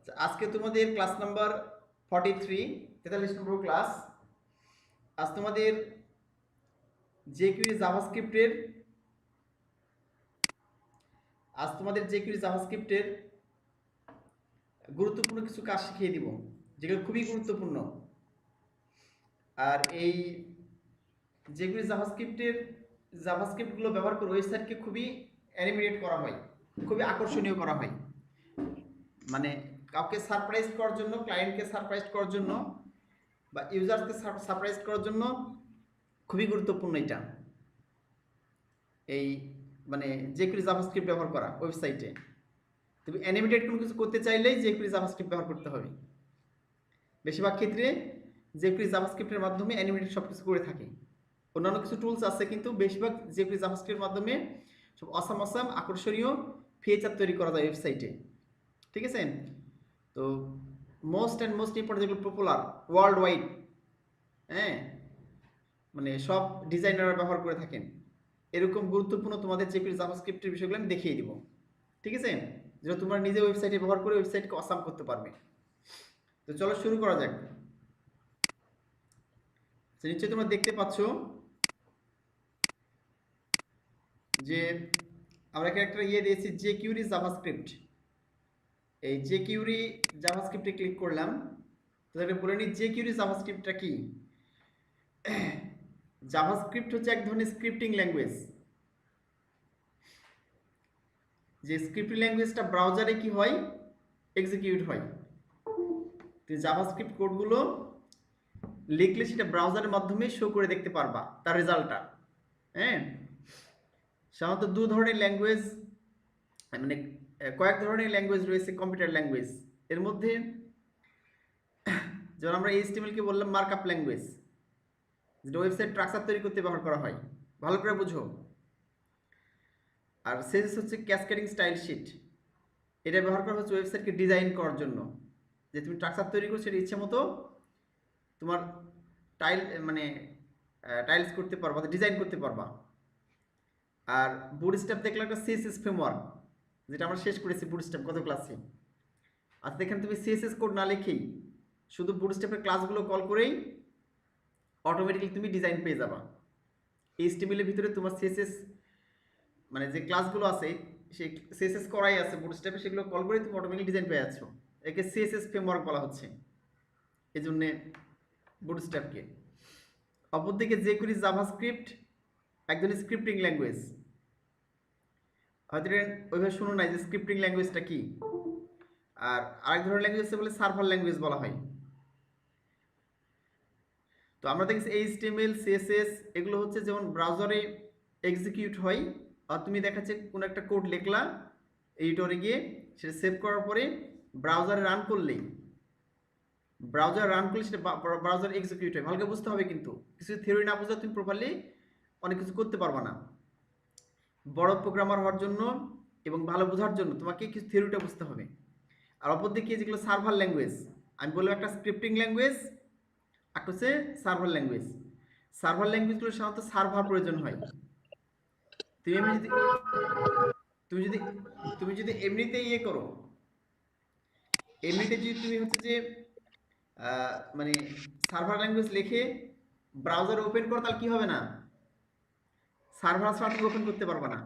আজকে তোমাদের class number 43 43 নম্বর class. আজ তোমাদের জেকিউরি জাভাস্ক্রিপ্টের গুরুত্বপূর্ণ কিছু কাজ শিখিয়ে দিব, যেগুলো খুবই গুরুত্বপূর্ণ। আর এই জেকিউরি জাভাস্ক্রিপ্টগুলো ব্যবহার করে ওয়েবসাইটকে খুবই অ্যানিমেটেড করা হয়, খুবই আকর্ষণীয় করা হয়। মানে কাউকে সারপ্রাইজ করার জন্য, ক্লায়েন্টকে সারপ্রাইজ করার জন্য বা ইউজারকে সারপ্রাইজ করার জন্য খুবই গুরুত্বপূর্ণ এটা। এই মানে জেকিউরি জাভাস্ক্রিপ্ট ব্যবহার করা ওয়েবসাইটে। তুমি অ্যানিমেটেড কোনো কিছু করতে চাইলেই জেকিউরি জাভাস্ক্রিপ্ট ব্যবহার করতে হবে। বেশিরভাগ ক্ষেত্রে জেকিউরি জাভাস্ক্রিপ্টের মাধ্যমে অ্যানিমেটেড সব কিছু করে থাকে। অন্যান্য কিছু টুলস আছে, কিন্তু বেশিরভাগ জেকিউরি জাভাস্ক্রিপ্টের মাধ্যমে সব অসাম আকর্ষণীয় ফিচার তৈরি করা যায় ওয়েবসাইটে। ঠিক আছে? তো মোস্ট ইম্পর্টেন্ট যেগুলো পপুলার ওয়ার্ল্ড ওয়াইড, হ্যাঁ, মানে সব ডিজাইনাররা ব্যবহার করে থাকেন, এরকম গুরুত্বপূর্ণ তোমাদের জেকিউরি জাভাস্ক্রিপ্টের বিষয়গুলো আমি দেখিয়ে দিব। ঠিক আছে? যেটা তোমরা নিজে ওয়েবসাইটে ব্যবহার করে ওয়েবসাইটকে অসাম করতে পারবে। তো চলো শুরু করা যাক। নিশ্চয়ই তোমরা দেখতে পাচ্ছ যে আমরা এখানে একটা দিয়েছি জেকিউরি জাভাস্ক্রিপ্ট। এই জেকিউরি জাভাস্ক্রিপ্টে ক্লিক করলাম। তাহলে বলে নিই জেকিউরি জাভাস্ক্রিপ্টটা কি। জাভাস্ক্রিপ্ট হচ্ছে এক ধরনের স্ক্রিপ্টিং ল্যাঙ্গুয়েজ। যে স্ক্রিপ্টিং ল্যাঙ্গুয়েজটা ব্রাউজারে কি হয়, এক্সিকিউট হয়। তো জাভাস্ক্রিপ্ট কোডগুলো লিখলে সেটা ব্রাউজারের মাধ্যমে শো করে দেখতে পারবা তার রেজাল্টটা। হ্যাঁ, সাধারণত দু ধরনের ল্যাঙ্গুয়েজ, মানে কয়েক ধরনের ল্যাঙ্গুয়েজ রয়েছে কম্পিউটার ল্যাঙ্গুয়েজ। এর মধ্যে যেমন আমরা HTML কে বললাম মার্কআপ ল্যাঙ্গুয়েজ, যেটা ওয়েবসাইট স্ট্রাকচার তৈরি করতে ব্যবহার করা হয়, ভালো করে বুঝো। আর CSS হচ্ছে ক্যাসকেডিং স্টাইল শিট, এটা ব্যবহার করা হচ্ছে ওয়েবসাইটকে ডিজাইন করার জন্য, যে তুমি স্ট্রাকচার তৈরি করছো সেটা ইচ্ছে মতো তোমার টাইলস করতে পারবা, ডিজাইন করতে পারবা। আর বুটস্ট্র্যাপ দেখলে একটা CSS ফ্রেমওয়ার্ক, যেটা আমরা শেষ করেছি বুটস্ট্র্যাপ গত ক্লাসে। আচ্ছা, এখানে তুমি CSS কোড না লিখেই শুধু বুটস্ট্র্যাপের ক্লাসগুলো কল করেই অটোমেটিক্যালি তুমি ডিজাইন পেয়ে যাবা। HTML এর ভিতরে তোমার CSS মানে যে ক্লাসগুলো আছে সেই CSS করাই আছে বুটস্ট্র্যাপে, সেগুলো কল করে তুমি অটোমেটিক্যালি ডিজাইন পেয়ে যাচ্ছ। একে CSS ফ্রেমওয়ার্ক বলা হচ্ছে এই জন্যে বুটস্ট্র্যাপকে। অপরদিকে জেকিউরি জাভাস্ক্রিপ্ট এক ধরনের স্ক্রিপ্টিং ল্যাঙ্গুয়েজ। হয়তো ওইভাবে শুনো নাই যে স্ক্রিপ্টিং ল্যাঙ্গুয়েজটা কি। আর আরেক ধরনের ল্যাঙ্গুয়েজ বলে সার্ভার ল্যাঙ্গুয়েজ বলা হয়। তো আমরা দেখছি HTML CSS এগুলো হচ্ছে যেমন ব্রাউজারে এক্সিকিউট হয়, আর তুমি দেখাচ্ছে কোনো একটা কোড লিখলা এডিটরে গিয়ে, সেটা সেভ করার পরে ব্রাউজারে রান করলে সেটা ব্রাউজার এক্সিকিউট হয়। ভালো করে বুঝতে হবে, কিন্তু কিছু থিওরি না বুঝলে তুমি প্রপারলি অনেক কিছু করতে পারবা না। বড় প্রোগ্রামার হওয়ার জন্য এবং ভালো বোঝার জন্য তোমাকে কিছু থিওরিটা বুঝতে হবে। আর অপরদিকে যেগুলো সার্ভার ল্যাঙ্গুয়েজ, আমি বললাম একটা স্ক্রিপ্টিং ল্যাঙ্গুয়েজ, একটা হচ্ছে সার্ভার ল্যাঙ্গুয়েজ। সার্ভার ল্যাঙ্গুয়েজগুলো সাধারণত সার্ভার প্রয়োজন হয়। তুমি যদি এমনিতে করো, এমনিতে যদি তুমি হচ্ছে যে মানে সার্ভার ল্যাঙ্গুয়েজ লিখে ব্রাউজার ওপেন করো, তাহলে কি হবে না, সার্ভার ছাড়া তুমি ওপেন করতে পারবে না,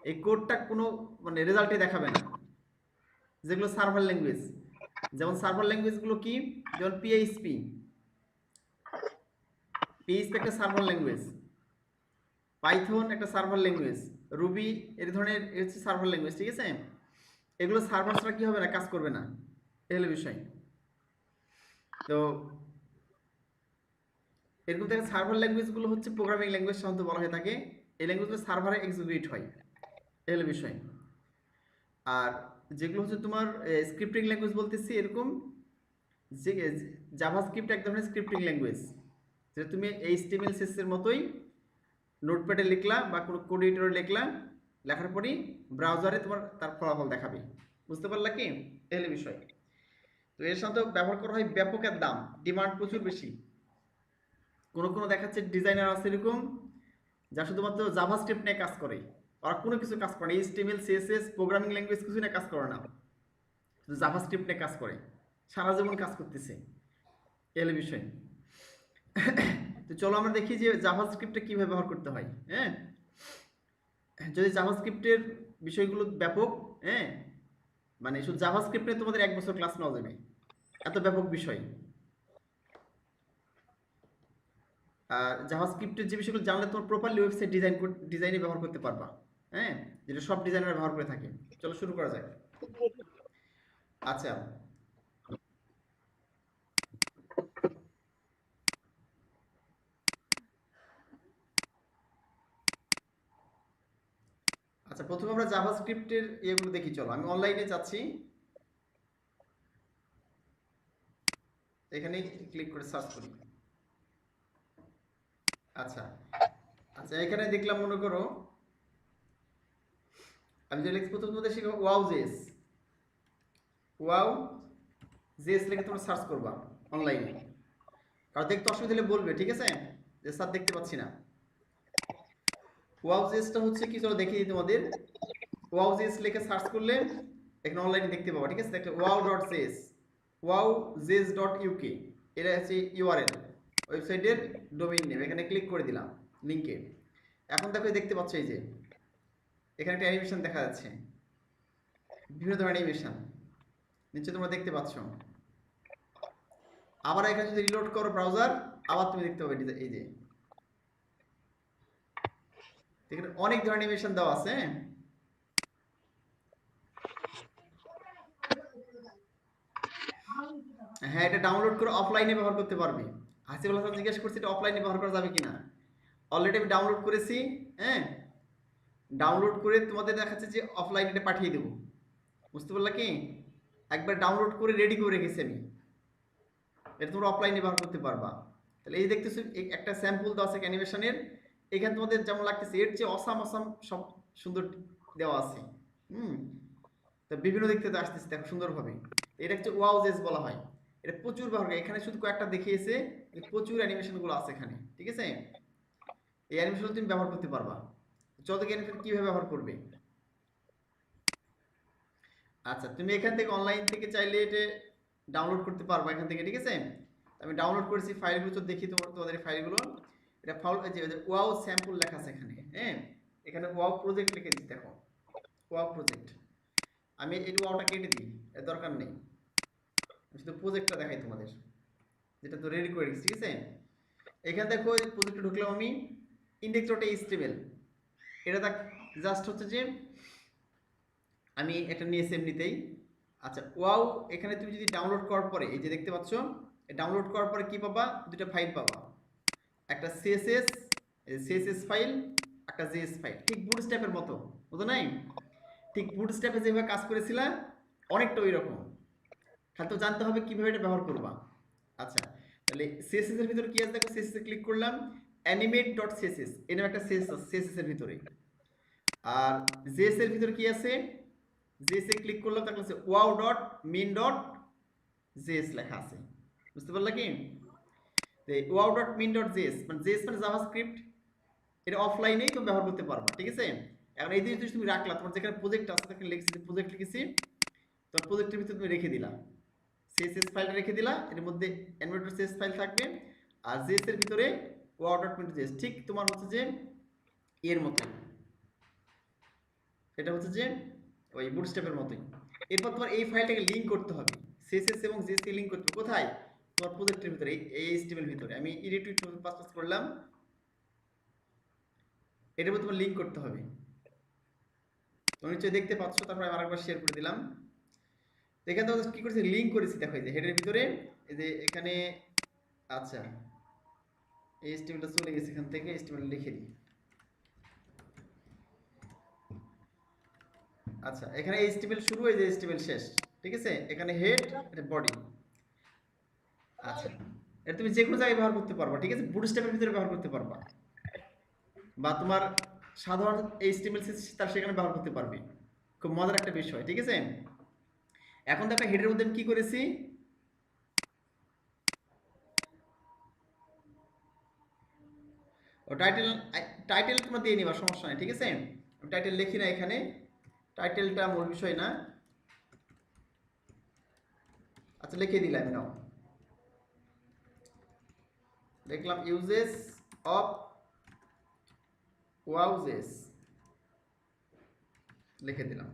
এই কোডটা কোনো মানে রেজাল্টে দেখাবে না। যেগুলো সার্ভার ল্যাঙ্গুয়েজ, যেমন সার্ভার ল্যাঙ্গুয়েজগুলো কি, যেমন PHP একটা সার্ভার ল্যাঙ্গুয়েজ, পাইথন একটা সার্ভার ল্যাঙ্গুয়েজ, রুবি এর ধরনের হচ্ছে সার্ভার ল্যাঙ্গুয়েজ। ঠিক আছে? এগুলো সার্ভার ছাড়া কি হবে না, কাজ করবে না, এই হলো বিষয়। তো এরকম থেকে সার্ভার ল্যাঙ্গুয়েজগুলো হচ্ছে প্রোগ্রামিং ল্যাঙ্গুয়েজ সাধারণত বলা হয়ে থাকে। এই ল্যাঙ্গুয়েজগুলো সার্ভারে এক্সিকিউট হয়, এই হলো বিষয়। আর যেগুলো হচ্ছে তোমার স্ক্রিপ্টিং ল্যাঙ্গুয়েজ বলতেছি, এরকম যে জাভাস্ক্রিপ্ট এক ধরনের স্ক্রিপ্টিং ল্যাঙ্গুয়েজ, যেটা তুমি HTML CSS এর মতোই নোটপ্যাডে লিখলা বা কোনো কোড এডিটরে লিখলা, লেখার পরই ব্রাউজারে তোমার তার ফলাফল দেখাবে। বুঝতে পারলা কি? এই হলো বিষয়। তো এর সাথে ব্যবহার করা হয় ব্যাপকের দাম, ডিমান্ড প্রচুর বেশি। কোনো দেখাচ্ছে ডিজাইনার আছে এরকম, যা শুধুমাত্র জাভাস্ক্রিপ্ট নিয়ে কাজ করে, আর কোনো কিছু কাজ করে না, HTML CSS প্রোগ্রামিং ল্যাঙ্গুয়েজ কিছু নিয়ে কাজ করে না, জাভাস্ক্রিপ্ট নিয়ে কাজ করে, সারা জীবন কাজ করতেছে, এল বিষয়। তো চলো আমরা দেখি যে জাভাস্ক্রিপ্টটা কিভাবে ব্যবহার করতে হয়। হ্যাঁ, যদি জাভাস্ক্রিপ্টের বিষয়গুলো ব্যাপক, হ্যাঁ, মানে শুধু জাভাস্ক্রিপ্টে তোমাদের 1 বছর ক্লাস নেওয়া যাবে, এত ব্যাপক বিষয়। আর জাভাস্ক্রিপ্টের যে বিষয়গুলো জানলে তোমার প্রপারলি ওয়েবসাইট ডিজাইনে ব্যবহার করতে পারবা। হ্যাঁ, যেটা সব ডিজাইনার ব্যবহার করে থাকে। চলো শুরু করা যাক। আচ্ছা, আচ্ছা প্রথমে আমরা জাভাস্ক্রিপ্টের ইয়েগুলো দেখি। চলো আমি অনলাইনে যাচ্ছি, এখানে ক্লিক করে সার্চ করি। আচ্ছা আচ্ছা, এখানে দেখলাম, মনে করো আমি যে লিখছি, প্রথম তোমাদের শিখবো ওয়াও জেস। ওয়াও জেস লিখে তোমরা সার্চ করবা অনলাইনে। কারণ দেখতে অসুবিধা হলে বলবে, ঠিক আছে, যে স্যার দেখতে পাচ্ছি না। ওয়াও জেসটা হচ্ছে কি, চলো দেখিয়ে দিই তোমাদের। ওয়াও জেস লিখে সার্চ করলে এখানে অনলাইনে দেখতে পাবো, ঠিক আছে। দেখলে ওয়াও ডট জেস, ওয়াও জেস ডট ইউকে, এটা হচ্ছে ইউআরএল, ওয়েবসাইটের ডোমেইন নেম। এখানে ক্লিক করে দিলাম লিঙ্কে। এখন দেখো দেখতে পাচ্ছ এই যে এখানে একটা অ্যানিমেশন দেখা যাচ্ছে, বিভিন্ন ধরনের অ্যানিমেশন নিচে তোমরা দেখতে পাচ্ছ। আবার এখানে যদি রিলোড করো ব্রাউজার, আবার তুমি দেখতে পাবে এই যে এখানে অনেক ধরনের অ্যানিমেশন দেওয়া আছে। হ্যাঁ, এটা ডাউনলোড করে অফলাইনে ব্যবহার করতে পারবে। হাসিবুল হাসান জিজ্ঞেস করছি এটা অফলাইনে ব্যবহার করা যাবে কিনা। অলরেডি আমি ডাউনলোড করেছি। হ্যাঁ, ডাউনলোড করে তোমাদের দেখাচ্ছে যে অফলাইনে এটা পাঠিয়ে দেবো। বুঝতে পারলা কি, একবার ডাউনলোড করে রেডি করে রেখেছি আমি, এটা তোমরা অফলাইনে ব্যবহার করতে পারবা। তাহলে এই দেখতেছো একটা স্যাম্পল দেওয়া আছে অ্যানিমেশনের। এখানে তোমাদের যেমন লাগতেছে এর চেয়ে অসাম অসাম সব সুন্দর দেওয়া আছে। হুম, তো বিভিন্ন দিক থেকে আসতেছে দেখো সুন্দরভাবে। এটা হচ্ছে ওয়াও জেস বলা হয়। এটা প্রচুর ব্যবহার করে, এখানে শুধু কয়েকটা দেখিয়েছে, প্রচুর অ্যানিমেশনগুলো আছে এখানে, ঠিক আছে। এই অ্যানিমেশন তুমি ব্যবহার করতে পারবা। যত অ্যানিমেশন কিভাবে ব্যবহার করবে। আচ্ছা, তুমি এখান থেকে অনলাইন থেকে চাইলে এটা ডাউনলোড করতে পারবা এখান থেকে, ঠিক আছে। আমি ডাউনলোড করেছি ফাইলগুলো, তো দেখি তোমাদের ফাইলগুলো। এটা ফাইল যে ওয়াও স্যাম্পল লেখা আছে এখানে। হ্যাঁ, এখানে ওয়াও প্রজেক্ট লিখে দিই, দেখো ওয়াও প্রজেক্ট। আমি এই ওয়াওটা কেটে দিই, এর দরকার নেই, শুধু প্রজেক্টটা দেখাই তোমাদের, যেটা তো রেডি করে রেখেছি, ঠিক আছে। এখানে দেখো প্রজেক্টে ঢুকলাম আমি, ইন্ডেক্স ডট এইচটিএমএল। এটা দেখ জাস্ট হচ্ছে যে আমি একটা নিয়েছি এমনিতেই। আচ্ছা, ওয়াও এখানে তুমি যদি ডাউনলোড করার পরে এই যে দেখতে পাচ্ছ, ডাউনলোড করার পরে কি পাবা, দুটো ফাইল পাবা, একটা সিএসএস ফাইল, একটা জেএস ফাইল, ঠিক বুটস্ট্র্যাপের মতো, বুঝো নাই? ঠিক বুটস্ট্র্যাপে যেভাবে কাজ করেছিলা অনেকটা ওই রকম, খালি তো জানতে হবে কিভাবে এটা ব্যবহার করবা। আচ্ছা, তাহলে সিএসএস এর ভিতরে কি আছে দেখো, সিএসএস এ ক্লিক করলাম, অ্যানিমেট ডট সিএসএস, এর একটা সিএসএস এর ভিতরে। আর জেএস এর ভিতরে কি আছে, জেএস এ ক্লিক করলাম, তাহলে আছে wow dot main dot JS লেখা আছে। বুঝতে পারলা কি, wow dot main dot JS মানে জেএস মানে জাভাস্ক্রিপ্ট, এটা অফলাইনেই তুমি ব্যবহার করতে পারবা, ঠিক আছে। এখন এই জিনিস তুমি রাখলা, তোমার যেখানে প্রজেক্ট আছে সেখানে লিখছি, প্রজেক্ট লিখেছি, তোমার প্রজেক্টের ভিতরে তুমি রেখে দিলা, সিএসএস ফাইলটা রেখে দিলা, এর মধ্যে অ্যানিমেটেড সিএস ফাইল থাকবে, আর জেএস এর ভিতরে wow dot main dot JS, ঠিক তোমার হচ্ছে যে এর মতো, এটা হচ্ছে যে ওই বুটস্ট্র্যাপের মতোই। এরপর তোমার এই ফাইলটাকে লিংক করতে হবে, সিএসএস এবং জেএস কে লিংক করতে হবে কোথায়, তোমার প্রজেক্টের ভিতরে, এই এইচটিএমএল ভিতরে। আমি এডিট পাস করলাম, এটার মধ্যে তোমার লিংক করতে হবে, তুমি নিশ্চয়ই দেখতে পাচ্ছ। তারপর আমি আরেকবার শেয়ার করে দিলাম। এখানে তো কি করেছি, লিংক করেছি, দেখো এই যে হেডের ভিতরে, এই যে এখানে। আচ্ছা, এই এইচটিএমএলটা চলে গেছে, এখান থেকে এইচটিএমএল লিখে দিই। আচ্ছা, এখানে এইচটিএমএল শুরু, এই যে এইচটিএমএল শেষ, ঠিক আছে। এখানে হেড, এটা বডি। আচ্ছা, এটা তুমি যে কোনো জায়গায় ব্যবহার করতে পারবা, ঠিক আছে। বুটস্ট্র্যাপের ভিতরে ব্যবহার করতে পারবা, বা তোমার সাধারণ এইচটিএমএল তার সেখানে ব্যবহার করতে পারবে। খুব মজার একটা বিষয়, ঠিক আছে। এখন দেখো হেডের মধ্যে আমি কি করেছি, ও টাইটেল, টাইটেল তোমরা দিয়ে নিবা, সমস্যা নেই, ঠিক আছে। টাইটেল লিখি না এখানে, টাইটেলটা মূল বিষয় না। আচ্ছা লিখে দিলাম, নাও দেখলাম ইউজেস অফ ওয়াউজেস, লিখে দিলাম।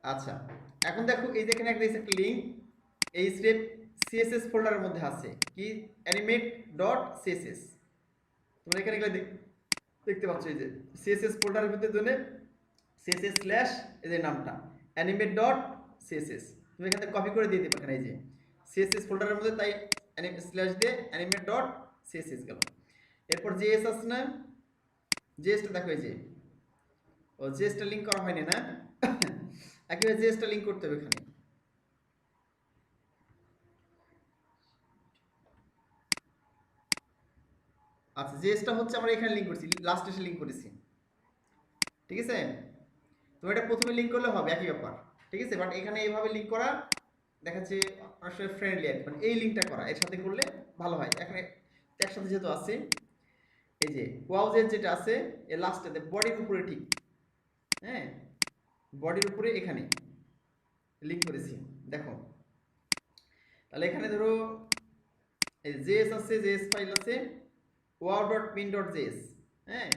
আচ্ছা এখন দেখো এই যেখানে একটা লিঙ্ক, এই স্টেপ সিএসএস ফোল্ডারের মধ্যে আছে কি, অ্যানিমেট ডট সিএসএস। তোমরা এখানে দেখতে পাচ্ছ এই যে সিএসএস ফোল্ডারের ভিতরে জন্য সিএসএস স্ল্যাশ এই যে নামটা অ্যানিমেট ডট সিএসএস, তুমি এখানে কপি করে দিয়ে দেবে এখানে এই যে সিএসএস ফোল্ডারের মধ্যে, তাই স্ল্যাশ দিয়ে অ্যানিমেট ডট সিএসএস গেল। এরপর জেএস আছে না, জেএসটা দেখো এই যে, ও জেএসটা লিংক করা হয়নি না, একেবারে জেএসটা লিংক করতে হবে এখানে। আচ্ছা জেএসটা হচ্ছে আমরা এখানে লিংক করছি, লাস্টে এসে লিংক করেছি, ঠিক আছে। তো এটা প্রথমে লিংক করলে হবে একই ব্যাপার, ঠিক আছে, বাট এখানে এইভাবে লিংক করা দেখাচ্ছে আসলে ফ্রেন্ডলি, মানে এই লিংকটা করা এর সাথে করলে ভালো হয়। এখানে একসাথে যেহেতু আছে, এই যে ওয়াউজের যেটা আছে এর লাস্টে বডির উপরে, ঠিক হ্যাঁ বডির উপরে এখানে লিংক করেছি দেখো। তাহলে এখানে ধরো এই জেএস আছে, জেএস ফাইল আছে wow.min.js, হ্যাঁ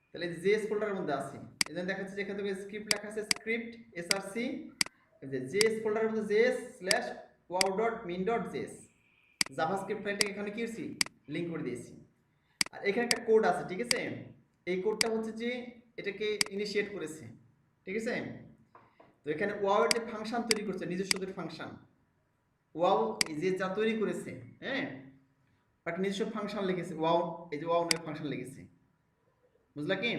তাহলে জেএস ফোল্ডারের মধ্যে আছে, এই জন্য দেখাচ্ছে যে এখানে থেকে স্ক্রিপ্ট লেখা আছে, স্ক্রিপ্ট এসআরসি, এই যে জেএস ফোল্ডারের মধ্যে js/wow.min.js জাভাস্ক্রিপ্ট ফাইলটাকে এখানে কি করছি, লিংক করে দিয়েছি। আর এখানে একটা কোড আছে, ঠিক আছে, এই কোডটা হচ্ছে যে এটাকে ইনিশিয়েট করেছে, ঠিক আছে। তো এখানে ওয়াও এর যে ফাংশন তৈরি করছে, নিজস্ব ফাংশন ওয়াও যে যা তৈরি করেছে, হ্যাঁ একটা নিজস্ব ফাংশন লিখেছে ওয়াও, এই যে ওয়াও নামে ফাংশন লিখেছে, বুঝলা কি,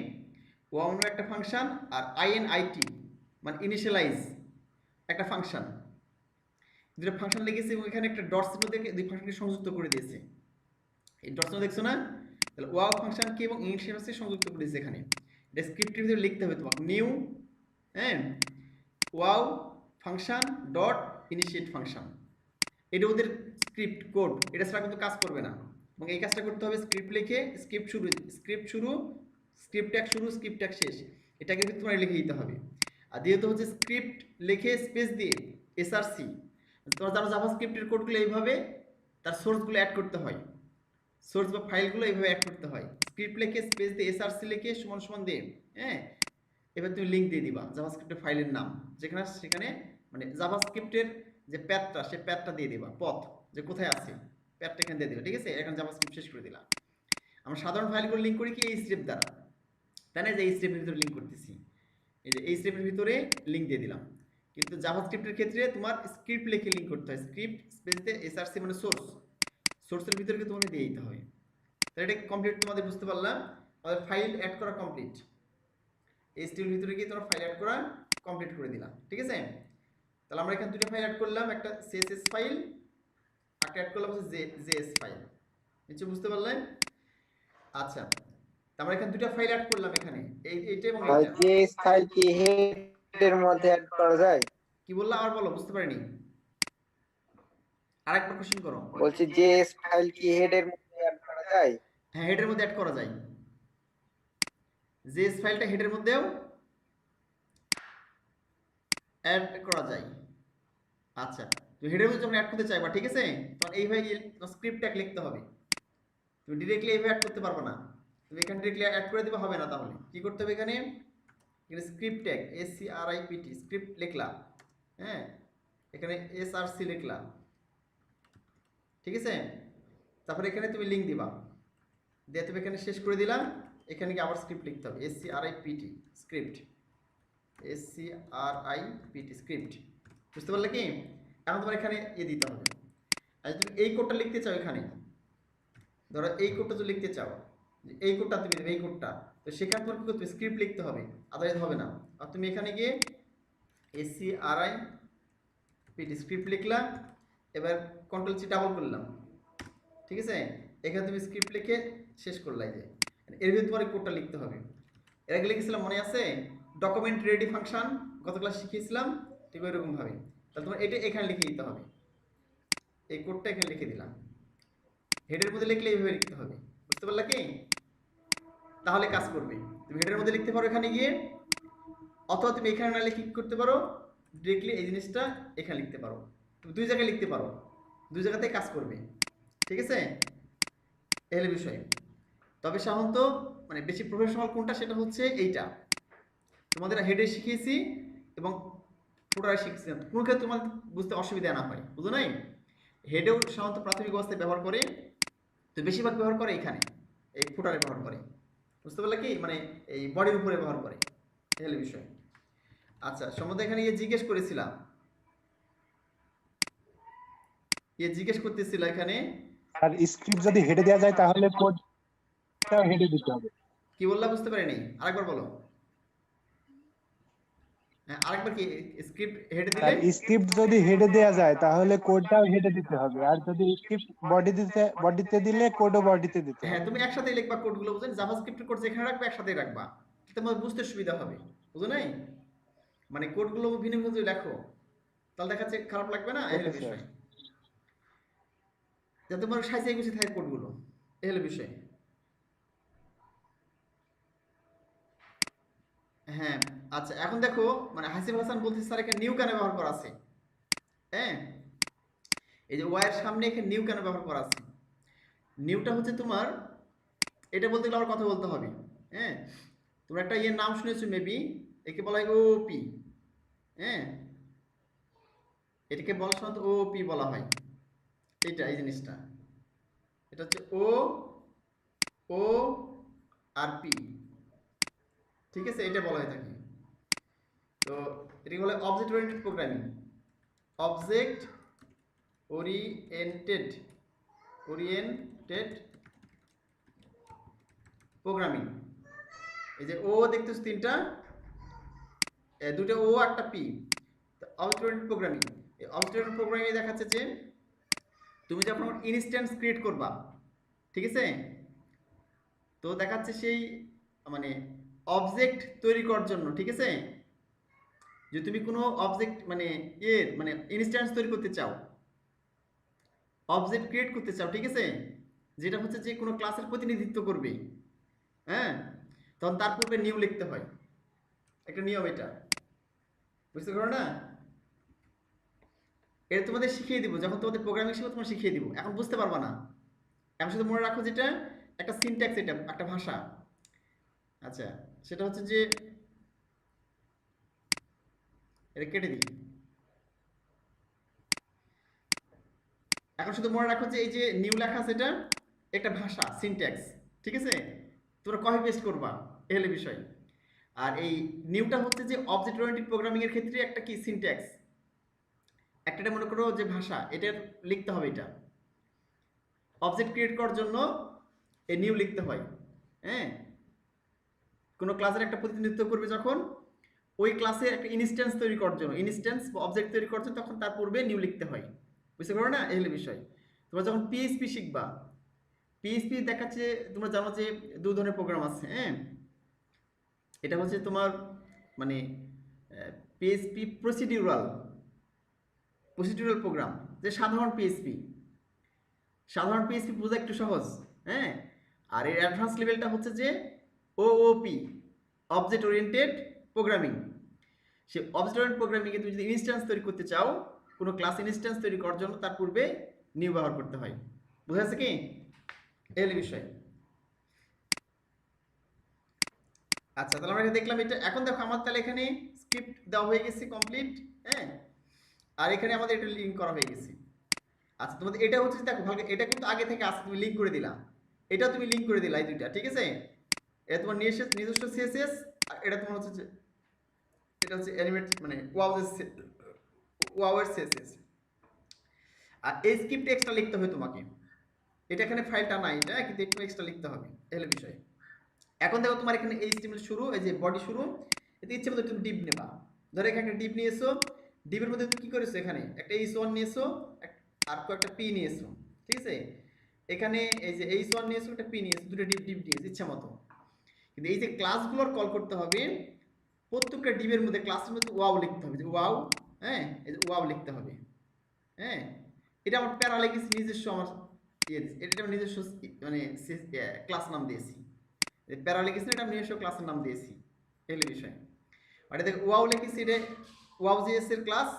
ওয়াও নামে একটা ফাংশন, আর আইএনআইটি মানে ইনিশিয়ালাইজ একটা ফাংশন, দুটো ফাংশন লিখেছে এবং এখানে একটা ডট চিহ্ন দিয়ে দুই ফাংশনকে সংযুক্ত করে দিয়েছে। এই ডট চিহ্ন দেখছো না, তাহলে ওয়াও ফাংশন কি এবং ইনিশিয়ালাইজকে সংযুক্ত করে দিয়েছে এখানে। এটা স্ক্রিপ্টের ভিতরে লিখতে হবে তোমাকে, নিউ হ্যাঁ wow function dot initiate function, এটা ওদের স্ক্রিপ্ট কোড, এটা ছাড়া কিন্তু কাজ করবে না। এবং এই কাজটা করতে হবে স্ক্রিপ্ট লিখে, স্ক্রিপ্ট শুরু স্ক্রিপ্ট ট্যাগ শুরু, স্ক্রিপ্ট ট্যাগ শেষ, এটাকে কিন্তু তোমার লিখে দিতে হবে। আর দ্বিতীয়ত হচ্ছে স্ক্রিপ্ট লিখে স্পেস দিয়ে এসআরসি, তোমরা জানো জাভাস্ক্রিপ্টের কোডগুলো এইভাবে তার সোর্সগুলো অ্যাড করতে হয়, সোর্স বা ফাইলগুলো এইভাবে অ্যাড করতে হয়, স্ক্রিপ্ট লিখে স্পেস দিয়ে এসআরসি লিখে সমান সমান দিয়ে, হ্যাঁ এবার তুমি লিঙ্ক দিয়ে দিবা জাভাস্ক্রিপ্টের ফাইলের নাম, যেখানে সেখানে মানে জাভাস্ক্রিপ্টের যে প্যাথটা, সে প্যাথটা দিয়ে দিবা, পথ যে কোথায় আছে প্যাথটা এখানে দিয়ে দিবা, ঠিক আছে। এখন জাভাস্ক্রিপ্ট শেষ করে দিলাম। আমরা সাধারণ ফাইলগুলো লিঙ্ক করি কি এই স্টেপ দ্বারা, তাই না, যে এই স্টেপের ভিতরে লিঙ্ক করতেছি, এই যে এই স্টেপের ভিতরে লিঙ্ক দিয়ে দিলাম। কিন্তু জাভাস্ক্রিপ্টের ক্ষেত্রে তোমার স্ক্রিপ্ট লিখে লিঙ্ক করতে হয়, স্ক্রিপ্ট স্পেসে এসআরসি মানে সোর্স, সোর্সের ভিতরে তোমাকে দিয়ে দিতে হবে। তাহলে এটা কমপ্লিট, তোমাদের বুঝতে পারলাম, আমাদের ফাইল অ্যাড করা কমপ্লিট, এই স্টেপের ভিতরে গিয়ে তোমরা ফাইল অ্যাড করা কমপ্লিট করে দিলাম, ঠিক আছে। তাহলে আমরা এখানে দুটো ফাইল অ্যাড করলাম, একটা সিএসএস ফাইল, একটা অ্যাড করলাম হচ্ছে জেএস ফাইল, নিশ্চয়ই বুঝতে পারলেন। আচ্ছা আমরা এখানে দুটো ফাইল অ্যাড করলাম, এখানে এইটা এবং এইটা। জেএস ফাইল কি হেডের মধ্যে অ্যাড করা যায়? কি বললা আর বলো, বুঝতে পারিনি, আরেকবার কোশ্চেন করো। বলছি জেএস ফাইল কি হেডের মধ্যে অ্যাড করা যায়? হ্যাঁ হেডের মধ্যে অ্যাড করা যায়, জেএস ফাইলটা হেডের মধ্যেও অ্যাড করা যায়। আচ্ছা তো হেডের মধ্যে যখন অ্যাড করতে চাইবা, ঠিক আছে, তখন এইভাবে স্ক্রিপ্ট ট্যাগ লিখতে হবে, তুমি ডিরেক্টলি এইভাবে অ্যাড করতে পারবে না, তুমি এখানে ডিরেক্টলি অ্যাড করে দিবা হবে না, তাহলে কি করতে হবে, এখানে স্ক্রিপ্ট ট্যাগ SCRIPT স্ক্রিপ্ট লিখলা, হ্যাঁ এখানে SRC লিখলা, ঠিক আছে, তারপরে এখানে তুমি লিঙ্ক দিবা, দিয়ে তুমি এখানে শেষ করে দিলাম, এখানে কি আবার স্ক্রিপ্ট লিখতে হবে SCRIPT স্ক্রিপ্ট, SCRIPT স্ক্রিপ্ট, বুঝতে পারলে কি। এখন তোমার এখানে দিতে হবে, আর তুমি এই কোডটা লিখতে চাও, এখানে ধরো এই কোডটা যদি লিখতে চাও, এই কোডটা তুমি দেবে, এই কোডটা, তো সেখানে তোমার কি করতে স্ক্রিপ্ট লিখতে হবে, আদারওয়াইজ হবে না। আর তুমি এখানে গিয়ে SCRIPT স্ক্রিপ্ট লিখলা, এবার Ctrl+C ডাবল করলাম, ঠিক আছে, এখানে তুমি স্ক্রিপ্ট লিখে শেষ করলাই, যে এর ভিতরে তোমার কোডটা লিখতে হবে। এর আগে লিখেছিলাম মনে আছে, ডকুমেন্ট রেডি ফাংশন গত ক্লাস শিখিয়েছিলাম, ঠিক ওইরকম ভাবে, তাহলে তোমার এটা এখানে লিখে দিতে হবে, এই কোডটা এখানে লিখে দিলাম, হেডের মধ্যে লিখলে এইভাবে লিখতে হবে, বুঝতে পারলা কি, তাহলে কাজ করবে। তুমি হেডের মধ্যে লিখতে পারো এখানে গিয়ে, অথবা তুমি এখানে না লিখে কি করতে পারো, ডিরেক্টলি এই জিনিসটা এখানে লিখতে পারো, তুমি দুই জায়গায় লিখতে পারো, দুই জায়গাতেই কাজ করবে, ঠিক আছে? এই হলো বিষয়। তবে সাধারণত মানে বেশি প্রফেশনাল কোনটা সেটা হচ্ছে এইটা, তোমাদের হেডে শিখিয়েছি এবং ফুটারে শিখছি, কোনো ক্ষেত্রে তোমার বুঝতে অসুবিধা না হয়, বুঝো নাই? হেডেও সাধারণত প্রাথমিক অবস্থায় ব্যবহার করে, তো বেশিরভাগ ব্যবহার করে এখানে এই ফুটারে ব্যবহার করে, বুঝতে পারলে কি, মানে এই বডির উপরে ব্যবহার করে, এই হলো বিষয়। আচ্ছা সম্বন্ধে এখানে জিজ্ঞেস করেছিলাম, জিজ্ঞেস করতেছিল এখানে, আর স্ক্রিপ্ট যদি হেডে দেওয়া যায় তাহলে কোডটা হেডে দিতে হবে। কি বললা বুঝতে পারিনি, আরেকবার বলো। হ্যাঁ আরেকবার কি, স্ক্রিপ্ট হেডে দিলে, আর স্ক্রিপ্ট যদি হেডে দেওয়া যায় তাহলে কোডটাও হেডে দিতে হবে, আর যদি স্ক্রিপ্ট বডিতে দিলে কোডও বডিতে দিতে হ্যাঁ হবে। তুমি একসাথে লিখবা কোডগুলো, বুঝলেন? জাভাস্ক্রিপ্টের কোড যেখানে রাখবে একসাথেই রাখবা, তোমার বুঝতে সুবিধা হবে, বুঝো নাই? মানে কোডগুলো ভিন্ন ভিন্ন যদি লেখো তাহলে দেখা যাচ্ছে খারাপ লাগবে না, এই ওকে হলো স্যার। বিষয়। যাতে তোমার সাইজে গুছিয়ে থাকে কোডগুলো, এই হলো বিষয়। হ্যাঁ আচ্ছা এখন দেখো, মানে হাসিব হাসান বলতে স্যার এখানে নিউ কেন ব্যবহার করা আছে, হ্যাঁ এই যে ওয়াইয়ের সামনে এখানে নিউ কেন ব্যবহার করা আছে? নিউটা হচ্ছে তোমার, এটা বলতে গেলে আমার কথা বলতে হবে, হ্যাঁ তোমরা একটা ইয়ের নাম শুনেছো মেবি, একে বলা হয় ওপি, হ্যাঁ এটাকে বলা সাধারণত ওপি বলা হয়, এইটা এই জিনিসটা, এটা হচ্ছে ও ও আর পি, ঠিক আছে, এটা বলা হয়ে থাকে। তো এটাকে বলে object oriented programming, object oriented oriented programming. এই যে ও দেখতেছ তিনটা, দুটো ও একটা পি, অবজেক্ট ওরিয়েন্টেড প্রোগ্রামিং। এই অবজেক্ট ওরিয়েন্টেড প্রোগ্রামিংয়ে দেখাচ্ছে যে তুমি যখন ইনস্ট্যান্স ক্রিয়েট করবা, ঠিক আছে, তো দেখাচ্ছে সেই মানে অবজেক্ট তৈরি করার জন্য, ঠিক আছে, যে তুমি কোনো অবজেক্ট মানে মানে ইনস্ট্যান্স তৈরি করতে চাও, অবজেক্ট ক্রিয়েট করতে চাও, ঠিক আছে, যেটা হচ্ছে যে কোনো ক্লাসের প্রতিনিধিত্ব করবে, হ্যাঁ তখন তার পূর্বে নিউ লিখতে হয়, একটা নিয়ম এটা, বুঝতে পারো না? এটা তোমাদের শিখিয়ে দিব, যখন তোমাদের প্রোগ্রামিং শিখবো তোমার শিখিয়ে দিব, এখন বুঝতে পারবা না, এখন শুধু মনে রাখো যেটা একটা সিনট্যাক্স, এটা একটা ভাষা। আচ্ছা সেটা হচ্ছে যে এটা কেটে দিই, এখন শুধু মনে রাখো যে এই যে নিউ লেখা আছে এটা একটা ভাষা, সিনট্যাক্স, ঠিক আছে, তোমরা কপি পেস্ট করবা, এই হলো বিষয়। আর এই নিউটা হচ্ছে যে অবজেক্ট ওরিয়েন্টেড প্রোগ্রামিং এর ক্ষেত্রে একটা কি সিনট্যাক্স, একটা মনে করো যে ভাষা, এটা লিখতে হবে, এটা অবজেক্ট ক্রিয়েট করার জন্য এই নিউ লিখতে হয়, হ্যাঁ কোনো ক্লাসের একটা প্রতিনিধিত্ব করবে যখন, ওই ক্লাসে একটা ইনস্ট্যান্স তৈরি করার জন্য, ইনস্ট্যান্স বা অবজেক্ট তৈরি করার জন্য তখন তার পূর্বে নিউ লিখতে হয়, বুঝতে পারো না? এই হলো বিষয়। তোমরা যখন পিএইচপি শিখবা, পিএইচপি দেখাচ্ছে, তোমরা জানো যে দুই ধরনের প্রোগ্রাম আছে, হ্যাঁ এটা হচ্ছে তোমার মানে পিএইচপি প্রসিডিউরাল প্রসিডিউরাল প্রোগ্রাম, যে সাধারণ পিএইচপি, সাধারণ পিএইচপি বোঝা একটু সহজ, হ্যাঁ আর এর অ্যাডভান্স লেভেলটা হচ্ছে যে ওওপি, অবজেক্ট ওরিয়েন্টেড প্রোগ্রামিং। সে অবজেক্ট ওরিয়েন্টেড প্রোগ্রামিংয়ে তুমি যদি ইনস্ট্যান্স তৈরি করতে চাও, কোনো ক্লাস ইনস্ট্যান্স তৈরি করার জন্য তার পূর্বে নিউ ব্যবহার করতে হয়, বুঝা যাচ্ছে কি, এই হলো বিষয়। আচ্ছা তাহলে আমরা এটা দেখলাম, এটা এখন দেখো আমার তাহলে এখানে স্ক্রিপ্ট দেওয়া হয়ে গেছে কমপ্লিট, হ্যাঁ আর এখানে আমাদের এটা লিঙ্ক করা হয়ে গেছে। আচ্ছা তোমাদের এটা হচ্ছে দেখো ভালো, এটা কিন্তু আগে থেকে আসছে, তুমি লিঙ্ক করে দিলা, এটাও তুমি লিঙ্ক করে দিলা, এই দুইটা, ঠিক আছে, এটা তোমার নিজস্ব সিএসএস, আর এটা তোমার হচ্ছে যে এটা হচ্ছে অ্যানিমেট মানে ওয়াওয়ের সিএসএস। আর এই স্ক্রিপ্ট এক্সট্রা লিখতে হবে তোমাকে, এটা এখানে ফাইলটা নাই, এটা কিন্তু একটু এক্সট্রা লিখতে হবে, এই হলো বিষয়। এখন দেখো তোমার এখানে এইচটিএমএল শুরু, এই যে বডি শুরু, এতে ইচ্ছে মতো তুমি ডিপ নেবা, ধরো এখানে একটা ডিপ নিয়েছো, ডিপের মধ্যে তুমি কি করেছো, এখানে একটা এইচ1 নিয়েছো, আর কয়েকটা পি নিয়েছো, ঠিক আছে, এখানে এই যে এইচ1 নিয়েছো, একটা পি নিয়েছো, দুটো ডিপ ডিপ নিয়েছো ইচ্ছা মতো, কিন্তু এই যে ক্লাসগুলোর কল করতে হবে, প্রত্যেকটা ডিপের মধ্যে ক্লাসের মধ্যে ওয়াও লিখতে হবে, যে ওয়াও, হ্যাঁ এই যে ওয়াও লিখতে হবে, হ্যাঁ এটা আমার প্যারালেক্সিস নিজস্ব আমার এটা আমার নিজস্ব মানে ক্লাস নাম দিয়েছি, প্যারালেক্সিস এটা আমি নিজস্ব ক্লাসের নাম দিয়েছি, এই হলো বিষয়। আর এটা ওয়াও লিখেছি, এটা ওয়াও.js এর ক্লাস,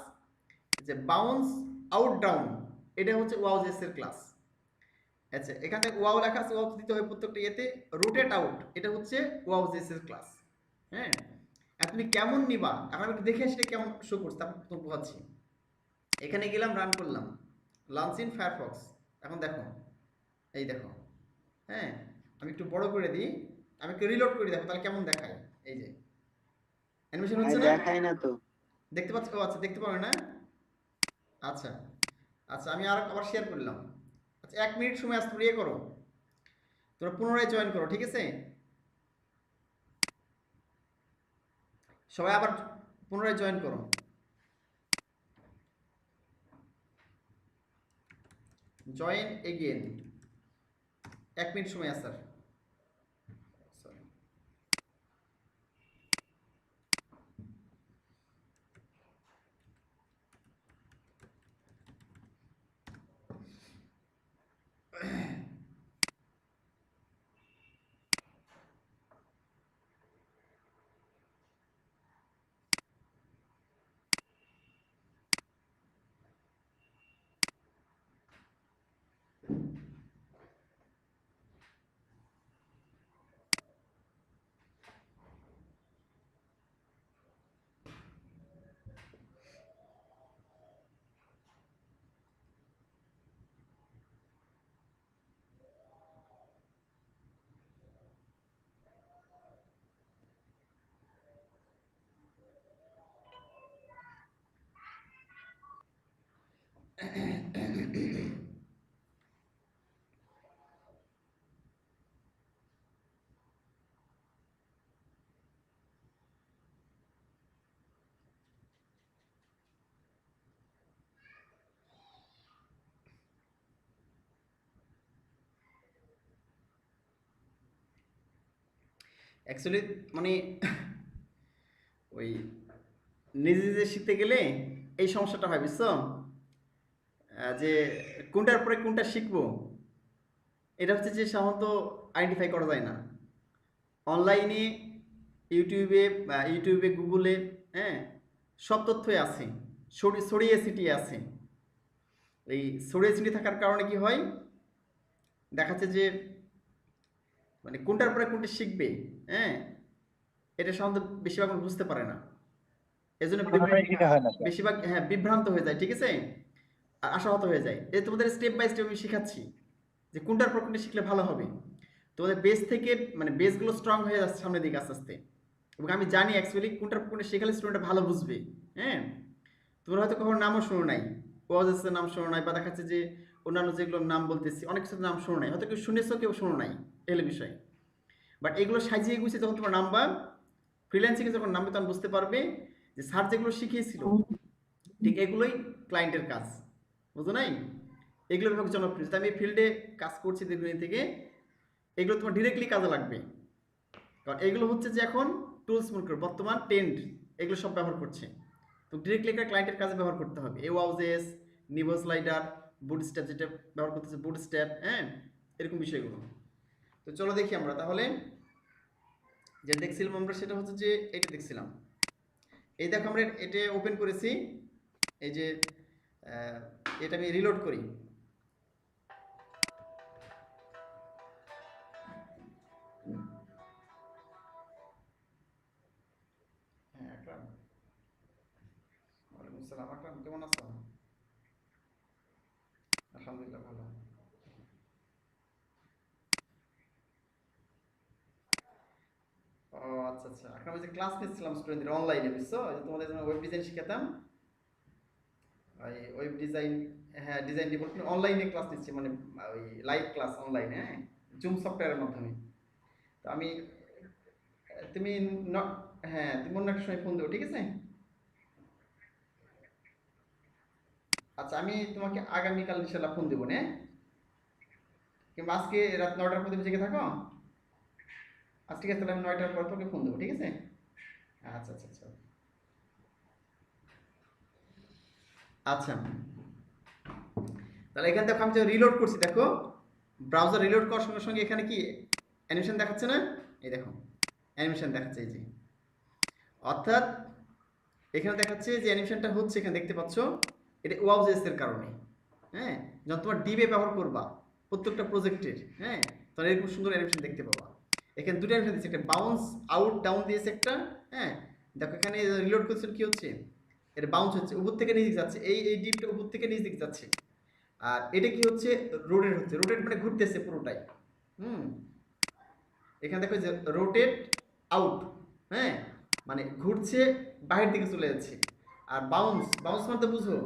যে বাউন্স আউট ডাউন, এটা হচ্ছে ওয়াও.js এর ক্লাস। আচ্ছা, এখানে ওয়াও লেখা আছে, ওয়াও দিতে হবে প্রত্যেকটা ইয়েতে। রোটেট আউট, এটা হচ্ছে ওয়াও.js এর ক্লাস। হ্যাঁ, আর তুমি কেমন নিবা এখন আমি দেখে সেটা কেমন শো করছে তারপর তো বোঝাচ্ছি। এখানে গেলাম, রান করলাম, লঞ্চ ইন ফায়ারফক্স। এখন দেখো, এই দেখো, হ্যাঁ আমি একটু বড় করে দিই, আমি একটু রিলোড করে দেখো তাহলে কেমন দেখায়। এই যে অ্যানিমেশন ভাই হচ্ছে না, দেখাই না তো। দেখতে পাচ্ছ? ও আচ্ছা, দেখতে পাবে না। আচ্ছা আচ্ছা, আমি আবার শেয়ার করলাম। আচ্ছা, 1 মিনিট সময় আসতে ইয়ে করো, তোমরা পুনরায় জয়েন করো, ঠিক আছে? সবাই আবার পুনরায় জয়েন করো। Join again. 1 মিনিট সময় আছে স্যার। সরি। অ্যাকচুয়ালি মানে ওই নিজে নিজে শিখতে গেলে এই সমস্যাটা হয়, বুঝছো? যে কোনটার পরে কোনটা শিখবো, এটা হচ্ছে যে সাধারণত আইডেন্টিফাই করা যায় না। অনলাইনে ইউটিউবে গুগলে, হ্যাঁ, সব তথ্যই আছে, ছড়িয়ে ছিটিয়ে আছে। এই ছড়িয়ে ছিটিয়ে থাকার কারণে কি হয়, দেখাচ্ছে যে মানে কোনটার পরে কোনটা শিখবে, হ্যাঁ, এটা সাধারণত বেশিরভাগ মানুষ বুঝতে পারে না। এজন্য পুরোটাই শেখা হয় না স্যার। বেশিরভাগ, হ্যাঁ, বিভ্রান্ত হয়ে যায়, ঠিক আছে, আর আশাহত হয়ে যায়। এই তোমাদের স্টেপ বাই স্টেপ আমি শেখাচ্ছি যে কোনটার পর কোনটা শিখলে ভালো হবে। তোমাদের বেস থেকে মানে বেসগুলো স্ট্রং হয়ে যাচ্ছে সামনের দিকে আস্তে আস্তে, এবং আমি জানি অ্যাকচুয়ালি কোনটার পর কোনটা শেখালে স্টুডেন্টটা ভালো বুঝবে। হ্যাঁ, তোমরা হয়তো কখনো নামও শোনো নাই, ওয়াজেসের নাম শোনো নাই, বা দেখাচ্ছে যে অন্যান্য যেগুলোর নাম বলতেছি অনেক কিছুর নাম শোনো নাই, হয়তো কেউ শুনেছো কেউ শোনো নাই, এগুলো বিষয়। বাট এগুলো সাজিয়ে গুছিয়ে যখন তোমার নাম্বা, ফ্রিল্যান্সিংয়ে যখন নামবে তখন বুঝতে পারবে যে স্যার যেগুলো শিখিয়েছিল ঠিক এগুলোই ক্লায়েন্টের কাজ, বুঝো নাই? এগুলো বিভাগ জনপ্রিয়, আমি এই ফিল্ডে কাজ করছি দীর্ঘদিন থেকে, এগুলো তোমার ডিরেক্টলি কাজে লাগবে। কারণ এগুলো হচ্ছে যে এখন টুলস মনে করো বর্তমান ট্রেন্ড, এগুলো সব ব্যবহার করছে, তো ডিরেক্টলি একটা ক্লায়েন্টের কাজে ব্যবহার করতে হবে। এই ওয়াও.js, নিভো স্লাইডার, বুটস্ট্র্যাপ যেটা ব্যবহার করতেছে বুটস্ট্র্যাপ, হ্যাঁ, এরকম বিষয়গুলো। তো চলো দেখি আমরা তাহলে যেটা দেখছিলাম আমরা, সেটা হচ্ছে যে এটা দেখছিলাম। এই দেখো আমরা এটা ওপেন করেছি, এই যে এটা আমি রিলোড করি। হ্যাঁ, আকরাম, ওয়ালাইকুম আসসালাম। আকরাম কেমন আছো? আলহামদুলিল্লাহ ভালো। ও আচ্ছা আচ্ছা, আকরাম যে ক্লাস নিচ্ছিলাম স্টুডেন্টদের অনলাইনে, বুঝছো, যে তোমাদের জন্য ওয়েব ডিজাইন শিখাতাম, ওই ওয়েব ডিজাইন, হ্যাঁ, ডিজাইন ডেভেলপমেন্ট অনলাইনে ক্লাস নিচ্ছি, মানে ওই লাইভ ক্লাস অনলাইনে, হ্যাঁ, জুম সফটওয়্যারের মাধ্যমে। তো আমি, তুমি হ্যাঁ, তুমি অন্য একটা সময় ফোন দেবো, ঠিক আছে? আচ্ছা, আমি তোমাকে আগামীকাল ইনশাল্লাহ ফোন দেবো, হ্যাঁ, কিংবা আজকে রাত 9টার পর তুমি জেগে থাকো। আজ ঠিক আছে, তাহলে আমি 9টার পর তোকে ফোন দেবো, ঠিক আছে? আচ্ছা আচ্ছা আচ্ছা আচ্ছা। তাহলে এখানে দেখো আমি যে রিলোড করছি, দেখো ব্রাউজার রিলোড করার সঙ্গে সঙ্গে এখানে কি অ্যানিমেশন দেখাচ্ছে না? এই দেখো অ্যানিমেশন দেখাচ্ছে, এই যে, অর্থাৎ এখানে দেখাচ্ছে যে অ্যানিমেশনটা হচ্ছে, এখানে দেখতে পাচ্ছ এটা ওয়াবজেস এর কারণে। হ্যাঁ, যখন তোমার ডিবে ব্যবহার করবা প্রত্যেকটা প্রজেক্টের, হ্যাঁ, তাহলে এরকম সুন্দর অ্যানিমেশন দেখতে পাবা। এখানে দুটো অ্যানিমেশন দিয়েছে, একটা বাউন্স আউট ডাউন দিয়েছে একটা, হ্যাঁ, দেখো এখানে রিলোড করছেন কি হচ্ছে, এটা বাউন্স হচ্ছে, উপর থেকে নিচ দিকে যাচ্ছে, এই ডিপটা উপর থেকে নিচ দিকে যাচ্ছে। আর এটা কি হচ্ছে, রোটেট হচ্ছে, রোটেট মানে ঘুরতেছে পুরোটাই। হুম, এখানে দেখো যে রোটেট আউট, হ্যাঁ, মানে ঘুরছে বাইরের দিকে চলে যাচ্ছে। আর বাউন্স, বাউন্স মানে তো বুঝো,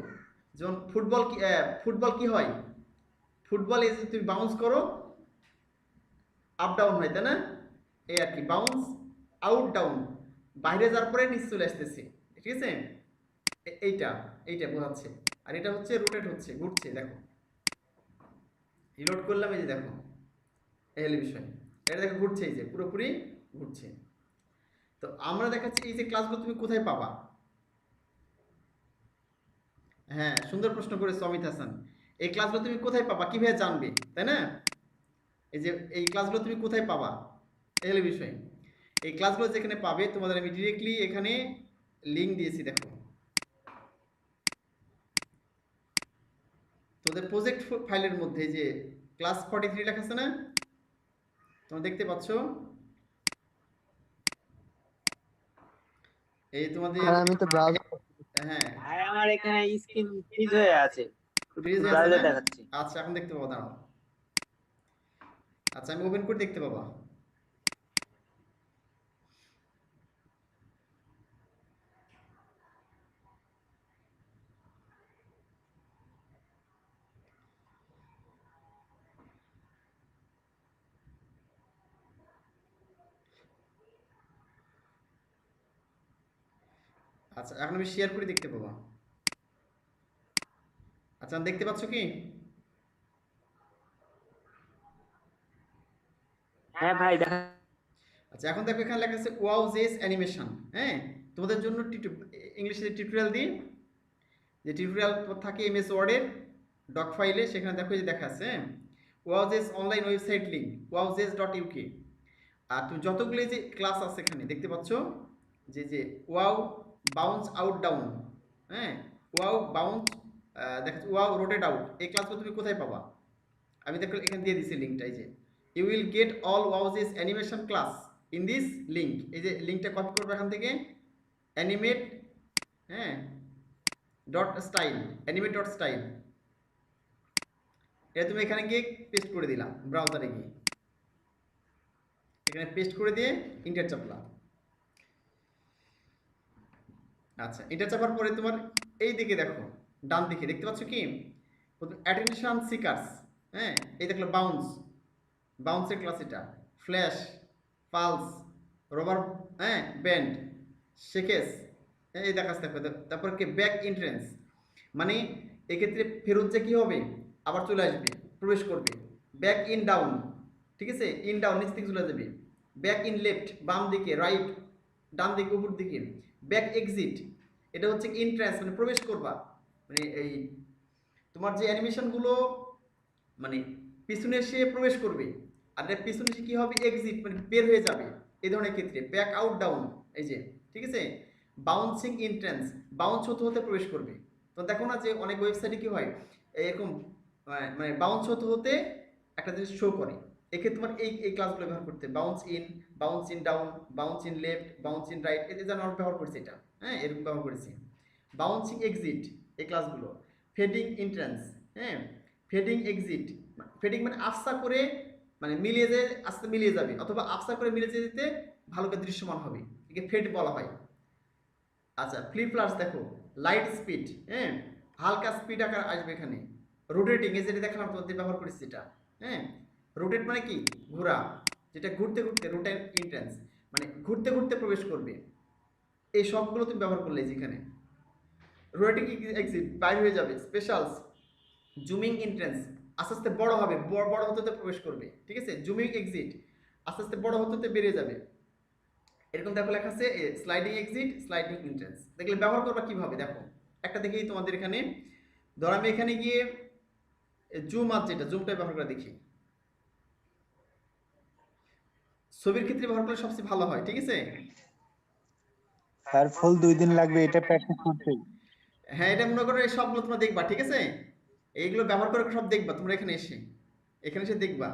যেমন ফুটবল কি হয়, ফুটবল এই যে তুমি বাউন্স করো আপ ডাউন হয়, তাই না? এই আর কি, বাউন্স আউট ডাউন, বাইরে যাওয়ার পরে নিচে চলে আসতেছে, ঠিক আছে? এইটা এইটা বোঝাচ্ছে। আর এটা হচ্ছে রোটেট হচ্ছে, ঘুরছে, দেখো রিলোড করলাম, এই যে দেখো, এই হলো বিষয়, এটা দেখো ঘুরছে, এই যে পুরোপুরি ঘুরছে। তো আমরা দেখাচ্ছি এই যে ক্লাসগুলো তুমি কোথায় পাবা। হ্যাঁ, সুন্দর প্রশ্ন করেছো অমিত হাসান। এই ক্লাসগুলো তুমি কোথায় পাবা, কিভাবে জানবে, তাই না? এই যে এই ক্লাসগুলো তুমি কোথায় পাবা, এই হলো বিষয়। এই ক্লাসগুলো যেখানে পাবে তোমাদের আমি ডিরেক্টলি এখানে লিঙ্ক দিয়েছি, দেখো তোমাদের প্রজেক্ট ফাইলের মধ্যে যে ক্লাস 43 লেখা আছে না, তোমরা দেখতে পাচ্ছ, এই তোমাদের, আর আমি তো ব্রাউজার, হ্যাঁ ভাই আমার এখানে স্ক্রিন ফ্রিজ হয়ে আছে, ফ্রিজ হয়ে আছে ব্রাউজার না? দেখাচ্ছি। আচ্ছা এখন দেখতে পাবো, দাঁড়াও, আচ্ছা আমি ওপেন করে দেখতে পাবা। আচ্ছা এখন আমি শেয়ার করে দেখতে পাবো। আচ্ছা দেখতে পাচ্ছ কি? হ্যাঁ ভাই দেখা। আচ্ছা এখন দেখো এখানে লেখা আছে ওয়াও জেস অ্যানিমেশন। হ্যাঁ, তোমাদের জন্য ইংলিশে টিউটোরিয়াল দিই, যে টিউটোরিয়াল থাকে এমএস ওয়ার্ডের ডক ফাইলে, সেখানে দেখো এই যে দেখা আছে, হ্যাঁ, wowzes online website link wowzes.uk। আর তুমি যতগুলো যে ক্লাস আছে এখানে দেখতে পাচ্ছ, যে ওয়াও বাউন্স আউট ডাউন, হ্যাঁ, ওয়াও বাউন্স, দেখাচ্ছে ওয়াও রোটেট আউট, এই ক্লাসগুলো তুমি কোথায় পাবা? আমি দেখো এখানে দিয়ে দিচ্ছি লিঙ্কটা, এই যে you will get all wowjs animation class in this link, এই যে লিঙ্কটা কপি করবে এখান থেকে, অ্যানিমেট, হ্যাঁ, dot style, animate dot style, এটা তুমি এখানে গিয়ে পেস্ট করে দিলাম, ব্রাউজারে গিয়ে এখানে পেস্ট করে দিয়ে ইন্টার চাপলাম। আচ্ছা ইন্টার চাপার পরে তোমার এই দিকে দেখো, ডান দিকে দেখতে পাচ্ছ কি, অ্যাটেনশন সিকার্স, হ্যাঁ, এই দেখলো বাউন্স, বাউন্সের ক্লাস এটা, ফ্ল্যাশ, পালস, রবার, হ্যাঁ, ব্যান্ড, শেকেস, এই দেখাচ্ছে দেখো, তারপর কি ব্যাক এন্ট্রেন্স, মানে এক্ষেত্রে ফেরত যে কি হবে, আবার চলে আসবে, প্রবেশ করবে, ব্যাক ইন ডাউন, ঠিক আছে, ইন ডাউন নিচ থেকে চলে যাবে, ব্যাক ইন লেফট বাম দিকে, রাইট ডান দিকে উপর দিকে, ব্যাক এক্সিট, এটা হচ্ছে এন্ট্রান্স মানে প্রবেশ করবা, মানে এই তোমার যে অ্যানিমেশনগুলো মানে পিছনে এসে প্রবেশ করবে, আর এটা পিছনে এসে কি হবে, এক্সিট মানে বের হয়ে যাবে, এই ধরনের ক্ষেত্রে ব্যাক আউট ডাউন, এই যে ঠিক আছে, বাউন্সিং এন্ট্রান্স, বাউন্স হতে হতে প্রবেশ করবে। তো দেখো না যে অনেক ওয়েবসাইটে কি হয়, এরকম মানে বাউন্স হতে হতে একটা জিনিস শো করে, এক্ষেত্রে তোমার এই ক্লাসগুলো ব্যবহার করতে, bounce in down, bounce in left, bounce in right, এতে যেন আমরা ব্যবহার করেছি, এটা হ্যাঁ এরকম ব্যবহার করেছি, বাউন্সিং এক্সিট এই ক্লাসগুলো, ফেডিং এন্ট্রান্স, হ্যাঁ, ফেডিং এক্সিট, ফেডিং মানে আফসা করে মানে মিলিয়ে যায়, আস্তে মিলিয়ে যাবে, অথবা আফসা করে মিলিয়ে যেতে ভালো করে দৃশ্যমান হবে, একে ফেড বলা হয়। আচ্ছা ফ্লিপ ফ্লাশ দেখো, লাইট স্পিড, হ্যাঁ, হালকা স্পিড আকার আসবে এখানে, রোটেটিং এই যেটা দেখালাম তোমাদের ব্যবহার করেছি এটা, হ্যাঁ, রোটেট মানে কি, ঘোরা, যেটা ঘুরতে ঘুরতে, রোটেট এন্ট্রান্স মানে ঘুরতে ঘুরতে প্রবেশ করবে, এই সবগুলো তুমি ব্যবহার করলে যেখানে, রোটেটিং এক্সিট বাইরে হয়ে যাবে, স্পেশালস, জুমিং এন্ট্রান্স আস্তে আস্তে বড় হবে, বড় হতে হতে প্রবেশ করবে, ঠিক আছে, জুমিং এক্সিট আস্তে আস্তে বড় হতে হতে বেরিয়ে যাবে, এরকম দেখো লেখা আছে স্লাইডিং এক্সিট, স্লাইডিং এন্ট্রান্স, দেখলে ব্যবহার করবা কিভাবে দেখো, একটা দেখেই তোমাদের এখানে, ধর আমি এখানে গিয়ে জুম আপ, যেটা জুমটা ব্যবহার করে দেখি, ছবির ক্ষেত্রে ব্যবহার করলে সবচেয়ে ভালো হয়, ঠিক আছে, স্যার ফুল 2 দিন লাগবে এটা প্র্যাকটিস করতে। হ্যাঁ, এটা মনে করো এই সবগুলো তোমরা দেখবা, ঠিক আছে? এইগুলো ব্যবহার করে সব দেখবা তোমরা এখানে এসে দেখবা,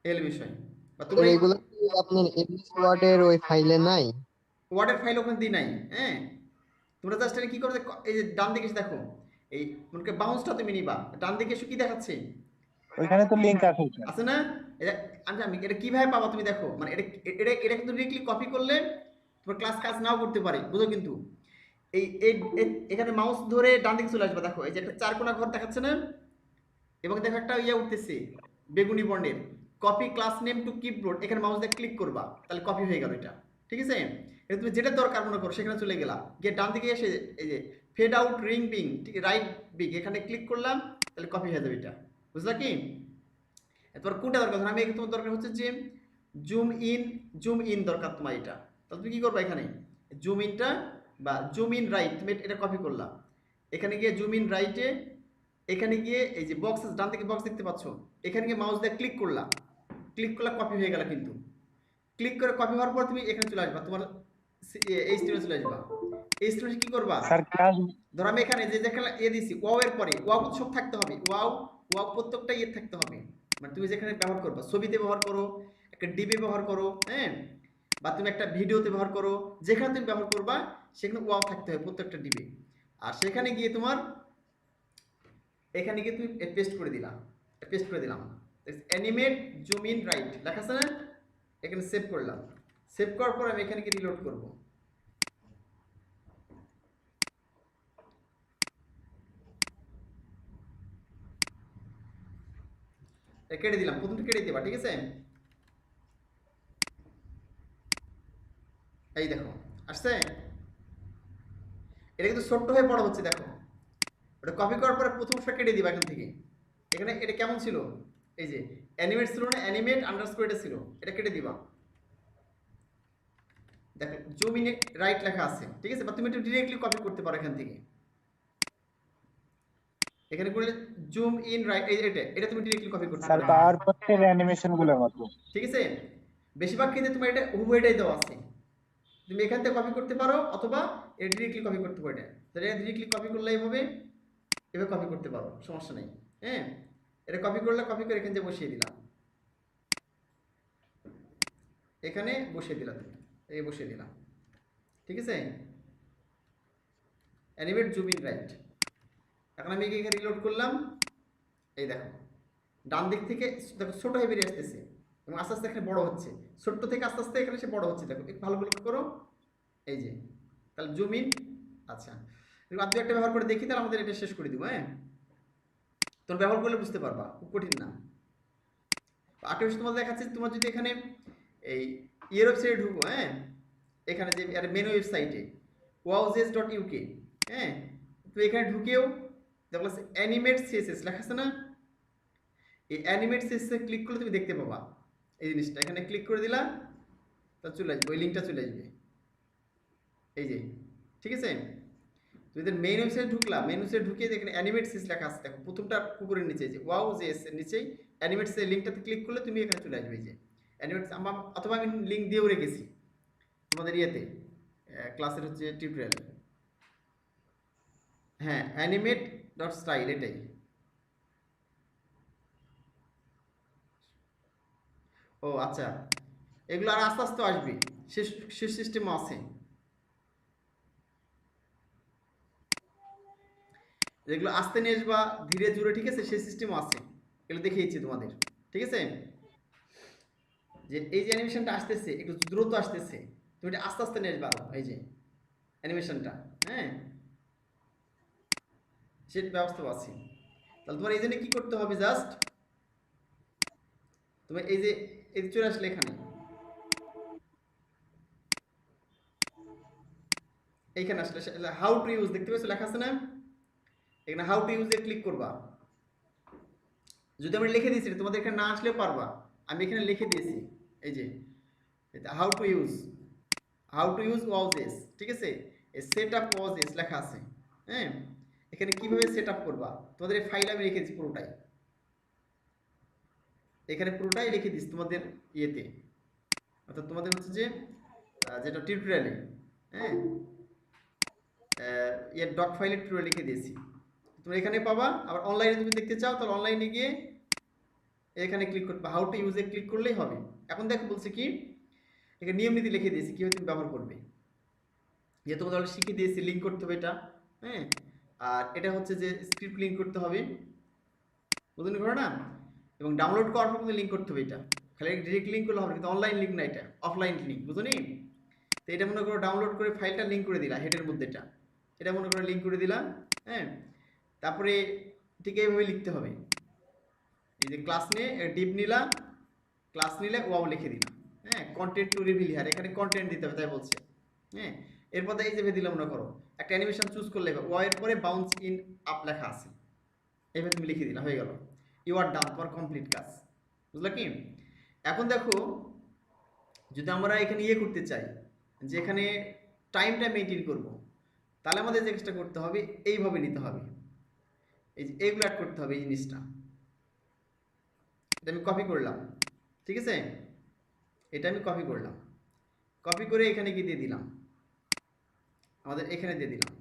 এই হলো বিষয়। বা তোমরা স্যার এগুলো কি আপনার এমএস ওয়ার্ডের ওই ফাইলে নাই? ওয়ার্ডের ফাইল ওখানে দিই নাই, হ্যাঁ? তোমরা জাস্ট কি করবে, এই যে ডান দিকে এসে দেখো, এই মনে করো বাউন্সটা তুমি নিবা, ডান দিকে এসে কি দেখাচ্ছে, ওইখানে তো লিংক আছে স্যার। আছে না? এটা আমি এটা কিভাবে পাবা তুমি দেখো, মানে এটা কিন্তু ডিরেক্টলি কপি করলে তোমার ক্লাস কাজ নাও করতে পারে, বুঝো কিন্তু। এখানে মাউস ধরে ডান দিকে চলে আসবে, দেখো এই যে একটা চার কোণা ঘর দেখাচ্ছে না, এবং দেখো একটা ইয়ে উঠতেছে বেগুনি বর্ণের, copy class name to keyboard, এখানে মাউস দিয়ে ক্লিক করবা, তাহলে কপি হয়ে গেল এটা, ঠিক আছে? এটা তুমি যেটা দরকার মনে করো সেখানে চলে গেলা, গিয়ে ডান দিকে এসে এই যে ফেড আউট রিং বিং, ঠিক রাইট বিগ, এখানে ক্লিক করলাম, তাহলে কপি হয়ে যাবে এটা, বুঝলা কি? তোমার কোনটা দরকার, ধরো আমি তোমার দরকার হচ্ছে যে জুম ইন দরকার তোমার, এটা তাহলে তুমি কি করবা, এখানে জুম ইনটা বা জুম ইন রাইট, তুমি এটা কপি করলা, এখানে গিয়ে জুম ইন রাইটে, এখানে গিয়ে এই যে বক্স, ডান দিকে বক্স দেখতে পাচ্ছ, এখানে গিয়ে মাউস দিয়ে ক্লিক করলা, কপি হয়ে গেল কিন্তু। ক্লিক করে কপি হওয়ার পর তুমি এখানে চলে আসবা, তোমার এই স্টেপে চলে আসবা। এই স্টেপে কি করবা, স্যার ক্লাস ধরো আমি এখানে যে যেখানে দিছি ওয়াও এর পরে ওয়াও সব থাকতে হবে, ওয়াও ওয়াও প্রত্যেকটা থাকতে হবে, মানে তুমি যেখানে ব্যবহার করবা, ছবিতে ব্যবহার করো, একটা ডিবে ব্যবহার করো, হ্যাঁ, বা তুমি একটা ভিডিওতে ব্যবহার করো, যেখানে তুমি ব্যবহার করবা সেখানে ওয়াও থাকতে হবে প্রত্যেকটা ডিবে। আর সেখানে গিয়ে তোমার এখানে গিয়ে তুমি পেস্ট করে দিলাম, অ্যানিমেট জুম ইন রাইট লেখা আছে না, এখানে সেভ করলাম, সেভ করার পর আমি এখানে গিয়ে রিলোড করব, কেটে দিলাম, প্রথমটা কেটে দিবা, ঠিক আছে? এই দেখো আসছে, এটা কিন্তু ছোট্ট হয়ে বড় হচ্ছে, দেখো ওটা কপি করার পরে প্রথমটা কেটে দিবা এখান থেকে, এখানে এটা কেমন ছিল, এই যে অ্যানিমেট ছিল না, অ্যানিমেট আন্ডারস্কোর এটা ছিল, এটা কেটে দিবা, দেখো জুম ইন রাইট লেখা আছে, ঠিক আছে? বা তুমি এটা ডিরেক্টলি কপি করতে পারো এখান থেকে, এখানে করলে জুম ইন রাইট, এটা তুমি ডিরেক্টলি কপি করতে স্যার পারো, পাওয়ার পয়েন্টের অ্যানিমেশন গুলোর মতো। ঠিক আছে? বেশিরভাগ ক্ষেত্রে তোমার এটা হুবহু এটাই দেওয়া আছে, তুমি এখান থেকে কপি করতে পারো, অথবা এটা ডিরেক্টলি কপি করতে পারো, তাহলে এটা ডিরেক্টলি কপি করলে এইভাবে এভাবে কপি করতে পারো, সমস্যা নেই, হ্যাঁ? এটা কপি করলে কপি করে এখানে যে বসিয়ে দিলাম, এখানে বসিয়ে দিলাম, তুমি এই বসিয়ে দিলাম, ঠিক আছে? অ্যানিমেট জুম ইন রাইট, এখন আমি এখানে রিলোড করলাম, এই দেখো ডান দিক থেকে দেখো ছোট হয়ে বেরিয়ে আসতেছে, এবং আস্তে আস্তে এখানে বড় হচ্ছে, ছোট্ট থেকে আস্তে আস্তে এখানে সে বড় হচ্ছে, দেখো একটু ভালো লক্ষ্য করো, এই যে তাহলে জুম ইন। আচ্ছা, আর দু একটা ব্যবহার করে দেখি, তাহলে আমাদের এটা শেষ করে দিব, হ্যাঁ? তোর ব্যবহার করলে বুঝতে পারবা, খুব কঠিন না। আর্টিফিশিয়াল তোমাদের দেখাচ্ছে, তোমার যদি এখানে এই ইয়ের ওয়েবসাইটে ঢুকো, হ্যাঁ, এখানে যে মেন ওয়েবসাইটে wowzs.uk, হ্যাঁ, তো এখানে ঢুকেও দেখো অ্যানিমেট সিএসএস লেখা আছে না, এই অ্যানিমেট সিএসএস ক্লিক করলে তুমি দেখতে পাবা এই জিনিসটা, এখানে ক্লিক করে দিলা, তা চলে আসবে, ওই লিঙ্কটা চলে আসবে, এই যে, ঠিক আছে? তুমি মেইন ওয়েবসাইটে ঢুকলা, মেইন ওয়েবসাইটে ঢুকে এখানে অ্যানিমেট সিস লেখা আছে, দেখো প্রথমটা কুকুরের নিচে, যে ওয়াও যে এর নিচেই অ্যানিমেট সিস লিঙ্কটাতে ক্লিক করলে তুমি এখানে চলে আসবে, এই যে অ্যানিমেট, অথবা আমি লিঙ্ক দিয়েও রেখেছি তোমাদের ইয়েতে, ক্লাসের হচ্ছে টিউটোরিয়াল, হ্যাঁ, অ্যানিমেট ডট স্টাইল, এটাই। ও আচ্ছা, এগুলো আর আস্তে আস্তে আসবে, শেষ সিস্টেমও আছে, যেগুলো আস্তে নিয়ে আসবা ধীরে জুড়ে, ঠিক আছে? সেই সিস্টেমও আছে, এগুলো দেখিয়েছি তোমাদের, ঠিক আছে? যে এই যে অ্যানিমেশনটা আসতেছে একটু দ্রুত আসতেছে, তুমি এটা আস্তে আস্তে নিয়ে আসবা, এই যে অ্যানিমেশনটা, হ্যাঁ, সেটা ব্যবস্থা আছে। তাহলে তোমার এই জন্য কি করতে হবে, জাস্ট তোমার এই যে চলে আসলে এখানে, এইখানে আসলে হাউ টু ইউজ দেখতে পাচ্ছ লেখা আছে না, এখানে হাউ টু ইউজে ক্লিক করবা, যদি আমি লিখে দিয়েছি তোমাদের এখানে না আসলেও পারবা, আমি এখানে লিখে দিয়েছি, এই যে হাউ টু ইউজ ওয়াউজেস, ঠিক আছে? এই সেট আপ ওয়াউজেস লেখা আছে, হ্যাঁ, এখানে কিভাবে সেট আপ করবা, তোমাদের এই ফাইল আমি রেখে দিচ্ছি পুরোটাই, এখানে পুরোটাই লিখে দিচ্ছি তোমাদের ইয়েতে, অর্থাৎ তোমাদের হচ্ছে যে যেটা টিউটোরিয়ালে, হ্যাঁ, এর ডক ফাইলে টুরে লিখে দিয়েছি, তোমরা এখানে পাবা। আবার অনলাইনে তুমি দেখতে চাও তাহলে অনলাইনে গিয়ে এখানে ক্লিক করবে, how to use a click করলেই হবে। এখন দেখো বলছে কি, এখানে নিয়ম নীতি লিখে দিয়েছি কীভাবে তুমি ব্যবহার করবে, যেহেতু তোমাদের অলরেডি শিখিয়ে দিয়েছি লিঙ্ক করতে হবে এটা। হ্যাঁ, আর এটা হচ্ছে যে স্ক্রিপ্ট লিঙ্ক করতে হবে, বুঝলেন ঘটনা না? এবং ডাউনলোড করার পর কিন্তু লিঙ্ক করতে হবে, এটা খালি ডিরেক্ট লিঙ্ক করলে হবে কিন্তু অনলাইন লিঙ্ক না, এটা অফলাইন লিঙ্ক, বুঝলি? তো এটা মনে করো ডাউনলোড করে ফাইলটা লিঙ্ক করে দিলা হেডের মধ্যে, এটা মনে করো লিঙ্ক করে দিলাম। হ্যাঁ, তারপরে ঠিক এইভাবে লিখতে হবে, এই যে ক্লাস নিয়ে ডিপ নিলাম, ক্লাস নিলে ওয়াও লিখে দিলাম। হ্যাঁ, কন্টেন্ট টু রিভিল হিয়ার, এখানে কন্টেন্ট দিতে হবে তাই বলছে। হ্যাঁ, এরপর এই যে দিলাম মনে করো একটা অ্যানিমেশন চুজ করলে ওয়া এর পরে বাউন্স ইন আপ লেখা আছে, এইভাবে তুমি লিখে দিলা, হয়ে গেল, ইউ আর ডান, তোমার কমপ্লিট কাজ, বুঝলা কি? এখন দেখো যদি আমরা এখানে ইয়ে করতে চাই যে এখানে টাইমটা মেনটেন করব, তাহলে আমাদের যে কাজটা করতে হবে এইভাবে নিতে হবে, এই যে এইগুলো অ্যাড করতে হবে, এই জিনিসটা এটা আমি কপি করলাম, ঠিক আছে? এটা আমি কপি করলাম, কপি করে এখানে গিয়ে দিয়ে দিলাম, আমাদের এখানে দিয়ে দিলাম।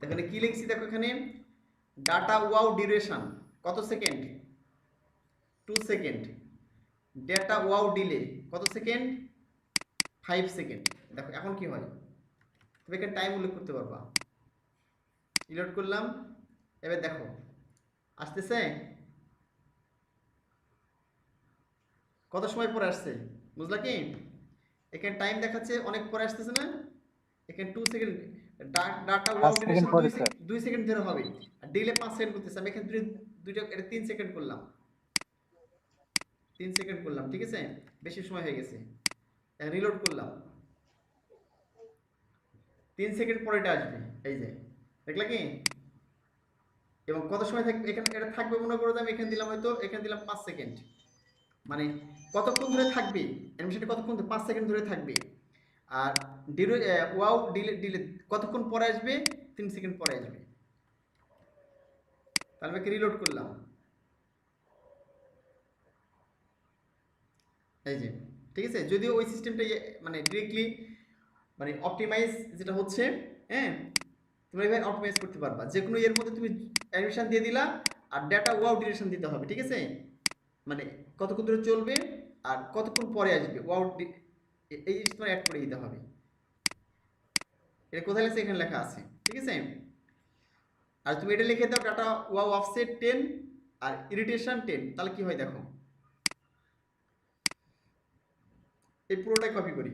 এখানে কি লিখছি দেখো, এখানে ডাটা ওয়াও ডিউরেশন কত second, 2 second. Data wow delay কত সেকেন্ড, 5 সেকেন্ড। দেখো এখন কি হয়, তুমি এখানে টাইম উল্লেখ করতে পারবা, রিলোড করলাম, এবার দেখো আসতেছে কত সময় পরে আসছে, বুঝলা কি? এখানে টাইম দেখাচ্ছে অনেক পরে আসতেছে না, এখানে 2 second, data wow 5 second duration পরে স্যার। 2 সেকেন্ড ধরে হবে, আর ডিলে 5 সেকেন্ড করতেছে, আমি এখানে দুইটা এটা 3 সেকেন্ড করলাম, 3 সেকেন্ড করলাম, ঠিক আছে? বেশি সময় হয়ে গেছে, এখন রিলোড করলাম, 3 সেকেন্ড পরে এটা আসবে, এই যে দেখলা কি? এবং কত সময় থাকবে এখানে, এটা থাকবে মনে করো যে আমি এখানে দিলাম, হয়তো এখানে দিলাম 5 সেকেন্ড, মানে কতক্ষণ ধরে থাকবে অ্যানিমেশনটা, কতক্ষণ 5 সেকেন্ড ধরে থাকবে। আর ওয়াও ডিলে ডিলে কতক্ষণ পরে আসবে, 3 সেকেন্ড পরে আসবে। তাহলে আমি রিলোড করলাম, এই যে ঠিক আছে? যদিও ওই সিস্টেমটা মানে ডিরেক্টলি মানে অপটিমাইজ যেটা হচ্ছে, হ্যাঁ, তুমি এভাবে অপটিমাইজ করতে পারবা, যে কোনো এর মধ্যে তুমি অ্যানিমেশন দিয়ে দিলা আর ডেটা ওয়াও ডিউরেশন দিতে হবে, ঠিক আছে? মানে কতক্ষণ ধরে চলবে আর কতক্ষণ পরে আসবে ওয়াও, এই জিনিসটা অ্যাড করে দিতে হবে। এটা কোথায় লেখা, এখানে লেখা আছে, ঠিক আছে? আর তুমি এটা লিখে দাও ডাটা ওয়াও অফসেট 10 আর ইরিটেশন 10, তাহলে কি হয় দেখো, এই পুরোটাই কপি করি,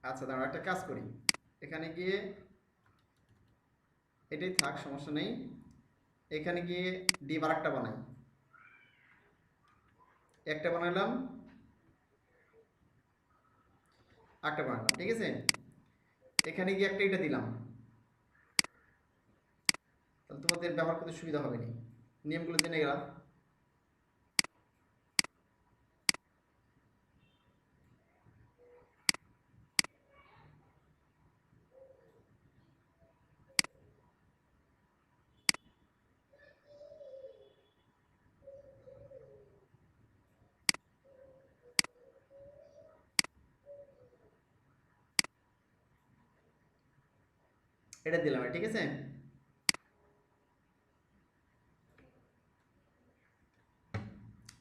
আচ্ছা দাঁড়াও একটা কাজ করি, এখানে গিয়ে এটাই থাক, সমস্যা নেই, এখানে গিয়ে ডিপ আর একটা বানাই, একটা বানালাম, একটা বানালাম, ঠিক আছে? এখানে গিয়ে একটা এটা দিলাম, তাহলে তোমাদের ব্যবহার করতে সুবিধা হবে না, নিয়মগুলো জেনে গেলাম। এটা দিলাম, ঠিক আছে?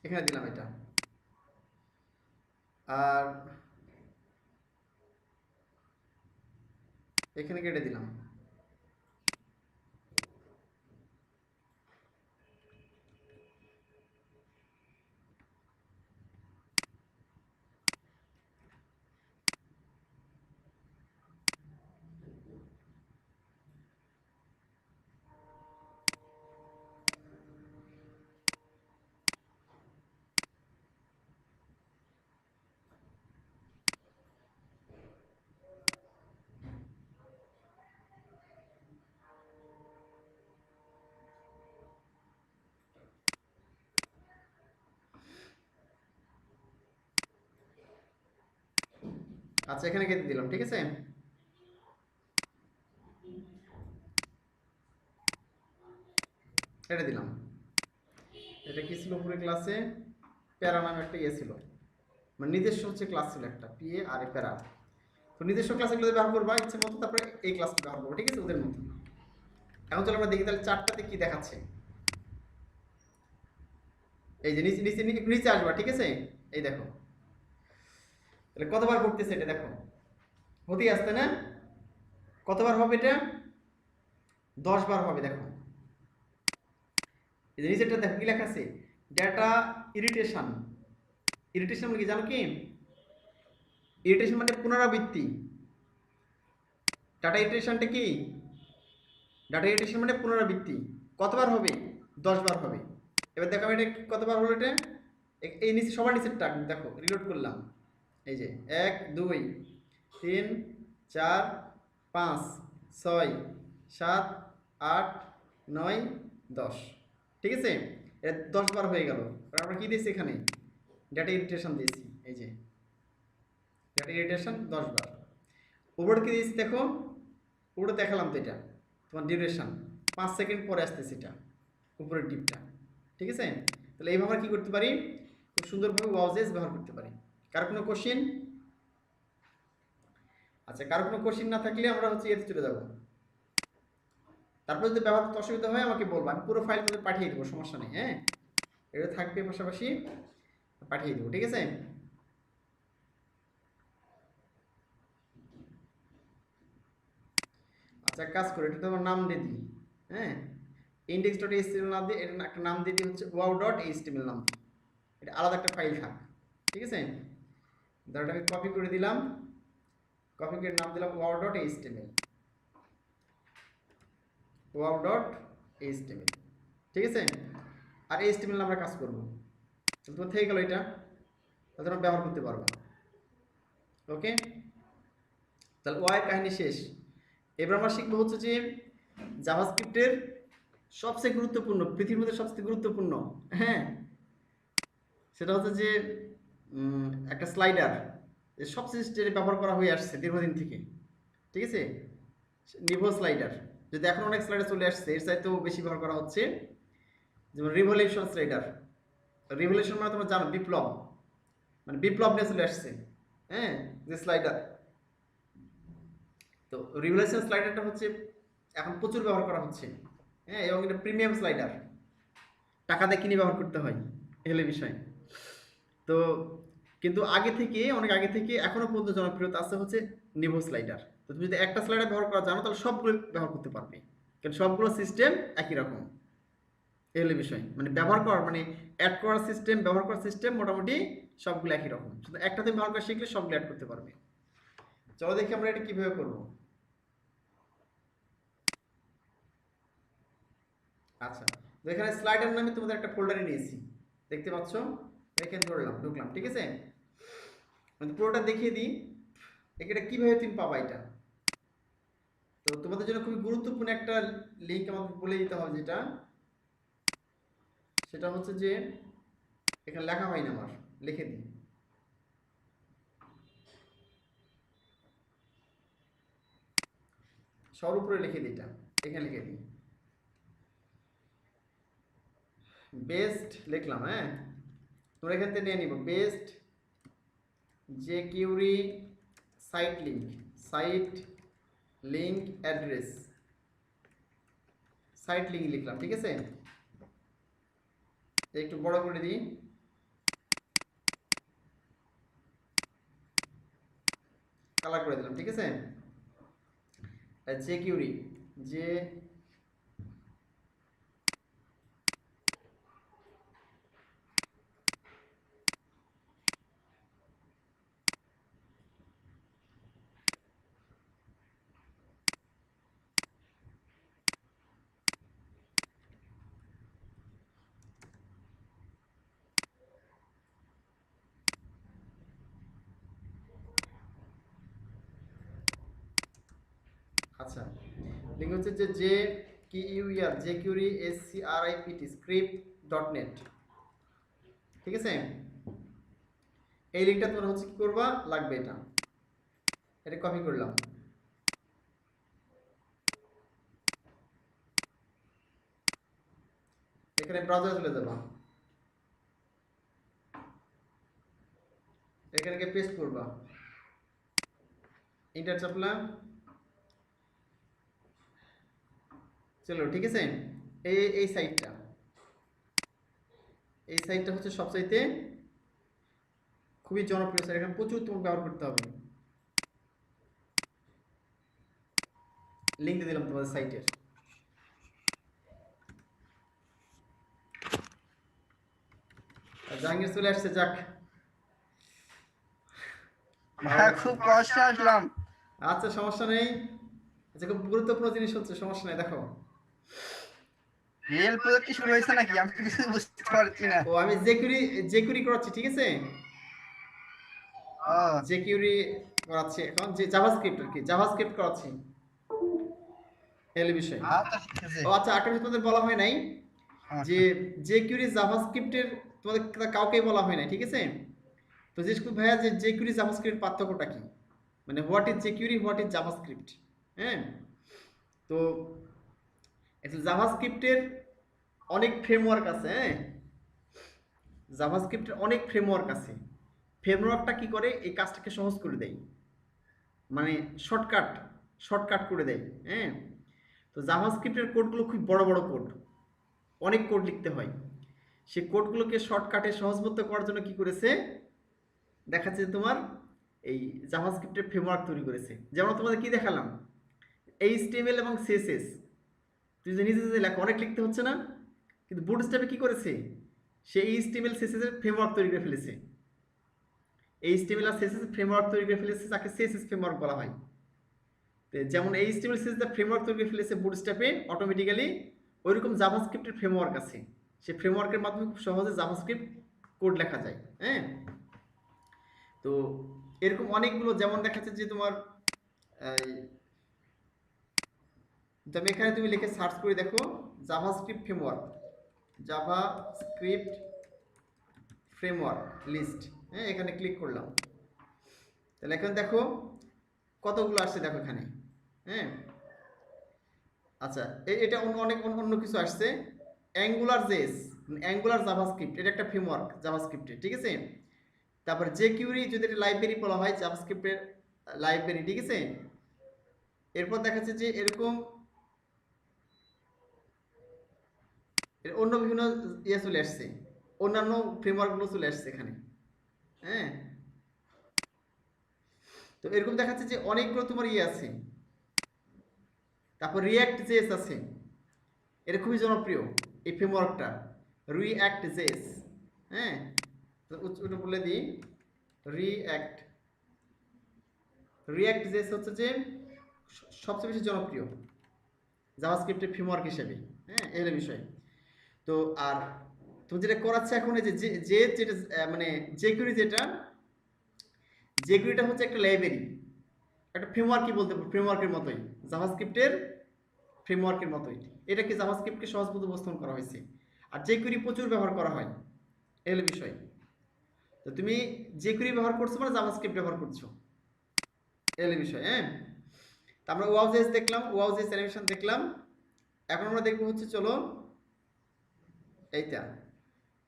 এখানে দিলাম এটা, আর এখানে কেটে দিলাম। আচ্ছা এখানে কেটে দিলাম, ঠিক আছে? এটা দিলাম। এটা কি ছিল উপরে ক্লাসে? প্যারা নামে একটা ইয়ে ছিল, মানে নিজস্ব হচ্ছে ক্লাস ছিল একটা, পিএ আর এ প্যারা। তো নিজস্ব ক্লাস এগুলো ব্যবহার করবা ইচ্ছে মতো, তারপরে এই ক্লাসটা ব্যবহার করবো, ঠিক আছে, ওদের মতো। এখন চলো আমরা দেখি তাহলে চারটাতে কি দেখাচ্ছে। এই যে নিচে নিচে একটু নিচে আসবা, ঠিক আছে, এই দেখো তাহলে কতবার করতেছে এটা দেখো, হতেই আসতে না, কতবার হবে এটা? 10 বার হবে। দেখো এই যে নিচেরটা দেখো কি লেখা আছে, ডেটা ইরিটেশন। ইরিটেশন মানে কি জানো কি? ইরিটেশন মানে পুনরাবৃত্তি। ডাটা ইরিটেশনটা কি? ডাটা ইরিটেশন মানে পুনরাবৃত্তি। কতবার হবে? 10 বার হবে। এবার দেখো আমি এটা কতবার হলো এটা, এই নিচে সবার নিচেরটা দেখো, রিলোড করলাম, এই যে 1 2 3 4 5 6 7 8 9 10, ঠিক আছে, এটা 10 বার হয়ে গেল। আর আমরা কি দিয়েছি এখানে? ডেটা ইরিটেশন দিয়েছি, এই যে ডেটা ইরিটেশন 10 বার। উপরে কি দিয়েছি দেখো, উপরে দেখালাম তো, এটা তোমার ডিউরেশন 5 সেকেন্ড পরে আসতেছে এটা উপরের ডিপটা, ঠিক আছে। তাহলে এইভাবে আমরা কি করতে পারি, খুব সুন্দরভাবে ওয়াজেস ব্যবহার করতে পারি। কার কোনো কোশ্চেন? আচ্ছা, কার কোনো কোশ্চেন না থাকলে আমরা হচ্ছে এতে চলে যাব। তারপর যদি ব্যবহার করতে অসুবিধা হয় আমাকে বলবো, আমি পুরো ফাইল তোমাদের পাঠিয়ে দেবো, সমস্যা নেই। হ্যাঁ, এটা থাকবে পাশাপাশি পাঠিয়ে দেবো, ঠিক আছে। আচ্ছা, কাজ করে এটা তোমার নাম দিয়ে দিই। হ্যাঁ, index.html নাম দিয়ে, এটা একটা নাম দিয়ে দিই হচ্ছে wow.html নাম দিই, এটা আলাদা একটা ফাইল থাক, ঠিক আছে। ধরো আমি কপি করে দিলাম, কপি করে নাম দিলাম wow.html, wow.html, ঠিক আছে। আর html আমরা কাজ করব, তোমার থেকে গেল এটা, তাহলে তোমরা ব্যবহার করতে পারবা। ওকে, তাহলে ওয়াই কাহিনী শেষ। এবার আমরা শিখবো হচ্ছে যে জাভাস্ক্রিপ্টের সবচেয়ে গুরুত্বপূর্ণ, পৃথিবীর মধ্যে সবচেয়ে গুরুত্বপূর্ণ, হ্যাঁ, সেটা হচ্ছে যে একটা স্লাইডার, সবচেয়ে স্টেজে ব্যবহার করা হয়ে আসছে দীর্ঘদিন থেকে, ঠিক আছে, নিভো স্লাইডার। যদি এখন অনেক স্লাইডার চলে আসছে, এর চাইতেও বেশি ব্যবহার করা হচ্ছে, যেমন রিভলিউশন স্লাইডার। রিভলিউশন মানে তোমরা জানো বিপ্লব, মানে বিপ্লব নিয়ে চলে আসছে, হ্যাঁ, যে স্লাইডার। তো রিভলিউশন স্লাইডারটা হচ্ছে এখন প্রচুর ব্যবহার করা হচ্ছে, হ্যাঁ, এবং এটা প্রিমিয়াম স্লাইডার, টাকা দিয়ে কিনে ব্যবহার করতে হয়, এই হলো বিষয়। তো কিন্তু আগে থেকে, অনেক আগে থেকে এখনো পর্যন্ত জনপ্রিয়তা আছে হচ্ছে নিভো স্লাইডার। তো তুমি যদি একটা স্লাইডার ব্যবহার করা জানো তাহলে সবগুলো ব্যবহার করতে পারবে, কারণ সবগুলো সিস্টেম একই রকম, এই হলো বিষয়। মানে ব্যবহার করার, মানে অ্যাড করার সিস্টেম, ব্যবহার করার সিস্টেম মোটামুটি সবগুলো একই রকম, শুধু একটা তুমি ব্যবহার করা শিখলে সবগুলো অ্যাড করতে পারবে। চলো দেখি আমরা এটা কিভাবে করব। আচ্ছা, তো এখানে স্লাইডার নামে তোমাদের একটা ফোল্ডারে নিয়েছি, দেখতে পাচ্ছ, এখানে ধরলাম, ঢুকলাম, ঠিক আছে। আমি পুরোটা দেখিয়ে দিই এটা কিভাবে তুমি পাবা এটা। তো তোমাদের জন্য খুবই গুরুত্বপূর্ণ একটা লিঙ্ক আমাকে বলে দিতে হবে, যেটা সেটা হচ্ছে যে এখানে লেখা হয়নি, আমার লিখে দিই, সবার উপরে লিখে দিই, এটা এখানে লিখে দিই, বেস্ট লিখলাম। হ্যাঁ, তোমরা এখান থেকে নিয়ে নিব, best jQuery site link address, site link লিখলাম, ঠিক আছে। একটু বড় করে দিই, কালার করে দিলাম, ঠিক আছে। jQuery, যে আচ্ছা, লিঙ্ক হচ্ছে যে jQuery script.net, ঠিক আছে। এই লিঙ্কটা তোমরা হচ্ছে কি করবা, লাগবে এটা কপি করলাম, এখানে ব্রাউজারে চলে যাবা, এখানে গিয়ে পেস্ট করবা, এন্টার চাপলা, চলো ঠিক আছে। এই সাইটটা, এই সাইটটা হচ্ছে সবচাইতে খুবই জনপ্রিয় সাইট, এখানে প্রচুর তোমাকে ব্যবহার করতে হবে। লিঙ্ক দিয়ে দিলাম তোমাদের সাইটের। জাহাঙ্গীর চলে আসছে, যাক হ্যাঁ, খুব কষ্টে আসলাম। আচ্ছা সমস্যা নেই, আচ্ছা খুব গুরুত্বপূর্ণ জিনিস হচ্ছে, সমস্যা নেই। দেখো রিয়েল প্রজেক্ট কি শুরু হয়েছে নাকি? আমি কিছু বুঝতে পারছি না। ও আমি জেকুরি করাচ্ছি, ঠিক আছে, ও জেকিউরি করাচ্ছি এখন, যে জাভাস্ক্রিপ্ট আর কি, জাভাস্ক্রিপ্ট করাচ্ছি এই বিষয়। আচ্ছা ঠিক আছে। ও আচ্ছা, একটা তোমাদের বলা হয় নাই যে জেকিউরি জাভাস্ক্রিপ্টের তোমাদের কাউকেই বলা হয় নাই, ঠিক আছে। তো জিজ্ঞেস করি ভাইয়া যে জেকিউরি জাভাস্ক্রিপ্ট পার্থক্যটা কি, মানে what is jQuery, what is JavaScript. হ্যাঁ, তো জাভাস্ক্রিপ্টের অনেক ফ্রেমওয়ার্ক আছে। হ্যাঁ, জাভাস্ক্রিপ্টের অনেক ফ্রেমওয়ার্ক আছে। ফ্রেমওয়ার্কটা কি করে, এই কাজটাকে সহজ করে দেয়, মানে শর্টকাট করে দেয়। হ্যাঁ, তো জাভাস্ক্রিপ্টের কোডগুলো খুব বড় বড় কোড, অনেক কোড লিখতে হয়। সেই কোডগুলোকে শর্টকাটে সহজবোধ্য করার জন্য কি করেছে, দেখাচ্ছে যে তোমার এই জাভাস্ক্রিপ্টের ফ্রেমওয়ার্ক তৈরি করেছে। যেমন তোমাদের কি দেখালাম, এইচটিএমএল এবং সিএসএস, তুই যে নিজে নিজে লেখা, অনেক লিখতে হচ্ছে না, কিন্তু বুটস্ট্র্যাপে কি করেছে, সে এইচটিএমএল সিএসএস এর ফ্রেমওয়ার্ক তৈরি করে ফেলেছে। এইচটিএমএল আর সিএসএস এর ফ্রেমওয়ার্ক তৈরি করে ফেলেছে, যাকে সিএসএস ফ্রেমওয়ার্ক বলা হয়। যেমন এইচটিএমএল সিএসএস এর ফ্রেমওয়ার্ক তৈরি করে ফেলেছে বুটস্ট্র্যাপে অটোমেটিক্যালি, ওইরকম জাভাস্ক্রিপ্টের ফ্রেমওয়ার্ক আছে। সেই ফ্রেমওয়ার্কের মাধ্যমে খুব সহজে জাভাস্ক্রিপ্ট কোড লেখা যায়। হ্যাঁ, তো এরকম অনেকগুলো, যেমন দেখাচ্ছে যে তোমার তুমি এখানে তুমি লিখে সার্চ করে দেখো JavaScript framework, JavaScript framework list. হ্যাঁ, এখানে ক্লিক করলাম, তাহলে এখন দেখো কতগুলো আসছে, দেখো এখানে। হ্যাঁ, আচ্ছা এটা অন্য কিছু আসছে, অ্যাঙ্গুলার জেএস, অ্যাঙ্গুলার জাভাস্ক্রিপ্ট, এটা একটা ফ্রেমওয়ার্ক জাভাস্ক্রিপ্টে, ঠিক আছে। তারপরে জেকিউরি, যদি এটা লাইব্রেরি বলা হয়, জাভাস্ক্রিপ্টের লাইব্রেরি, ঠিক আছে। এরপর দেখাচ্ছে যে এরকম অন্য বিভিন্ন ইয়ে চলে আসছে, অন্যান্য ফ্রেমওয়ার্কগুলো চলে আসছে এখানে। হ্যাঁ, তো এরকম দেখাচ্ছে যে অনেকগুলো তোমার ইয়ে আছে। তারপর রিঅ্যাক্ট জেএস আছে, এটা খুবই জনপ্রিয় এই ফ্রেমওয়ার্কটা, রিঅ্যাক্ট জেএস। হ্যাঁ, তো ওটা বলে দিই, রিঅ্যাক্ট জেএস হচ্ছে যে সবচেয়ে বেশি জনপ্রিয় জাভাস্ক্রিপ্টের ফ্রেমওয়ার্ক হিসেবে। হ্যাঁ, এই হলো বিষয়। তো আর তো যেটা করাচ্ছে এখন, এই যে যেটা মানে জেকিউরি, জেকিউরিটা হচ্ছে একটা লাইব্রেরি, একটা ফ্রেমওয়ার্কই বলতে পারো, ফ্রেমওয়ার্কের মতোই, জাভাস্ক্রিপ্টের ফ্রেমওয়ার্কের মতোই। এটাকে জাভাস্ক্রিপ্টকে সহজবোধ্য উপস্থাপন করা হয়েছে, আর জেকিউরি প্রচুর ব্যবহার করা হয়, এই হলো বিষয়। তো তুমি জেকিউরি ব্যবহার করছো মানে জাভাস্ক্রিপ্ট ব্যবহার করছো, এই হলো বিষয়। হ্যাঁ, তো আমরা ওয়াও.জেএস দেখলাম, ওয়াও.জেএস অ্যানিমেশন দেখলাম। এখন আমরা দেখবো হচ্ছে, চলো এইটা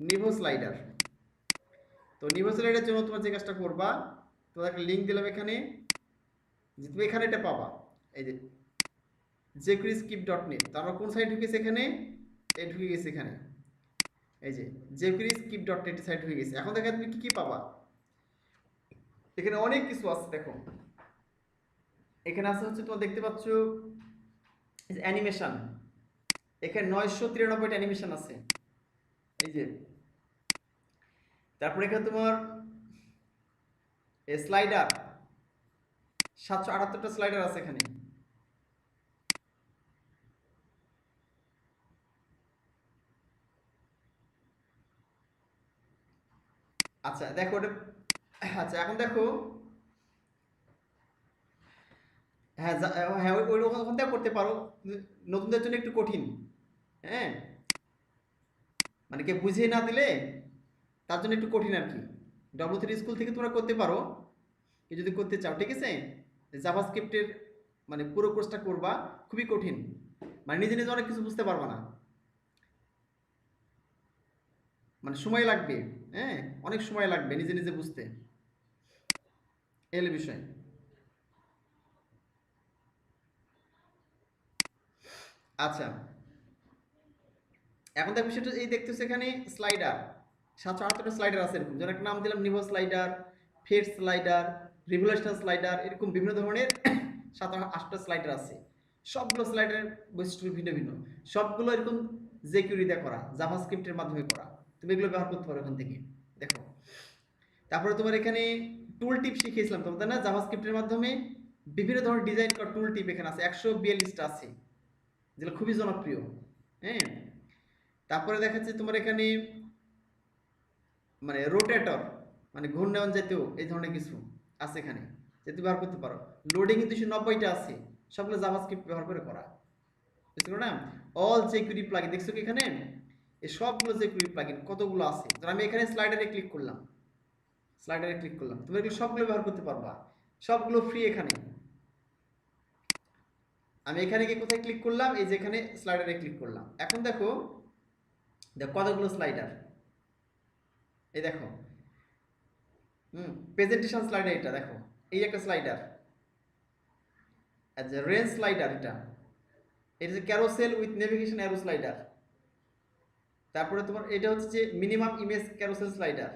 নিভো স্লাইডার। তো নিভো স্লাইডারের জন্য তোমার যে কাজটা করবা, তোমার একটা লিঙ্ক দিলাম এখানে, যে তুমি এখানে এটা পাবা, এই যে jQueryScript.net। তো আমরা কোন সাইট ঢুকেছি, এখানে এই ঢুকে গেছি, এখানে এই যে jQueryScript.net সাইট ঢুকে গেছে। এখন দেখো তুমি কি কি পাবা, এখানে অনেক কিছু আছে। দেখো এখানে আছে হচ্ছে, তোমার দেখতে পাচ্ছ অ্যানিমেশন, এখানে 993টা অ্যানিমেশন আছে, এই যে। তারপরে এখানে তোমার স্লাইডার, 778টা স্লাইডার আছে এখানে। আচ্ছা দেখো ওটা, আচ্ছা এখন দেখো, হ্যাঁ হ্যাঁ ওই ওখান থেকে করতে পারো, নতুনদের জন্য একটু কঠিন। হ্যাঁ, মানে কে বুঝিয়ে না দিলে তার জন্য একটু কঠিন আর কি। W3 স্কুল থেকে তোমরা করতে পারো, কেউ যদি করতে চাও, ঠিক আছে। জাভাস্ক্রিপ্টের মানে পুরো কোর্সটা করবা, খুবই কঠিন, মানে নিজে নিজে অনেক কিছু বুঝতে পারবা না। মানে সময় লাগবে, হ্যাঁ, অনেক সময় লাগবে নিজে নিজে বুঝতে, এই হলো বিষয়। আচ্ছা, এখন দেখো সেটা এই দেখতেছো এখানে স্লাইডার 778টা স্লাইডার আছে এরকম, যেন একটা নাম দিলাম নিভো স্লাইডার, ফেড স্লাইডার, রিভলিউশনাল স্লাইডার, এরকম বিভিন্ন ধরনের 7-8টা স্লাইডার আছে। সবগুলো স্লাইডারের বৈশিষ্ট্য ভিন্ন ভিন্ন, সবগুলো এরকম জেকিউরি দিয়ে করা, জাভাস্ক্রিপ্টের মাধ্যমে করা। তুমি এগুলো ব্যবহার করতে পারো এখান থেকে। দেখো, তারপরে তোমার এখানে টুল টিপ শিখিয়েছিলাম তোমাদের না, জাভাস্ক্রিপ্টের মাধ্যমে বিভিন্ন ধরনের ডিজাইন করা টুল টিপ এখানে আছে, 142টা আছে, যেগুলো খুবই জনপ্রিয়। হ্যাঁ, তারপরে দেখাচ্ছে তোমার এখানে মানে রোটেটর, মানে ঘূর্ণায়ন জাতীয় এই ধরনের কিছু আছে এখানে, যে তুমি ব্যবহার করতে পারো। লোডিং কিন্তু 90টা আছে, সবগুলো জাভাস্ক্রিপ্ট ব্যবহার করে করা, বুঝতে পারো না? অল জেকুইরি প্লাগইন দেখছো কি এখানে, এই সবগুলো জেকুইরি প্লাগইন কতগুলো আছে। ধর আমি এখানে স্লাইডারে ক্লিক করলাম, স্লাইডারে ক্লিক করলাম, তুমি এগুলো সবগুলো ব্যবহার করতে পারবা, সবগুলো ফ্রি এখানে। আমি এখানে গিয়ে কোথায় ক্লিক করলাম, এই যে এখানে স্লাইডারে ক্লিক করলাম। এখন দেখো কতগুলো স্লাইডার, এই দেখো, প্রেজেন্টেশন স্লাইডার, এটা দেখো, এই একটা স্লাইডার, আচ্ছা রেঞ্জ স্লাইডার, এটা হচ্ছে carousel with navigation arrow slider. তারপরে তোমার এটা হচ্ছে যে minimum image carousel slider,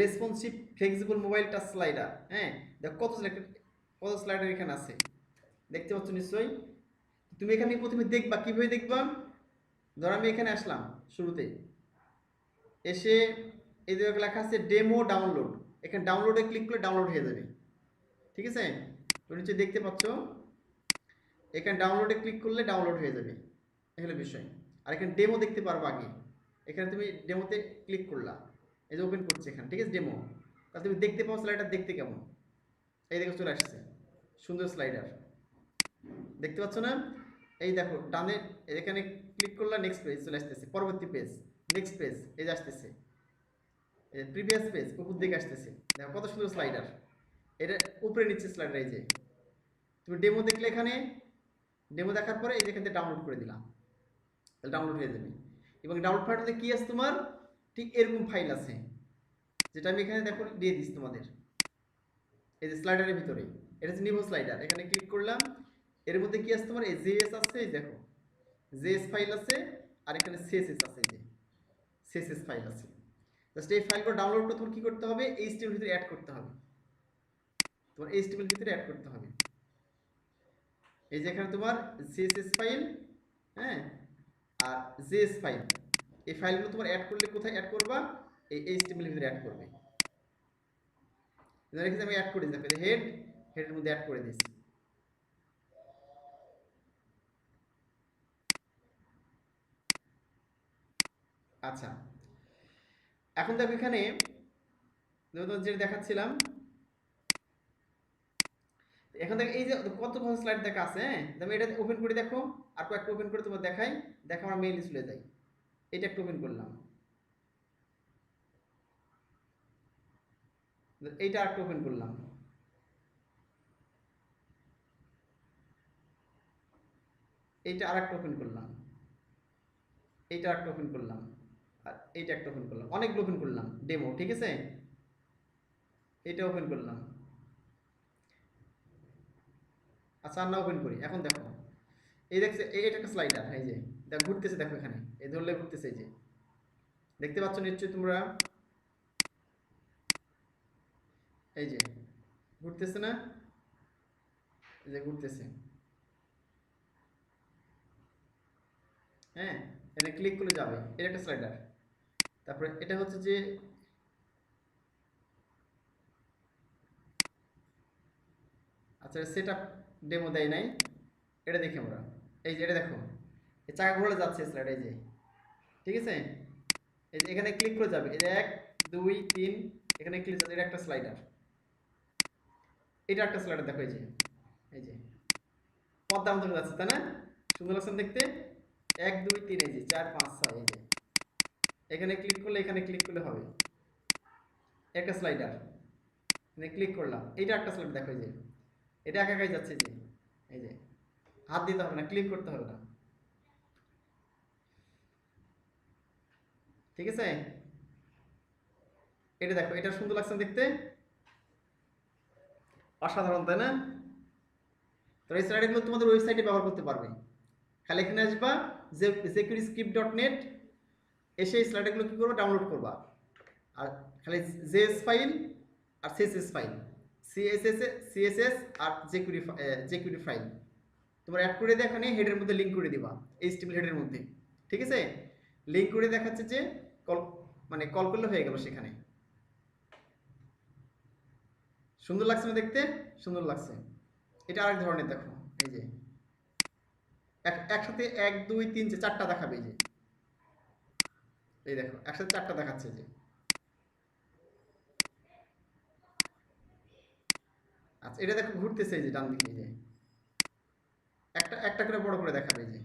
responsive flexible mobile touch slider. হ্যাঁ, দেখো কত স্লাইডার এখানে আছে, দেখতে পাচ্ছ নিশ্চয়ই। তুমি এখানে প্রথমে দেখবা, কিভাবে দেখবা, ধর আমি এখানে আসলাম শুরুতে, এসে এই যে লেখা আছে ডেমো ডাউনলোড, এখানে ডাউনলোডে ক্লিক করলে ডাউনলোড হয়ে যাবে, ঠিক আছে? তুমি নিচে দেখতে পাচ্ছ, এখানে ডাউনলোডে ক্লিক করলে ডাউনলোড হয়ে যাবে, এই হলো বিষয়। আর এখানে ডেমো দেখতে পারবো আগে, এখানে তুমি ডেমোতে ক্লিক করলা, এই যে ওপেন করছে এখানে, ঠিক আছে, ডেমো। তাহলে তুমি দেখতে পাও স্লাইডার দেখতে কেমন, এই দেখো চলে আসছে সুন্দর স্লাইডার, দেখতে পাচ্ছ না? এই দেখো ডানে এখানে ক্লিক করলে নেক্সট পেজ চলে আসতেছে, পরবর্তী পেজ, নেক্সট পেজ, এই যে আসতেছে, এই প্রিভিয়াস পেজ উপর দিকে আসতেছে, দেখো কত সুন্দর স্লাইডার। এটা উপরে নিচে স্লাইডার, এই যে তুমি ডেমো দেখলে এখানে, ডেমো দেখার পরে এই যে এখান থেকে ডাউনলোড করে দিলাম, তাহলে ডাউনলোড হয়ে যাবে। এবং ডাউনলোড ফাইলটাতে কি আছে তোমার, ঠিক এরকম ফাইল আছে, যেটা আমি এখানে দেখো দিয়ে দিচ্ছি তোমাদের, এই যে স্লাইডারের ভিতরে, এটা হচ্ছে নিভো স্লাইডার। এখানে ক্লিক করলাম, এর মধ্যে কি আছে তোমার, এই জেএস আছে, এই দেখো জেএস ফাইল আছে, আর এখানে সিএসএস আছে, এই যে সিএসএস ফাইল আছে। জাস্ট এই ফাইলগুলো ডাউনলোড করে তোমার কি করতে হবে, এইচটিএমএল ভিতরে অ্যাড করতে হবে, তোমার এইচটিএমএল ভিতরে অ্যাড করতে হবে। এই যে এখানে তোমার সিএসএস ফাইল, হ্যাঁ, আর জেএস ফাইল, এই ফাইলগুলো তোমার অ্যাড করলে কোথায় অ্যাড করবা, এই এইচটিএমএল ভিতরে অ্যাড করবে। দেখি আমি অ্যাড করে দিই, হেডের মধ্যে অ্যাড করে দিয়েছি। আচ্ছা, এখন দেখো এখানে যেটা দেখাচ্ছিলাম, এখন দেখো এই যে কত স্লাইড দেখা আছে। হ্যাঁ, তুমি এটা ওপেন করে দেখো, আর কয়েকটা ওপেন করে তোমার দেখাই, দেখো আমার মেইল চলে যাই, এটা একটু ওপেন করলাম, এইটা আরেকটা ওপেন করলাম, এইটা আরেকটা ওপেন করলাম, এইটা আরেকটা ওপেন করলাম, আর এইটা একটা ওপেন করলাম, অনেকগুলো ওপেন করলাম ডেমো, ঠিক আছে? এটা ওপেন করলাম। আচ্ছা, আর না ওপেন করি, এখন দেখো এই দেখছে, এটা একটা স্লাইডার, এই যে দেখো ঘুরতেছে, দেখো এখানে এই ধরলে ঘুরতেছে, এই যে দেখতে পাচ্ছ নিশ্চয়ই তোমরা, এই যে ঘুরতেছে না, এই যে ঘুরতেছে, হ্যাঁ, এটা ক্লিক করলে যাবে, এটা একটা স্লাইডার। তারপরে এটা হচ্ছে যে আচ্ছা সেটআপ ডেমো দেয় নাই, এটা দেখি আমরা, এই যে এটা দেখো এই চাকা ঘোরা যাচ্ছে স্লাইড, এই যে ঠিক আছে, এই যে এখানে ক্লিক করে যাবে, এই যে 1 2 3, এখানে ক্লিক করে, এটা একটা স্লাইডার, এটা একটা স্লাইডার, দেখো এই যে পদ্মা মতো যাচ্ছে, তাই না? সুন্দর লাগছে দেখতে। 1 2 3, এই যে 4 5 6, এই যে এখানে ক্লিক করলে, এখানে ক্লিক করলে হবে, একটা স্লাইডার, এখানে ক্লিক করলাম, এইটা একটা স্লাইড, দেখো এই যে এটা একা একাই যাচ্ছে, যে এই যে হাত দিতে হবে না, ক্লিক করতে হবে না, ঠিক আছে? এটা দেখো, এটা সুন্দর লাগছে না দেখতে, অসাধারণ তাই না? তো এই স্লাইডগুলো তোমাদের ওয়েবসাইটে ব্যবহার করতে পারবে। খালি এখানে আসবা jQuery-script.net, এসে এই স্লাইডগুলো কি করবা, ডাউনলোড করবা। আর খালি জেএস ফাইল আর সিএসএস ফাইল, সিএসএস আর jQuery ফাইল তোমরা অ্যাড করে দিয়ে এখানে হেডের মধ্যে লিংক করে দিবা, এইচটিএমএল হেডের মধ্যে। ঠিক আছে, লিংক করে দেখাচ্ছে যে কল করলে হয়ে গেল সেখানে। সুন্দর লাগছে না দেখতে? সুন্দর লাগছে। এটা আরেক ধরনের দেখো, এই যে একসাথে 1 2 3 4টা দেখাবে। এই দেখো একসাথে 4টা দেখাচ্ছে। যে আচ্ছা, এটা দেখো ঘুরতেছে, এই যে ডান দিকে, এই যে একটা একটা করে বড় করে দেখাবে। এই যে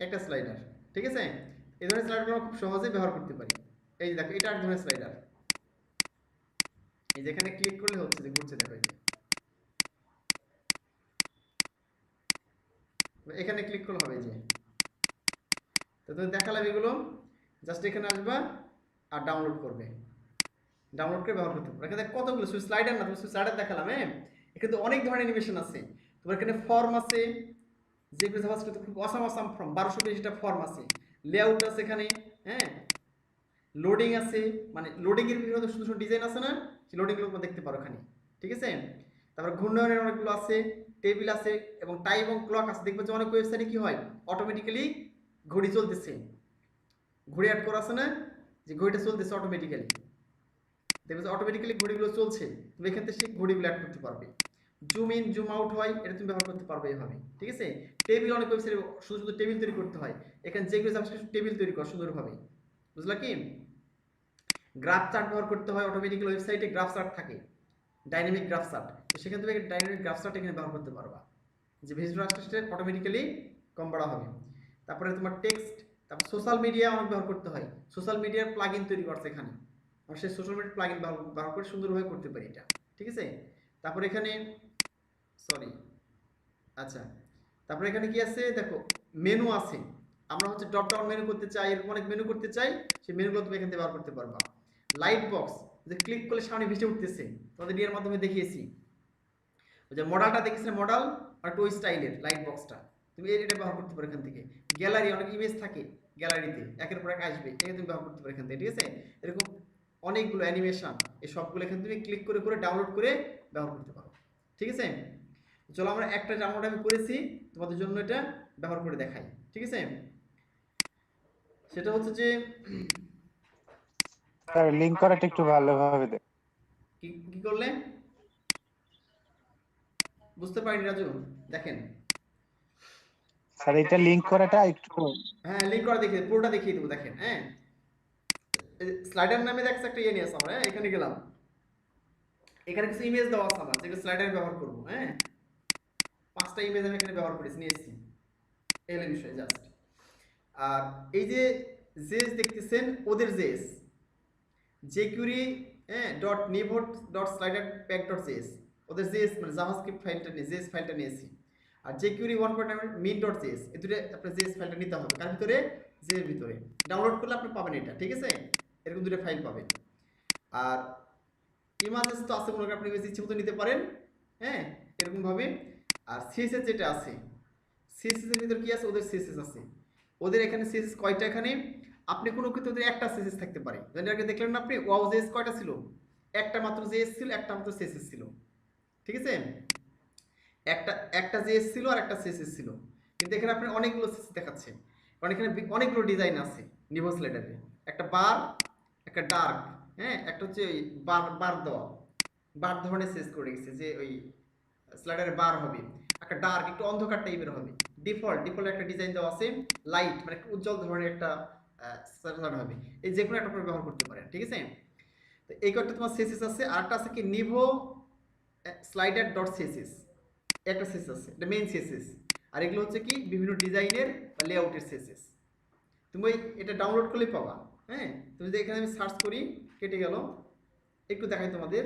একটা স্লাইডার। ঠিক আছে, এই ধরনের স্লাইডার আমরা খুব সহজেই ব্যবহার করতে পারি। এই যে দেখো, এটা এক ধরনের স্লাইডার। এই যেখানে ক্লিক করলে হচ্ছে যে ঘুরছে, দেখো এই যে এখানে ক্লিক করলে হবে। এই যে তো তুমি দেখালাম এগুলো, জাস্ট এখানে আসবা আর ডাউনলোড করবে, ডাউনলোড করে ব্যবহার করতে পারবে। এখানে কতগুলো শুধু স্লাইডার না, তুমি শুধু স্লাইডার দেখালাম, হ্যাঁ এখানে তো অনেক ধরনের অ্যানিমেশন আছে। তোমার এখানে ফর্ম আছে, যেগুলো জাভাস্ক্রিপ্ট খুব অসাম ফর্ম, 1220টা ফর্ম আছে, লেআউট আছে এখানে, হ্যাঁ লোডিং আছে, মানে লোডিং এর বিভিন্ন সুন্দর সুন্দর ডিজাইন আছে না, সেই লোডিংগুলো তোমরা দেখতে পারো এখানে। ঠিক আছে, তারপর ঘূর্ণায়নের অনেকগুলো আছে, টেবিল আছে এবং টাইম এবং ক্লক আছে। দেখবে যে অনেক ওয়েবসাইটে কি হয়, অটোমেটিক্যালি ঘড়ি চলতেছে, ঘড়ি অ্যাড করা আছে না, যে ঘড়িটা চলতেছে অটোমেটিক্যালি, দেখবে যে অটোমেটিক্যালি ঘড়িগুলো চলছে। তুমি এখান থেকে সেই ঘড়িগুলো অ্যাড করতে পারবে। জুম ইন জুম আউট হয়, এটা তুমি ব্যবহার করতে পারবে এইভাবে। ঠিক আছে, টেবিল অনেক ওয়েবসাইটে শুধু শুধু টেবিল তৈরি করতে হয়, এখানে যেগুলো সাবস্ক্রিপশন টেবিল তৈরি কর সুন্দরভাবে, বুঝলা কি? গ্রাফ চার্ট ব্যবহার করতে হয়, অটোমেটিক্যালি ওয়েবসাইটে গ্রাফ চার্ট থাকে, ডাইনামিক গ্রাফ চার্ট, তো সেখান থেকে ডাইনামিক গ্রাফ চার্ট এখানে ব্যবহার করতে পারবা, যে ভিজিটর অ্যাক্সেসটা অটোমেটিক্যালি কম বাড়া হবে। তারপরে তোমার টেক্সট, তারপর সোশ্যাল মিডিয়া অনেক ব্যবহার করতে হয়, সোশ্যাল মিডিয়ার প্লাগইন তৈরি করছে এখানে, আমরা সেই সোশ্যাল মিডিয়ার প্লাগইন ব্যবহার করে সুন্দরভাবে করতে পারি এটা। ঠিক আছে, তারপরে এখানে আচ্ছা, তারপরে এখানে কি আছে দেখো, মেনু আছে, আমরা হচ্ছে ড্রপ ডাউন মেনু করতে চাই, এরকম অনেক মেনু করতে চাই, সেই মেনুগুলো তুমি এখান থেকে ব্যবহার করতে পারবা। লাইট বক্স, যে ক্লিক করলে সামনে ভেসে উঠতেছে, তোমাদের ডিএর মাধ্যমে দেখিয়েছি, ওই যে মডেলটা দেখেছিলে, মডেল আর টু স্টাইলের লাইট বক্সটা, তুমি এটা ব্যবহার করতে পারো এখান থেকে। গ্যালারি, অনেক ইমেজ থাকে গ্যালারিতে, একের পর এক আসবে, এটা তুমি ব্যবহার করতে পারো এখান থেকে। ঠিক আছে, এরকম অনেকগুলো অ্যানিমেশন, এই সবগুলো এখান থেকে ক্লিক করে করে ডাউনলোড করে ব্যবহার করতে পারো। ঠিক আছে, চলো আমরা একটা ডাউনলোড আমি করেছি তোমাদের জন্য, এটা ব্যবহার করে দেখাই। ঠিক আছে, সেটা হচ্ছে যে স্যার লিংক করাটা একটু ভালোভাবে দেখ। কি কি করলে বুঝতে পারিনি রাজু, দেখেন। স্যার এটা লিংক করাটা একটু, হ্যাঁ লিংক করা দেখিয়ে, পুরোটা দেখিয়ে দেবো, দেখেন। হ্যাঁ স্লাইডার নামে দেখছো একটা ইয়ে নিয়ে আসো, আমরা এখানে গেলাম, এখানে কিছু ইমেজ দেওয়া আছে আমার, যেগুলো স্লাইডারে ব্যবহার করবো। হ্যাঁ 5টা ইমেজ আমি এখানে ব্যবহার করেছি, নিয়ে এসেছি, এই হলো বিষয় জাস্ট। আর এই যে জেএস দেখতেছেন, ওদের JS jQuery dot Nivo dot slider pack dot JS, ওদের জেএস মানে জাভাস্ক্রিপ্ট ফাইলটা নিয়ে, জেএস ফাইলটা নিয়েছি। আর jQuery 1.9 মিট ডট জেএস, এই দুটো আপনার জেএস ফাইলটা নিতে হবে, কার ভিতরে, জেএস ভিতরে ডাউনলোড করলে আপনি পাবেন এটা। ঠিক আছে, এরকম দুটো ফাইল পাবেন। আর ইমেজেস তো আছে, মনে করেন আপনি ইমেজ ইচ্ছে মতো নিতে পারেন, হ্যাঁ এরকম ভাবে। আর সিএসএস যেটা আছে, সিএসএস এর ভিতরে কি আছে, ওদের সিএসএস আছে, ওদের এখানে সিএসএস কয়টা, এখানে আপনি কোনো ক্ষেত্রে ওদের একটা সিএসএস থাকতে পারে, যেন আগে দেখলেন না আপনি, ওয়াও জেএস কয়টা ছিল, একটা মাত্র জেএস ছিল, একটা মাত্র সিএসএস ছিল। ঠিক আছে, একটা জেএস ছিল আর একটা সিএসএস ছিল, কিন্তু এখানে আপনি অনেকগুলো সিএসএস দেখাচ্ছে, কারণ এখানে অনেকগুলো ডিজাইন আছে নিভো স্লাইডারে, একটা বার, একটা ডার্ক, হ্যাঁ একটা হচ্ছে ওই বার বার দেওয়া, বার ধরনের সিএস করে রেখেছে, যে ওই স্লাইডারে বার হবে, একটা ডার্ক একটু অন্ধকার টাইপের হবে, ডিফল্ট একটা ডিজাইন দেওয়া আছে, লাইট মানে একটু উজ্জ্বল ধরনের একটা স্লাইডার হবে, এই যে কোনো একটা করে ব্যবহার করতে পারেন। ঠিক আছে, তো এই কয়েকটা তোমার সিএসএস আছে, আর একটা আছে কি নিভো স্লাইডার ডট সিএসএস, একটা সিএসএস আছে, এটা মেইন সিএসএস, আর এগুলো হচ্ছে কি বিভিন্ন ডিজাইনের বা লেআউটের সিএসএস, তুমি এটা ডাউনলোড করলে পাবা। হ্যাঁ তুমি যদি এখানে আমি সার্চ করি, কেটে গেল, একটু দেখাই তোমাদের,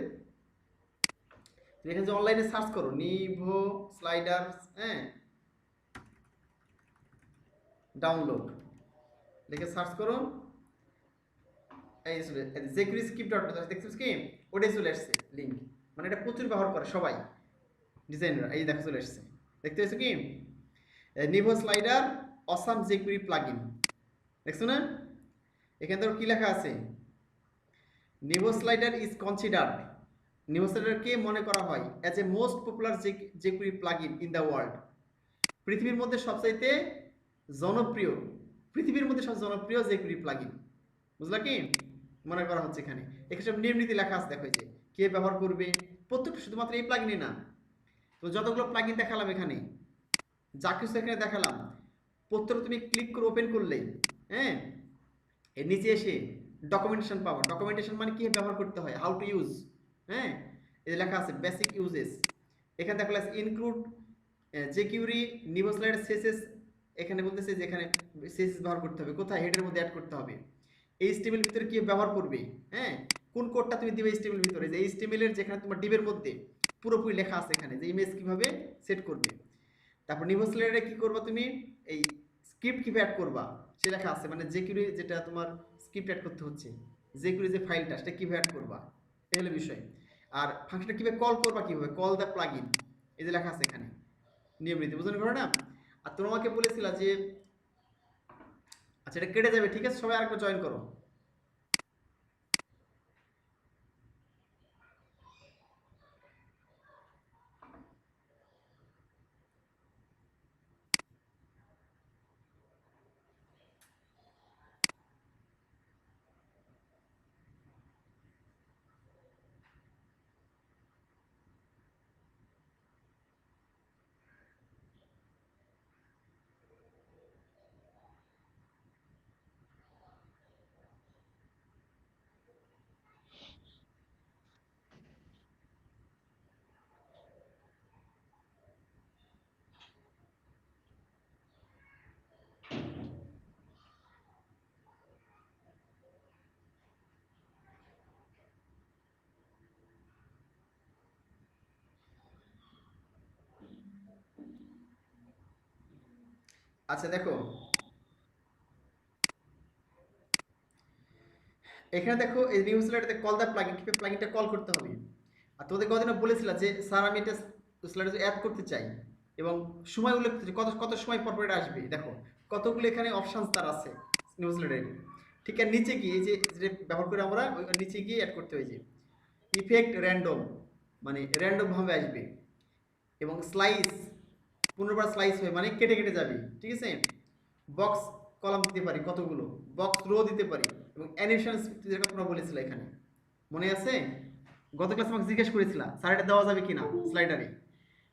এখানে যে অনলাইনে সার্চ করো নিভো স্লাইডার, হ্যাঁ ডাউনলোড লিখে সার্চ করো, এই jQuery স্ক্রিপ্ট দেখছিস কি ওটাই চলে আসছে লিঙ্ক, মানে এটা প্রচুর ব্যবহার করে সবাই ডিজাইনার। এই দেখো চলে আসছে, দেখতে পাচ্ছ কি নিভো স্লাইডার অসাম jQuery প্লাগইন, দেখছো না? এখানে তো কি লেখা আছে, নিভো স্লাইডার ইজ কনসিডার্ড, নিভো স্লাইডারকে মনে করা হয় as a most popular jQuery plugin in the world, পৃথিবীর মধ্যে সবচাইতে জনপ্রিয়, পৃথিবীর মধ্যে সবচেয়ে জনপ্রিয় jQuery প্লাগইন, বুঝলা কি? মনে করা হচ্ছে এখানে, এখানে সব নিয়ম নীতি লেখা আছে, দেখো যে কে ব্যবহার করবে, প্রত্যেকটা শুধুমাত্র এই প্লাগইনে না, তো যতগুলো প্লাগইন দেখালাম এখানে, যা কিছু এখানে দেখালাম, প্রত্যেকটা তুমি ক্লিক করে ওপেন করলেই, হ্যাঁ, এর নিচে এসে ডকুমেন্টেশন পাবো। ডকুমেন্টেশন মানে কি ব্যবহার করতে হয়, হাউ টু ইউজ, হ্যাঁ, এই লেখা আছে বেসিক ইউজেস। এখানে দেখা আছে ইনক্লুড jQuery নিভো স্লাইডার সিএসএস, এখানে বলতেছে যে এখানে সিএসএস ব্যবহার করতে হবে, কোথায়, হেডের মধ্যে অ্যাড করতে হবে। এইচটিএমএল এর ভিতরে কি ব্যবহার করবে, হ্যাঁ, কোন কোডটা তুমি দিবে এইচটিএমএল এর ভিতরে, যে এইচটিএমএল এর যেখানে তোমার ডিবের মধ্যে পুরোপুরি লেখা আছে এখানে যে ইমেজ কিভাবে সেট করবে। তারপর নিভো স্লাইডারে কি করবা তুমি, এই স্ক্রিপ্ট কিভাবে অ্যাড করবা সে লেখা আছে, মানে jQuery যেটা তোমার স্ক্রিপ্ট অ্যাড করতে হচ্ছে, jQuery যে ফাইলটা সেটা কিভাবে অ্যাড করবা, এই হলো বিষয়। আর ফাংশনটা কিভাবে কল করবা, কিভাবে কল দ্য প্লাগইন, এই যে লেখা আছে এখানে নিয়ম নীতি, বুঝতে পারো না? আর তোমাকে বলেছিলা যে আচ্ছা এটা কেটে যাবে, ঠিক আছে, সবাই আরেকবার জয়েন করো। আচ্ছা দেখো এখানে দেখো এই নিউ স্লাইডে কল দ্য প্লাগইন, কিভাবে প্লাগইনটা কল করতে হবে। আর তোমাদের কতদিন বলেছিলাম যে স্যার আমি এটা স্লাইডে অ্যাড করতে চাই এবং সময় উল্লেখ করতে চাই, কত কত সময় পর পর এটা আসবে, দেখো কতগুলো এখানে অপশনস তার আছে নিউ স্লাইডে। ঠিক আছে, নিচে গিয়ে এই যে ব্যবহার করে আমরা ওই নিচে গিয়ে অ্যাড করতে হয়েছে ইফেক্ট র্যান্ডম, মানে র্যান্ডম ভাবে আসবে, এবং স্লাইস পুনর্বার স্লাইস হয়ে মানে কেটে কেটে যাবে, ঠিক আছে। বক্স কলাম দিতে পারি কতগুলো, বক্স রো দিতে পারি, এবং অ্যানিমেশন যেটা তোমরা বলেছিলে এখানে মনে আছে, গত ক্লাসে আমাকে জিজ্ঞেস করেছিলাম স্যার এটা দেওয়া যাবে কিনা স্লাইডারে,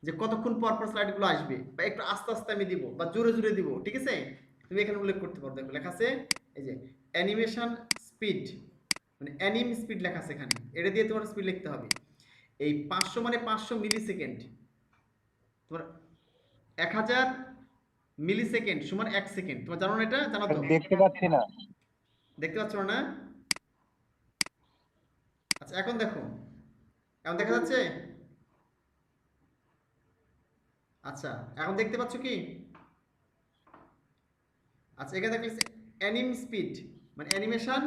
যে কতক্ষণ পর পর স্লাইডগুলো আসবে, বা একটু আস্তে আস্তে আমি দিব বা জোরে জোরে দিব, ঠিক আছে, তুমি এখানে উল্লেখ করতে পারো। দেখো লেখা আছে এই যে অ্যানিমেশন স্পিড, মানে অ্যানিম স্পিড লেখা আছে এখানে, এটা দিয়ে তোমার স্পিড লিখতে হবে। এই 500 মানে 500 মিলি সেকেন্ড, তোমার 1000 মিলি সেকেন্ড সমান 1 সেকেন্ড, তোমার জানো না এটা, জানো তো? দেখতে পাচ্ছি না, দেখতে পাচ্ছ না? আচ্ছা এখন দেখো, এখন দেখা যাচ্ছে? আচ্ছা এখন দেখতে পাচ্ছ কি? আচ্ছা এখানে দেখলে অ্যানিম স্পিড মানে অ্যানিমেশন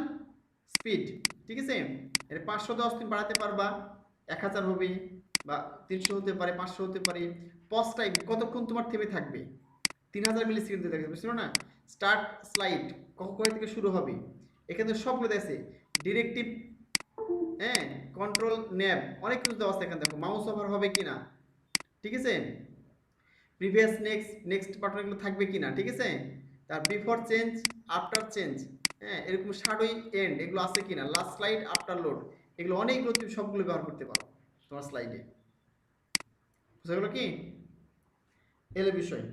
স্পিড, ঠিক আছে। এর 510 তুমি বাড়াতে পারবা, 1000 হবে বা 300 হতে পারে, 500 হতে পারে। পজ টাইম কতক্ষণ তোমার থেমে থাকবে, 3000 মিলি সেকেন্ড দেখবে, বুঝছো না? স্টার্ট স্লাইড কখন থেকে শুরু হবে, এখানে সবগুলো আছে। ডিরেক্টিভ, হ্যাঁ, কন্ট্রোল ন্যাব, অনেক কিছু দেওয়া আছে এখানে, দেখো মাউস ওভার হবে কিনা, ঠিক আছে, প্রিভিয়াস নেক্সট নেক্সট বাটন এগুলো থাকবে কিনা, ঠিক আছে, তার বিফোর চেঞ্জ আফটার চেঞ্জ, হ্যাঁ, এরকম শ্যাডো এন্ড এগুলো আছে কিনা, লাস্ট স্লাইড আফটার লোড, এগুলো অনেকগুলো তুমি সবগুলো ব্যবহার করতে পারো তোমার স্লাইডে, বুঝা গেল কি? এলে বিষয়।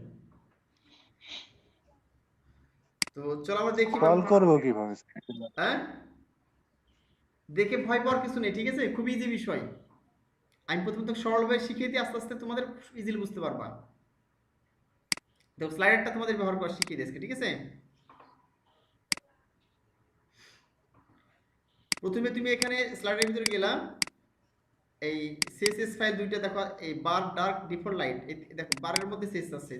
তো চলো আমরা দেখি কল করব কিভাবে? হ্যাঁ, দেখে ভয় পাওয়ার কিছু নেই, ঠিক আছে, খুব ইজি বিষয়। আমি প্রথমত সরলভাবে শিখিয়ে দিই, আস্তে আস্তে তোমাদের ইজিলি বুঝতে পারবা। দেখো স্লাইডারটা তোমাদের ব্যবহার করা শিখিয়ে দিয়েছে, ঠিক আছে। প্রথমে তুমি এখানে স্লাইডের ভিতরে গেলাম, এই সিএসএস ফাইল দুইটা দেখো, এই বার ডার্ক ডিফল্ট লাইট, দেখো বারের মধ্যে সিএসএস আছে,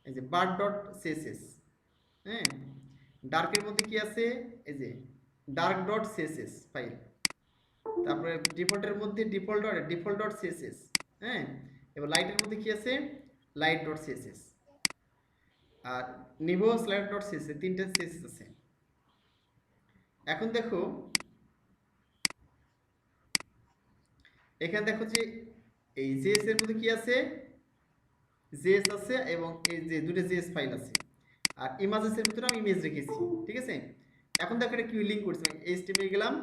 এই যে বার ডট সিএসএস, হ্যাঁ, ডার্কের মধ্যে কি আছে, এই যে ডার্ক ডট সিএসএস ফাইল, তারপরে ডিফল্টের মধ্যে ডিফল্ট ডট সিএসএস, হ্যাঁ, এবার লাইটের মধ্যে কি আছে, লাইট ডট সিএসএস, আর নিভো স্লাইড ডট সিএসএস, তিনটা সিএসএস আছে। এখন দেখো এখানে দেখো যে এই জেএস এর মধ্যে কি আছে, জেএস আছে এবং এই যে দুটো জেএস ফাইল আছে, আর ইমেজেস এর ভিতরে আমি ইমেজ রেখেছি, ঠিক আছে। এখন দেখো এটা কি লিংক করছি, এইচটিএমএল গেলাম,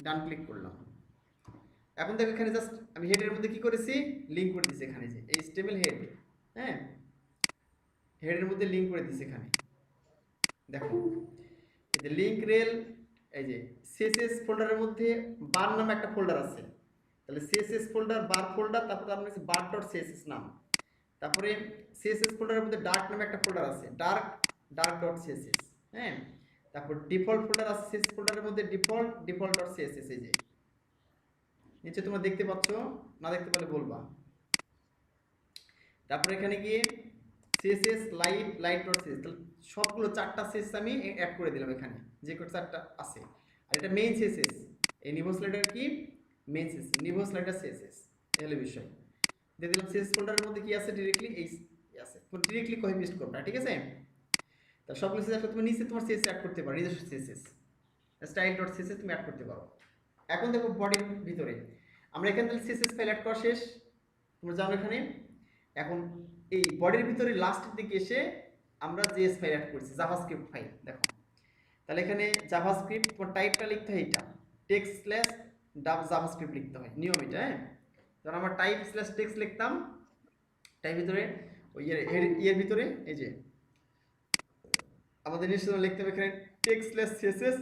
ডান ক্লিক করলাম। এখন দেখো এখানে জাস্ট আমি হেডের মধ্যে কি করেছি, লিংক করে দিয়েছি এখানে যে এইচটিএমএল হেড, হ্যাঁ, হেডের মধ্যে লিংক করে দিয়েছি এখানে। দেখো এই যে লিংক রেল, এই যে সিএসএস ফোল্ডারের মধ্যে বার নামে একটা ফোল্ডার আছে, তাহলে সিএসএস ফোল্ডার বার ফোল্ডার, তারপরে আপনার কাছে বার ডট সিএসএস নাম, তারপরে সিএসএস ফোল্ডারের মধ্যে ডার্ক নামে একটা ফোল্ডার আছে, ডার্ক ডট সিএসএস, হ্যাঁ, তারপর ডিফল্ট ফোল্ডার আছে সিএসএস ফোল্ডারের মধ্যে ডিফল্ট ডট সিএসএস, এই যে নিচে তোমরা দেখতে পাচ্ছ, না দেখতে পেলে বলবা। তারপরে এখানে গিয়ে সিএসএস লাইট ডট সিএসএস, তাহলে সবগুলো চারটা সিএসএস আমি অ্যাড করে দিলাম এখানে, যে কোনো চারটা আছে। আর এটা মেইন সিএসএস, এই নিভো স্লাইডার কি মেইন সিএসএস, নিভো স্লাইডার সিএসএস, এই হলো বিষয়। দিয়ে দিলাম সিএসএস ফোল্ডারের মধ্যে কি আছে, ডিরেক্টলি এই আছে, তুমি ডিরেক্টলি কপি পেস্ট করবে, ঠিক আছে। তা সবগুলো সিএসএস তুমি নিচে তোমার সিএসএস অ্যাড করতে পারো, নিজস্ব সিএসএস স্টাইল ডট সিএসএস তুমি অ্যাড করতে পারো। এখন দেখো বডির ভিতরে আমরা এখানে তাহলে সিএসএস ফাইল অ্যাড করা শেষ, তোমরা জানো এখানে। এখন এই বডির ভিতরে লাস্টের দিকে এসে আমরা জেএস ফাইল অ্যাড করছি, জাভাস্ক্রিপ্ট ফাইল। দেখো তাহলে এখানে জাভাস্ক্রিপ্ট তোমার টাইপটা লিখতে হয়, এটা টেক্সট স্ল্যাশ জাভাস্ক্রিপ্ট লিখতে হয়, নিয়ম এটা, হ্যাঁ। ধর আমরা টাইপ স্ল্যাশ টেক্সট লিখতাম, টাইপ ভিতরে ওই ইয়ের ভিতরে এই যে আমাদের নিশ্চয় লিখতে হবে এখানে টেক্সট স্ল্যাশ সিএসএস,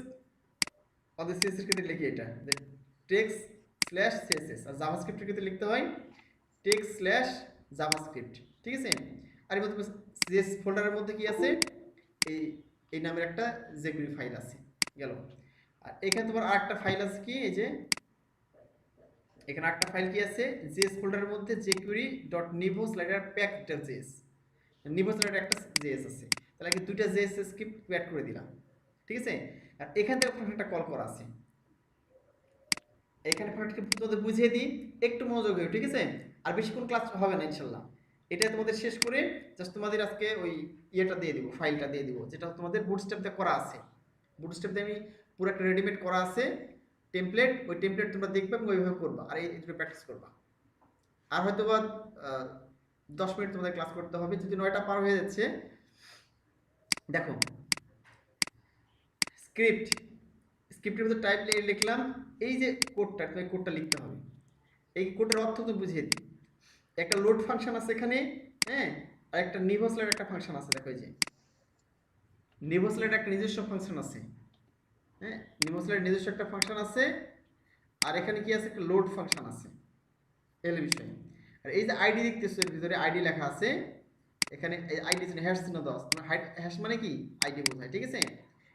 আমাদের সিএসএস ক্ষেত্রে লিখি এটা টেক্সট স্ল্যাশ সিএসএস, আর জাভাস্ক্রিপ্টের ক্ষেত্রে লিখতে হয় টেক্সট স্ল্যাশ জাভাস্ক্রিপ্ট, ঠিক আছে। আর এর মধ্যে সিএস ফোল্ডারের মধ্যে কি আছে, এই নামের একটা জেকুরি ফাইল আছে, গেল। আর এখানে তোমার আরেকটা ফাইল আছে কি, এই যে এখানে একটা ফাইল কি আছে, জেএস ফোল্ডারের মধ্যে jQuery dot Nivo slider pack JS, Nivo slider একটা জেএস আছে, তাহলে কি দুইটা জেএস স্ক্রিপ্ট অ্যাড করে দিলাম, ঠিক আছে। আর এখান থেকে ফাংশনটা কল করা আছে, এখানে ফাংশনটা তোমাদের বুঝিয়ে দিই, একটু মনোযোগ হয়ে, ঠিক আছে। আর বেশিক্ষণ ক্লাস হবে না ইনশাল্লাহ, এটা তোমাদের শেষ করে জাস্ট তোমাদের আজকে ওই ইয়েটা দিয়ে দিব, ফাইলটা দিয়ে দিব, যেটা তোমাদের বুটস্ট্র্যাপ দিয়ে করা আছে। বুটস্ট্র্যাপ দিয়ে আমি পুরো একটা রেডিমেড করা আছে টেমপ্লেট, ওই টেমপ্লেট তোমরা দেখবে এবং ওইভাবে করবা, আর এই দুটো প্র্যাকটিস করবা। আর হয়তো বা 10 মিনিট তোমাদের ক্লাস করতে হবে, যদি 9টা পার হয়ে যাচ্ছে। দেখো স্ক্রিপ্টের মধ্যে টাইপ লিখলাম, এই যে কোডটা, তুমি কোডটা লিখতে হবে, এই কোডের অর্থ তো বুঝিয়ে দিই। একটা লোড ফাংশন আছে এখানে, হ্যাঁ, আর একটা নিভো স্লাইড একটা ফাংশন আছে। দেখো এই যে নিভো স্লাইড একটা নিজস্ব ফাংশন আছে, হ্যাঁ, নিভো স্লাইড নিজস্ব একটা ফাংশন আছে, আর এখানে কি আছে, একটা লোড ফাংশন আছে, এই বিষয়। আর এই যে আইডি দেখতেছো, এর ভিতরে আইডি লেখা আছে, এখানে আইডি হ্যাশ চিহ্ন দেওয়া আছে, তোমার হ্যাশ মানে কি আইডি বোঝায়, ঠিক আছে।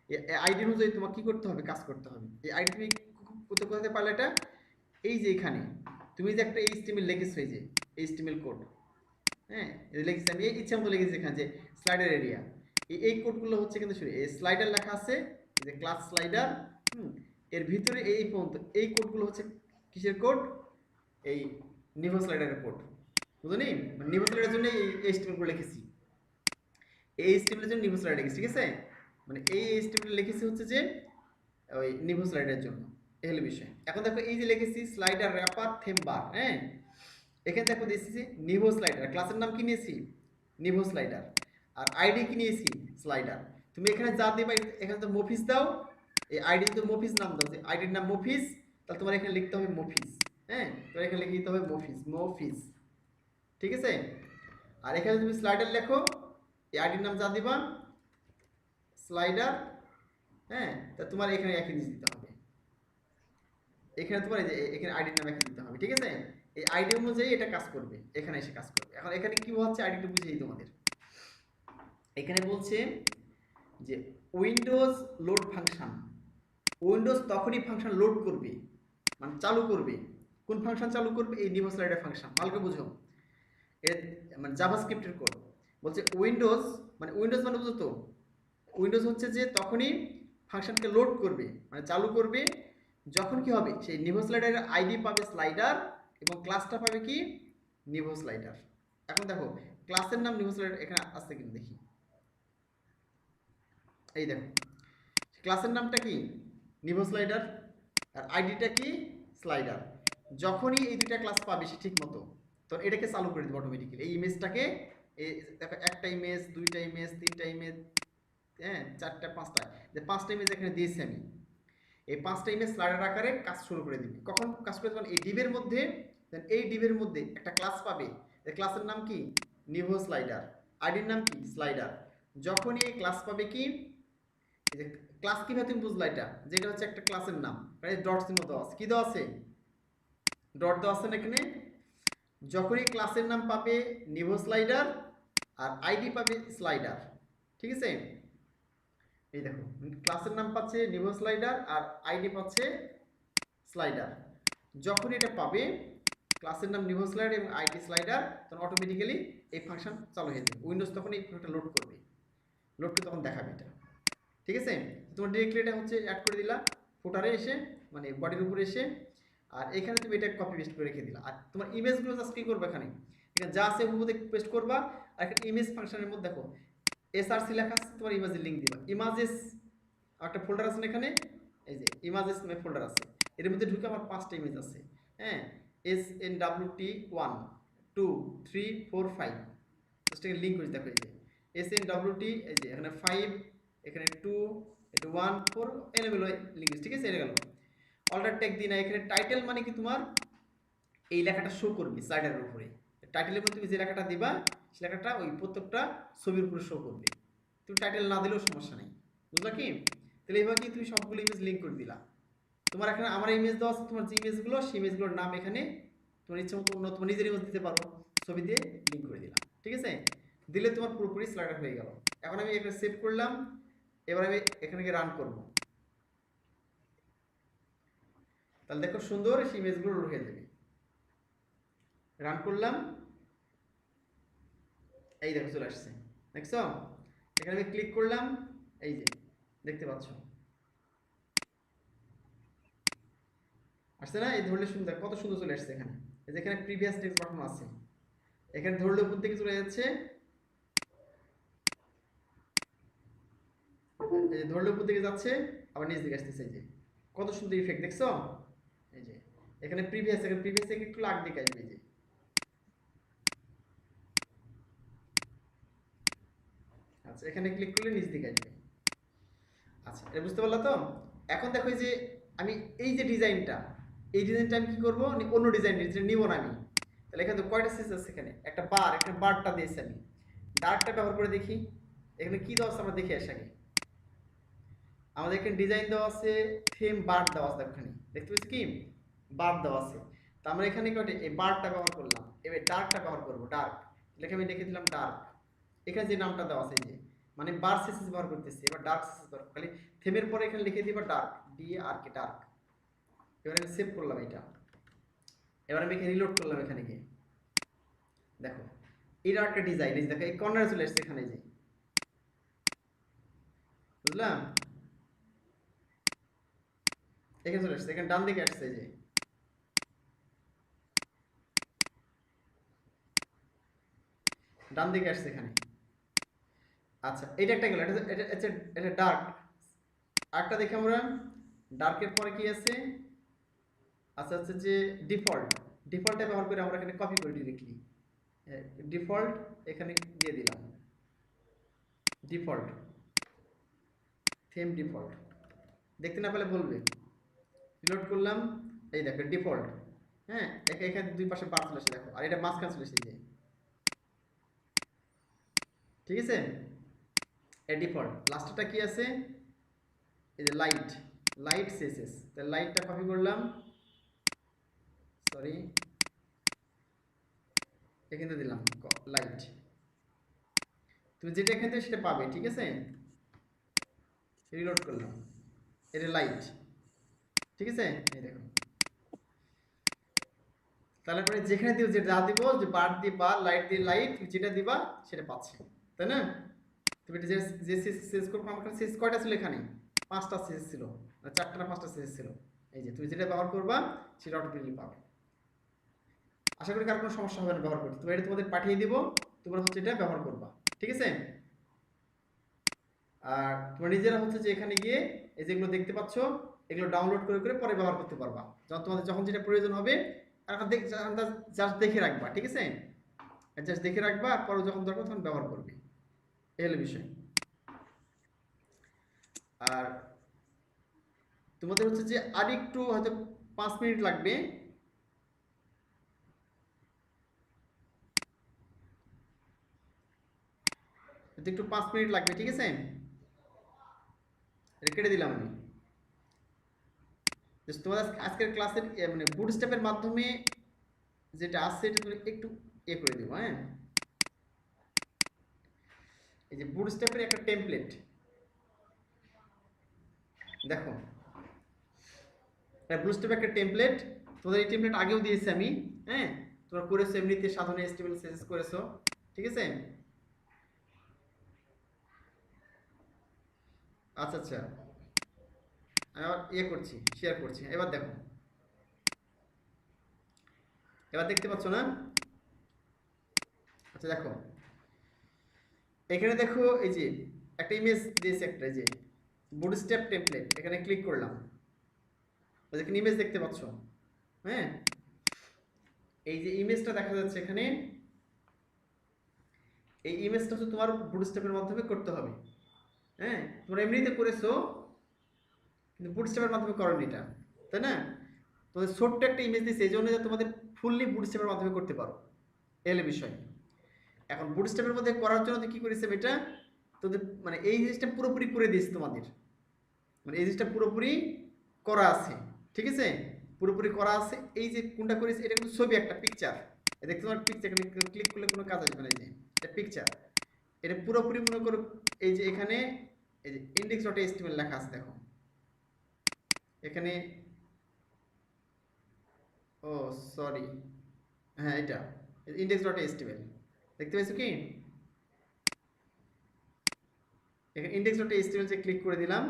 এই আইডি অনুযায়ী তোমার কি করতে হবে, কাজ করতে হবে। এই আইডি তুমি কোথাতে পারলে, এটা এই যে এখানে তুমি যে একটা এইচটিএমএল লিখেছো, এই যে এইচটিএমএল কোড, হ্যাঁ, এই লিখেছি আমি, এই ইচ্ছা মতো লিখেছি এখানে যে স্লাইডার এরিয়া, এই কোডগুলো হচ্ছে কিন্তু শুরু, এই স্লাইডার লেখা আছে, যে ক্লাস স্লাইডার, এর ভিতরে এই পর্যন্ত এই কোডগুলো হচ্ছে কিসের কোড, এই নিভো স্লাইডারের কোড, বুঝলি। মানে নিভো স্লাইডারের জন্য এই এইচটিএমএল কোড লিখেছি, এই এইচটিএমএল এর জন্য নিভো স্লাইডার লিখেছি, ঠিক আছে। মানে এই এইচটিএমএল লিখেছি হচ্ছে যে ওই নিভো স্লাইডারের জন্য, এই হলো বিষয়। এখন দেখো এই যে লিখেছি স্লাইডার র্যাপার থেম বার, হ্যাঁ, এখানে দেখো দিয়েছি নিভো স্লাইডার, ক্লাসের নাম কি নিয়েছি, নিভো স্লাইডার, আর আইডি কি নিয়েছি, স্লাইডার। তুমি এখানে যা দিবা, এখানে তো মফিস দাও, এই আইডি তো মফিস নাম দাও, যে আইডির নাম মফিস, তাহলে তোমার এখানে লিখতে হবে মফিস, হ্যাঁ, তোমার এখানে লিখে দিতে হবে মফিস, ঠিক আছে। আর এখানে তুমি স্লাইডার লেখো, এই আইডির নাম যা দিবা স্লাইডার, হ্যাঁ, তা তোমার এখানে একই জিনিস দিতে হবে, এখানে তোমার এখানে আইডির নাম একই দিতে হবে, ঠিক আছে। এই আইডি অনুযায়ী এটা কাজ করবে, এখানে এসে কাজ করবে। এখন এখানে কি হচ্ছে, আইডিটা বুঝিয়ে তোমাদের। এখানে বলছে যে উইন্ডোজ লোড ফাংশন, উইন্ডোজ তখনই ফাংশন লোড করবে, মানে চালু করবে। কোন ফাংশন চালু করবে, এই নিভো স্লাইডার ফাংশন, ভালো বুঝো, এটা মানে জাভাস্ক্রিপ্টের কোড। বলছে উইন্ডোজ মানে বুঝো তো, উইন্ডোজ হচ্ছে যে তখনই ফাংশনকে লোড করবে, মানে চালু করবে যখন কি হবে, সেই নিভো স্লাইডারের আইডি পাবে স্লাইডার এবং ক্লাসটা পাবে কি নিভো স্লাইডার। এখন দেখো ক্লাসের নাম নিভো স্লাইডার এখানে আসছে কিনা দেখি, এই দেখো ক্লাসের নামটা কি নিভো স্লাইডার আর আইডিটা কি স্লাইডার। যখনই এই দুইটা ক্লাস পাবে সে ঠিক মতো, তো এটাকে চালু করে দেবে অটোমেটিক্যালি। এই ইমেজটাকে দেখো একটা ইমেজ, দুইটা ইমেজ, তিনটা ইমেজ, হ্যাঁ চারটা পাঁচটা, যে পাঁচটা ইমেজ এখানে দিয়েছি আমি, এই পাঁচটা ইমেজ স্লাইডার আকারে কাজ শুরু করে দিবি। কখন কাজ করে দেবেন, এই ডিভের মধ্যে, এই ডিভের মধ্যে একটা ক্লাস পাবে, এই ক্লাসের নাম কি নিভো স্লাইডার, আইডির নাম কি স্লাইডার। যখনই এই ক্লাস পাবে কি, এই যে ক্লাস কিভাবে তুমি বুঝলা এটা, যেটা হচ্ছে একটা ক্লাসের নাম, ডট চিহ্ন দেওয়া আছে, কি দেওয়া আছে ডট দেওয়া আছে না এখানে। যখনই ক্লাসের নাম পাবে নিভো স্লাইডার আর আইডি পাবে স্লাইডার, ঠিক আছে। এই দেখো ক্লাসের নাম পাচ্ছে নিভো স্লাইডার আর আইডি পাচ্ছে স্লাইডার। যখন এটা পাবে ক্লাসের নাম নিভো স্লাইডার এবং আইডি স্লাইডার, তখন অটোমেটিক্যালি এই ফাংশন চালু হয়ে যাবে। উইন্ডোজ তখন এই ফাংশনটা লোড করবে, লোড করে তখন দেখাবে এটা, ঠিক আছে। তোমার ডিরেক্টলি এটা হচ্ছে অ্যাড করে দিলা ফুটারে এসে, মানে বডির উপরে এসে, আর এখানে তুমি এটা কপি পেস্ট করে রেখে দিলা। আর তোমার ইমেজগুলো জাস্ট কি করবে, এখানে যা আছে হুবহু পেস্ট করবা। আর একটা ইমেজ ফাংশনের মধ্যে দেখো এসআরসি লেখা আছে, তোমার ইমেজের লিঙ্ক দিবা। ইমেজেস একটা ফোল্ডার আছে না এখানে, এই যে ইমেজেস নামে ফোল্ডার আছে, এর মধ্যে ঢুকে আমার 5টা ইমেজ আছে, হ্যাঁ SNWT 1 2 3 4 5, জাস্ট একটা লিঙ্ক করে দেখো, এই যে SNWT, এই যে এখানে 5, এখানে 2, এটা 1 4 এলোমেলো লিঙ্ক, ঠিক আছে। এটা গেল অল্টার ট্যাগ দিই না। এখানে টাইটেল মানে কি তোমার এই লেখাটা শো করবে স্লাইডারের উপরে, টাইটেলের মধ্যে তুমি যে লেখাটা দিবা সেই লেখাটা ওই প্রত্যেকটা ছবির উপরে শো করবে। তুমি টাইটেল না দিলেও সমস্যা নেই, বুঝলা কি। তাহলে এইভাবে কি তুমি সবগুলো ইমেজ লিঙ্ক করে দিলা। তোমার এখানে আমার ইমেজ দেওয়া আছে, তোমার যে ইমেজগুলো সেই ইমেজগুলোর নাম এখানে তোমার ইচ্ছে মতো অন্য তোমার নিজের ইমেজ দিতে পারো, ছবি দিয়ে লিঙ্ক করে দিলাম, ঠিক আছে। দিলে তোমার পুরোপুরি স্লাইডার হয়ে গেল। এখন আমি এখানে সেভ করলাম, এবার আমি এখানে গিয়ে রান করব, তাহলে দেখো সুন্দর সেই ইমেজগুলো লোড হয়ে যাবে। রান করলাম, এই দেখো চলে আসছে, দেখছো। এখানে আমি ক্লিক করলাম, এই যে দেখতে পাচ্ছ আসছে না, এই ধরলে সুন্দর, কত সুন্দর চলে আসছে। এখানে এই যে এখানে প্রিভিয়াস টেক্সট বাটন আছে, এখানে ধরলে উপর থেকে চলে যাচ্ছে, এই যে ধরলে উপর দিকে যাচ্ছে, আবার নিচ দিকে আসতেছে, এই যে কত সুন্দর ইফেক্ট দেখছো। এই যে এখানে প্রিভিয়াস, এখানে প্রিভিয়াস থেকে একটু লাগ দিকে আসবে, এই যে আচ্ছা এখানে ক্লিক করলে নিচ দিকে আসবে। আচ্ছা এটা বুঝতে পারলা তো। এখন দেখো যে আমি এই যে ডিজাইনটা, এই ডিজাইনটা আমি কি করবো, অন্য ডিজাইন নিব না আমি। তাহলে এখানে কয়টা সিস আছে, এখানে একটা বার, এখানে বারটা দিয়েছি আমি, ডার্কটা ব্যবহার করে দেখি এখানে কি দেওয়া আছে, আমরা দেখে আসি আগে। আমাদের এখানে ডিজাইন দেওয়া আছে, থিম বার দেওয়া আছে, এখানে দেখতে পাচ্ছি কি বার দেওয়া আছে। তো আমরা এখানে কয়টা এই বারটা ব্যবহার করলাম, এবার ডার্কটা ব্যবহার করবো, ডার্ক লেখা আমি লিখে দিলাম ডার্ক। এখানে যে নামটা দেওয়া আছে, যে মানে বার সিএসএস ব্যবহার করতেছি, এবার ডার্ক সিএসএস ব্যবহার খালি থেমের পরে এখানে লিখে দিবা ডার্ক, DARK ডার্ক। এবার আমি সেভ করলাম এটা, এবার আমি এখানে রিলোড করলাম, এখানে গিয়ে দেখো এটা একটা ডিজাইন, এই দেখো এই কর্নারে চলে আসছে এখানে, যে বুঝলাম এখানে চলে আসছে, এখানে ডান দিকে আসছে, যে ডান দিকে আসছে এখানে। আচ্ছা এটা একটা গেল, এটা ডার্ক। আরেকটা দেখি আমরা, ডার্কের পরে কি আছে, আচ্ছা আচ্ছা যে ডিফল্ট, ডিফল্টটা ব্যবহার করে আমরা এখানে কপি করে ডিরেক্টলি ডিফল্ট এখানে দিয়ে দিলাম, ডিফল্ট থিম ডিফল্ট, দেখতে না পেলে বলবে। রিলোড করলাম, এই দেখো ডিফল্ট, হ্যাঁ এখানে দুই পাশে বার চলে আসে দেখো, আর এটা মাঝখানে চলে এসেছে, ঠিক আছে। এই ডিফল্ট লাস্টটা কি আছে, এই যে লাইট, লাইট সিএসএস, তাহলে লাইটটা কপি করলাম, সরি এখানে দিলাম লাইট, তুমি যেটা এখান থেকে সেটা পাবে, ঠিক আছে। রিলোড করলাম, এটা লাইট, ঠিক আছে। এই দেখো তাহলে পরে যেখানে দিব, যেটা দিব, যে বার দিয়ে বার, লাইট দিয়ে লাইট, যেটা দিবা সেটা পাচ্ছে, তাই না। তুমি এটা যে সিএস করবো, আমার কাছে সিএস কয়টা ছিল এখানে? 5টা সিএস ছিল, 4টা না 5টা সিএস ছিল। এই যে তুমি যেটা ব্যবহার করবা সেটা অটোমেটিক্যালি পাবে। আশা করি কার কোনো সমস্যা হবে না ব্যবহার করতে। তুমি এটা তোমাদের পাঠিয়ে দিব, তোমরা হচ্ছে এটা ব্যবহার করবা, ঠিক আছে? আর তোমরা নিজেরা হচ্ছে যে এখানে গিয়ে এই যেগুলো দেখতে পাচ্ছ এগুলো ডাউনলোড করে করে পরে ব্যবহার করতে পারবা, যখন তোমাদের যখন যেটা প্রয়োজন হবে। এখন জাস্ট দেখে রাখবা, ঠিক আছে? জাস্ট দেখে রাখবা, আর পরে যখন দরকার তখন ব্যবহার করবে, এই হলো বিষয়। আর তোমাদের হচ্ছে যে আর একটু হয়তো 5 মিনিট লাগবে, একটু 5 মিনিট লাগবে, ঠিক আছে? এটা কেটে দিলাম আমি। তোমাদের আজকের ক্লাসের মানে বুটস্ট্র্যাপের মাধ্যমে যেটা আছে এটা তুমি একটু করে দেবো, হ্যাঁ? এই যে বুটস্ট্র্যাপের একটা টেমপ্লেট দেখো, বুটস্ট্র্যাপের একটা টেমপ্লেট, তোমাদের এই টেমপ্লেট আগেও দিয়েছি আমি, হ্যাঁ? তোমরা করেছো এমনিতে সাধারণ HTML CSS করেছো, ঠিক আছে? আচ্ছা আচ্ছা, আমি আবার করছি, শেয়ার করছি। এবার দেখো, এবার দেখতে পাচ্ছ না? আচ্ছা দেখো, এখানে দেখো এই যে একটা ইমেজ দিয়েছে, একটা এই যে বুটস্ট্র্যাপ টেমপ্লেট, এখানে ক্লিক করলাম, এখানে ইমেজ দেখতে পাচ্ছ, হ্যাঁ? এই যে ইমেজটা দেখা যাচ্ছে এখানে, এই ইমেজটা হচ্ছে তোমার বুটস্ট্র্যাপের মাধ্যমে করতে হবে, হ্যাঁ? তোমরা এমনিতে করেছো কিন্তু বুটস্ট্র্যাপের মাধ্যমে করোনি এটা, তাই না? তোমাদের ছোট্ট একটা ইমেজ দিয়েছে এই জন্য যে তোমাদের ফুললি বুটস্ট্র্যাপের মাধ্যমে করতে পারো, এলে বিষয়। এখন বুটস্ট্র্যাপের মধ্যে করার জন্য কি করেছে এটা, তোদের মানে এই জিনিসটা পুরোপুরি করে দিয়েছে তোমাদের, মানে এই জিনিসটা পুরোপুরি করা আছে, ঠিক আছে? পুরোপুরি করা আছে। এই যে কোনটা করেছে এটা কিন্তু ছবি, একটা পিকচার, দেখতে তোমার পিকচার, এখানে ক্লিক করলে কোনো কাজ আসবে না, এই যে এটা পিকচার, এটা পুরোপুরি মনে করো এই যে এখানে এই যে index.html লেখা আছে দেখো এখানে, ও সরি, হ্যাঁ এটা index.html দেখতে পাইছো কি? এখানে index.html যে ক্লিক করে দিলাম,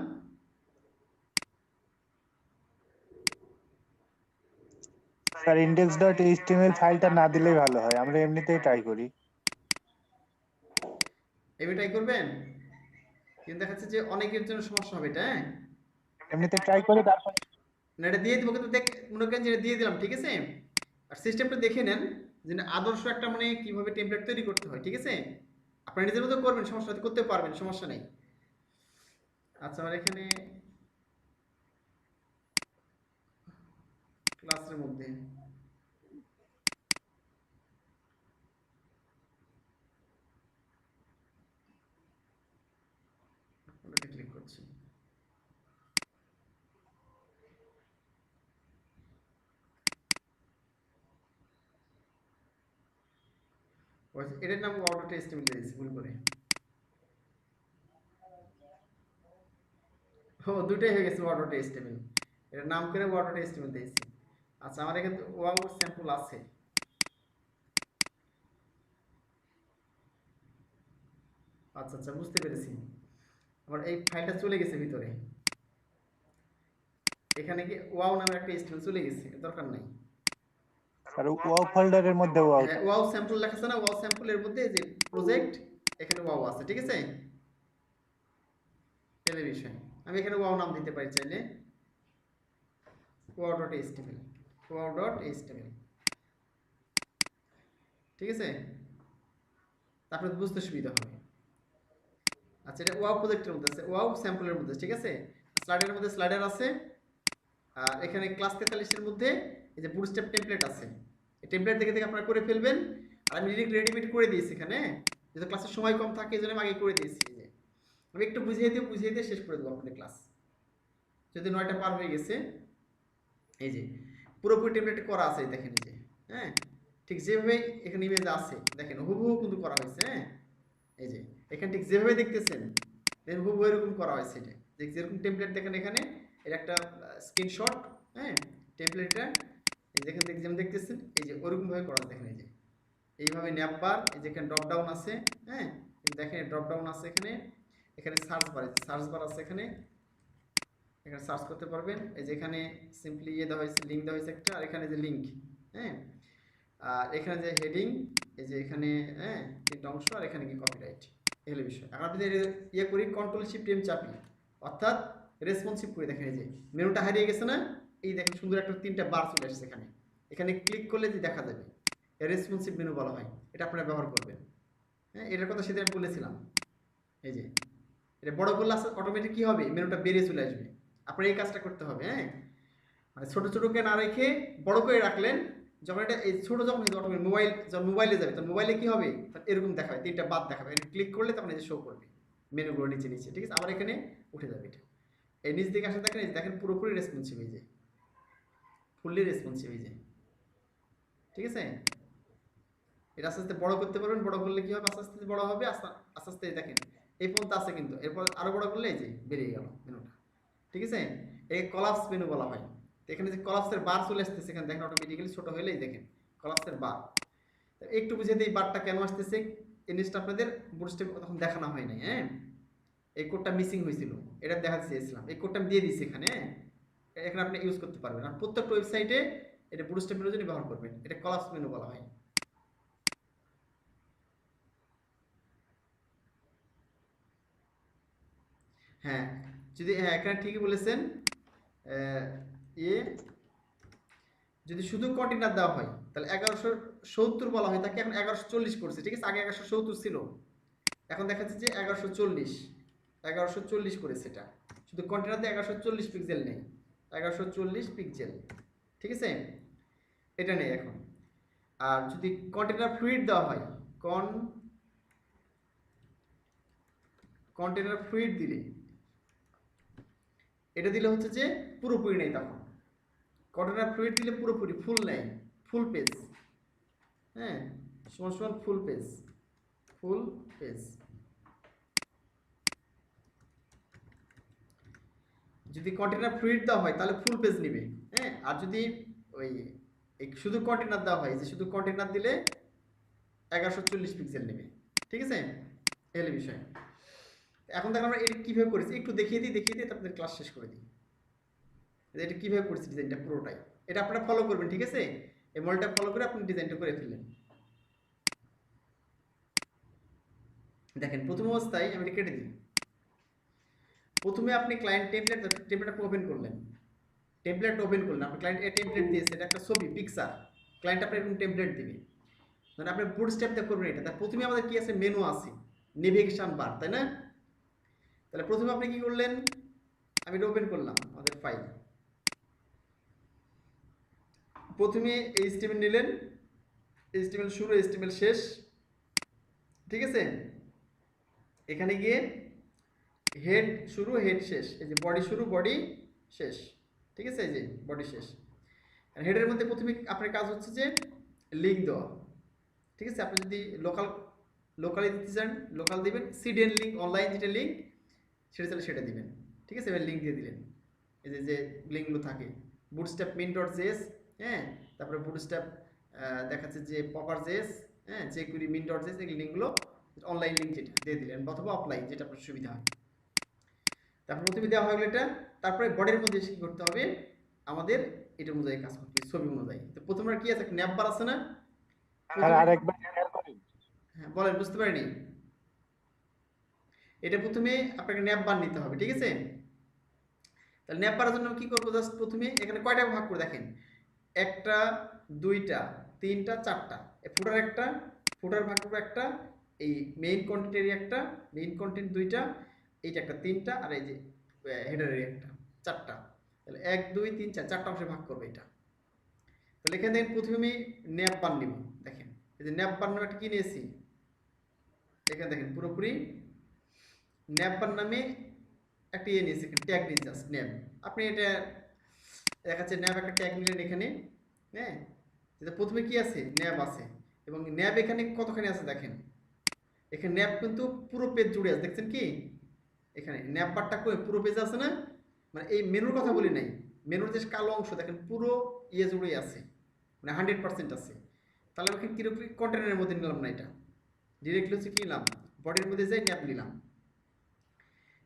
স্যার index.html ফাইলটা না দিলেই ভালো হয়, আমরা এমনিতেই ট্রাই করি। এটাই করবেন, কিন্তু দেখা যাচ্ছে যে অনেকের জন্য সমস্যা হবে এটা, হ্যাঁ? এমনিতে ট্রাই করি, তারপর না এটা দিয়ে দিব, কিন্তু দেখ মনে করেন যে এটা দিয়ে দিলাম, ঠিক আছে? আর সিস্টেমটা দেখে নেন যে আদর্শ একটা মানে কিভাবে টেমপ্লেট তৈরি করতে হয়, ঠিক আছে? আপনারা নিজের মতো করবেন, সমস্যা হতে করতে পারবেন, সমস্যা নেই। আচ্ছা, আমার এখানে ক্লাসের মধ্যে ক্লিক করছি, এটার নাম wow.html দিয়েছি ভুল করে, ও দুটোই হয়ে গেছে wow.html, এটার নাম করে wow.html দিয়েছি। আচ্ছা, আমার এখানে wow স্যাম্পল আছে, আচ্ছা আচ্ছা বুঝতে পেরেছি। আমার এই ফাইলটা চলে গেছে ভিতরে, এখানে কি ওয়াও নামে একটা HTML চলে গেছে, দরকার নাই। আর ওয়াও ফোল্ডারের মধ্যে ওয়াও, হ্যাঁ, ওয়াও স্যাম্পল লেখা আছে না, ওয়াও স্যাম্পলের মধ্যে যে প্রজেক্ট এখানে ওয়াও আছে, ঠিক আছে? টেলিভিশন আমি এখানে ওয়াও নাম দিতে পারি চাইলে, wow.html, wow.html, ঠিক আছে? তারপরে বুঝতে সুবিধা হবে। আচ্ছা, এটা ওয়াও প্রজেক্টের মধ্যে আছে, ওয়াও স্যাম্পলের মধ্যে, ঠিক আছে? স্লাইডের মধ্যে স্লাইডার আছে, আর এখানে ক্লাস 43 এর মধ্যে এই যে বুটস্ট্র্যাপ টেমপ্লেট আছে, এই টেমপ্লেট দেখে দেখে আপনারা করে ফেলবেন। আর আমি রেডিমেড করে দিয়েছি এখানে, যেহেতু ক্লাসের সময় কম থাকে এই জন্য আমি আগে করে দিয়েছি। যে আমি একটু বুঝিয়ে দিয়ে শেষ করে দেবো আপনাদের ক্লাস, যদি 9টা পার হয়ে গেছে। এই যে পুরোপুরি টেমপ্লেট করা আছে, দেখেন এই যে, হ্যাঁ ঠিক যেভাবে এখানে ইমেজ আছে দেখেন হুবহু কিন্তু করা হয়েছে, হ্যাঁ এই যে এখানে ঠিক যেভাবে দেখতেছেন দেখেন হুবহু এরকম করা হয়েছে, এটা দেখ যেরকম টেমপ্লেট দেখেন এখানে, এর একটা স্ক্রিনশট, হ্যাঁ টেমপ্লেটটা দেখেন যেমন দেখতেছেন এই যে ওরকম ভাবে করা, দেখেন এই যে এইভাবে ন্যাপ বার, এই যে এখানে ড্রপ ডাউন আছে, হ্যাঁ দেখেন ড্রপ ডাউন আছে এখানে, এখানে সার্চ বার আছে, সার্চ বার আছে এখানে, এখানে সার্চ করতে পারবেন। এই যে এখানে সিম্পলি ইয়ে দেওয়া হয়েছে, লিঙ্ক দেওয়া হয়েছে একটা, আর এখানে যে লিঙ্ক, হ্যাঁ, আর এখানে যে হেডিং, এই যে এখানে, হ্যাঁ, তিনটা অংশ, আর এখানে কি কপিরাইট, এই হলো বিষয়। এখন আপনি ইয়ে করি কন্ট্রোল শিফট এম চাপি, অর্থাৎ রেসপন্সিভ করে, দেখেন এই যে মেনুটা হারিয়ে গেছে না, এই দেখেন সুন্দর একটা তিনটা বার চলে আসছে এখানে, এখানে ক্লিক করলে যে দেখা যাবে, রেসপন্সিভ মেনু বলা হয়, এটা আপনারা ব্যবহার করবেন। হ্যাঁ, এটার কথা সেদিন আমি বলেছিলাম। এই যে এটা বড় করলে অটোমেটিক কি হবে, মেনুটা বেরিয়ে চলে আসবে। আপনার এই কাজটা করতে হবে। হ্যাঁ, মানে ছোট ছোটকে না রেখে বড় করে রাখলেন, যখন এটা এই ছোট যখন অটোমেটিক মোবাইল, যখন মোবাইলে যাবে তখন মোবাইলে কি হবে, এরকম দেখাবে, তিনটা বাদ দেখাবে, ক্লিক করলে তখন এই যে শো করবে মেনুগুলো নিচে নিচে, ঠিক আছে। আবার এখানে উঠে যাবে এটা, এই নিচ দিকে আসে দেখেন, এই দেখেন পুরোপুরি রেসপন্সিভ, এই যে ফুললি রেসপন্সিভ, এই যে, ঠিক আছে। এটা আস্তে আস্তে বড় করতে পারবেন, বড় করলে কি হবে, আস্তে আস্তে বড় হবে, আস্তে আস্তে দেখেন এই পর্যন্ত আছে, কিন্তু এরপর আরো বড় করলে এই যে বেরিয়ে গেল মেনুটা, ঠিক আছে। এই কলাপস মেনু বলা হয়। তো এখানে যে কলাপসের বার চলে আসতেছে, এখানে দেখেন অটোমেটিক্যালি ছোট হলেই দেখেন কলাপসের বার। একটু বুঝে দিই বারটা কেন আসতেছে, এই জিনিসটা আপনাদের বুটস্ট্র্যাপ তখন দেখানো হয় নাই। হ্যাঁ, এই কোডটা মিসিং হয়েছিল, এটা দেখাতে চেয়েছিলাম, এই কোডটা আমি দিয়ে দিচ্ছি এখানে। এখানে আপনি ইউজ করতে পারবেন, আর প্রত্যেকটা ওয়েবসাইটে এটা বুটস্ট্র্যাপ মেনুর জন্য ব্যবহার করবেন, এটা কলাপস মেনু বলা হয়। হ্যাঁ, যদি, হ্যাঁ, এখানে ঠিকই বলেছেন। এ যদি শুধু কন্টেনার দেওয়া হয় তাহলে 1170 বলা হয়, তাকে এখন 1140 করছে, ঠিক আছে। আগে 1170 ছিল, এখন দেখা যাচ্ছে যে 1140 করেছে। এটা শুধু কন্টেনার দিয়ে 1140 পিক্সেল নেই, 1140 পিক্সেল, ঠিক আছে, এটা নেই এখন। আর যদি কন্টেনার ফ্লুইড দেওয়া হয়, কন্টেনার ফ্লুইড দিলে, এটা দিলে হচ্ছে যে পুরোপুরি নেই, তখন কন্টেনার ফ্লুইড দিলে পুরোপুরি ফুল নেই, ফুল পেজ, হ্যাঁ, সমান সমান ফুল পেজ, ফুল পেজ। যদি কন্টেনার ফ্লুইড দেওয়া হয় তাহলে ফুল পেজ নেবে, হ্যাঁ। আর যদি ওই শুধু কন্টেনার দেওয়া হয়, যে শুধু কন্টেনার দিলে 1140 পিক্সেল নেবে, ঠিক আছে, এই হলো বিষয়। এখন দেখো আমরা এটা কিভাবে করেছি একটু দেখিয়ে দিই, তারপরে ক্লাস শেষ করে দিই। এটা কিভাবে করেছি ডিজাইনটা পুরোটাই, এটা আপনারা ফলো করবেন, ঠিক আছে। এই মডেলটা ফলো করে আপনি ডিজাইনটা করে ফেললেন। দেখেন প্রথম অবস্থায় আমি এটা কেটে দিই। প্রথমে আপনি ক্লায়েন্ট টেমপ্লেটটা ওপেন করলেন, আপনার ক্লায়েন্ট এ টেমপ্লেট দিয়েছে, এটা একটা ছবি পিকচার, ক্লায়েন্ট আপনার এরকম টেমপ্লেট দিবে, মানে আপনি বুটস্ট্র্যাপ দিয়ে করবেন এটা। তার প্রথমে আমাদের কি আছে, মেনু আছে, নেভিগেশন বার, তাই না। তাহলে প্রথমে আপনি কি করলেন, আমি এটা ওপেন করলাম আমাদের ফাইল, প্রথমে এইচটিএমএল নিলেন, এইচটিএমএল শুরু, এইচটিএমএল শেষ, ঠিক আছে। এখানে গিয়ে হেড শুরু, হেড শেষ, এই যে বডি শুরু, বডি শেষ, ঠিক আছে, এই যে বডি শেষ। আর হেডের মধ্যে প্রথমে আপনার কাজ হচ্ছে যে লিঙ্ক দেওয়া, ঠিক আছে। আপনি যদি লোকালি দিতে চান লোকাল দিবেন, সিডিএন লিঙ্ক, অনলাইন যেটা লিঙ্ক সেটা চাইলে সেটা দিবেন, ঠিক আছে। এবার লিঙ্ক দিয়ে দিলেন, এই যে লিঙ্কগুলো থাকে, বুটস্ট্র্যাপ min.js, হ্যাঁ, তারপরে বুটস্ট্র্যাপ দেখাচ্ছে যে popper.js, হ্যাঁ, jQuery min.js, এই লিঙ্কগুলো অনলাইন লিঙ্ক যেটা দিয়ে দিলেন, অথবা অফলাইন যেটা আপনার সুবিধা হয়। তারপর প্রথমে দেওয়া হয়ে গেল এটা, তারপরে বডির মধ্যে এসে কি করতে হবে, আমাদের এটা অনুযায়ী কাজ করতে হবে, ছবি অনুযায়ী। তো প্রথমে কি আছে, একটা ন্যাপ বার আছে না, আরেকবার শেয়ার করেন। হ্যাঁ বলেন, বুঝতে পারিনি। এটা প্রথমে আপনাকে ন্যাপ বার নিতে হবে, ঠিক আছে। তাহলে ন্যাপ বারের জন্য কি করবো, জাস্ট প্রথমে এখানে কয়টা ভাগ করে দেখেন, একটা, দুইটা, তিনটা, চারটা, ফুটার একটা, ফুটার ভাগ করবো একটা, এই মেইন কন্টেন্ট এরিয়া একটা, মেইন কন্টেন্ট দুইটা, এইটা একটা তিনটা, আর এই যে হেডার এরিয়া একটা চারটা। তাহলে 1 2 3 4 চারটা অংশে ভাগ করবে এটা। তাহলে এখানে দেখেন প্রথমে আমি ন্যাপ বার নিব, দেখেন এই যে ন্যাপ বার নামে একটা কি নিয়েছি, এখানে দেখেন পুরোপুরি ন্যাপ বার নামে একটা ইয়ে নিয়েছি, ট্যাগ নিয়ে জাস্ট ন্যাপ। আপনি এটা দেখাচ্ছে ন্যাপ একটা ট্যাগ নিলেন এখানে, হ্যাঁ, যেটা প্রথমে কি আছে, ন্যাপ আছে, এবং ন্যাপ এখানে কতখানি আছে দেখেন, এখানে ন্যাপ কিন্তু পুরো পেজ জুড়ে আছে, দেখছেন কি, এখানে ন্যাপ বারটা পুরো পেজ আছে না, মানে এই মেনুর কথা বলি নাই, মেনুর যে কালো অংশ দেখেন পুরো ইয়ে জুড়ে আছে, মানে 100% আছে। তাহলে আমি কিরকম কন্টেনারের মধ্যে নিলাম না, এটা ডিরেক্টলি হচ্ছে কি নিলাম, বডির মধ্যে যাই ন্যাপ নিলাম।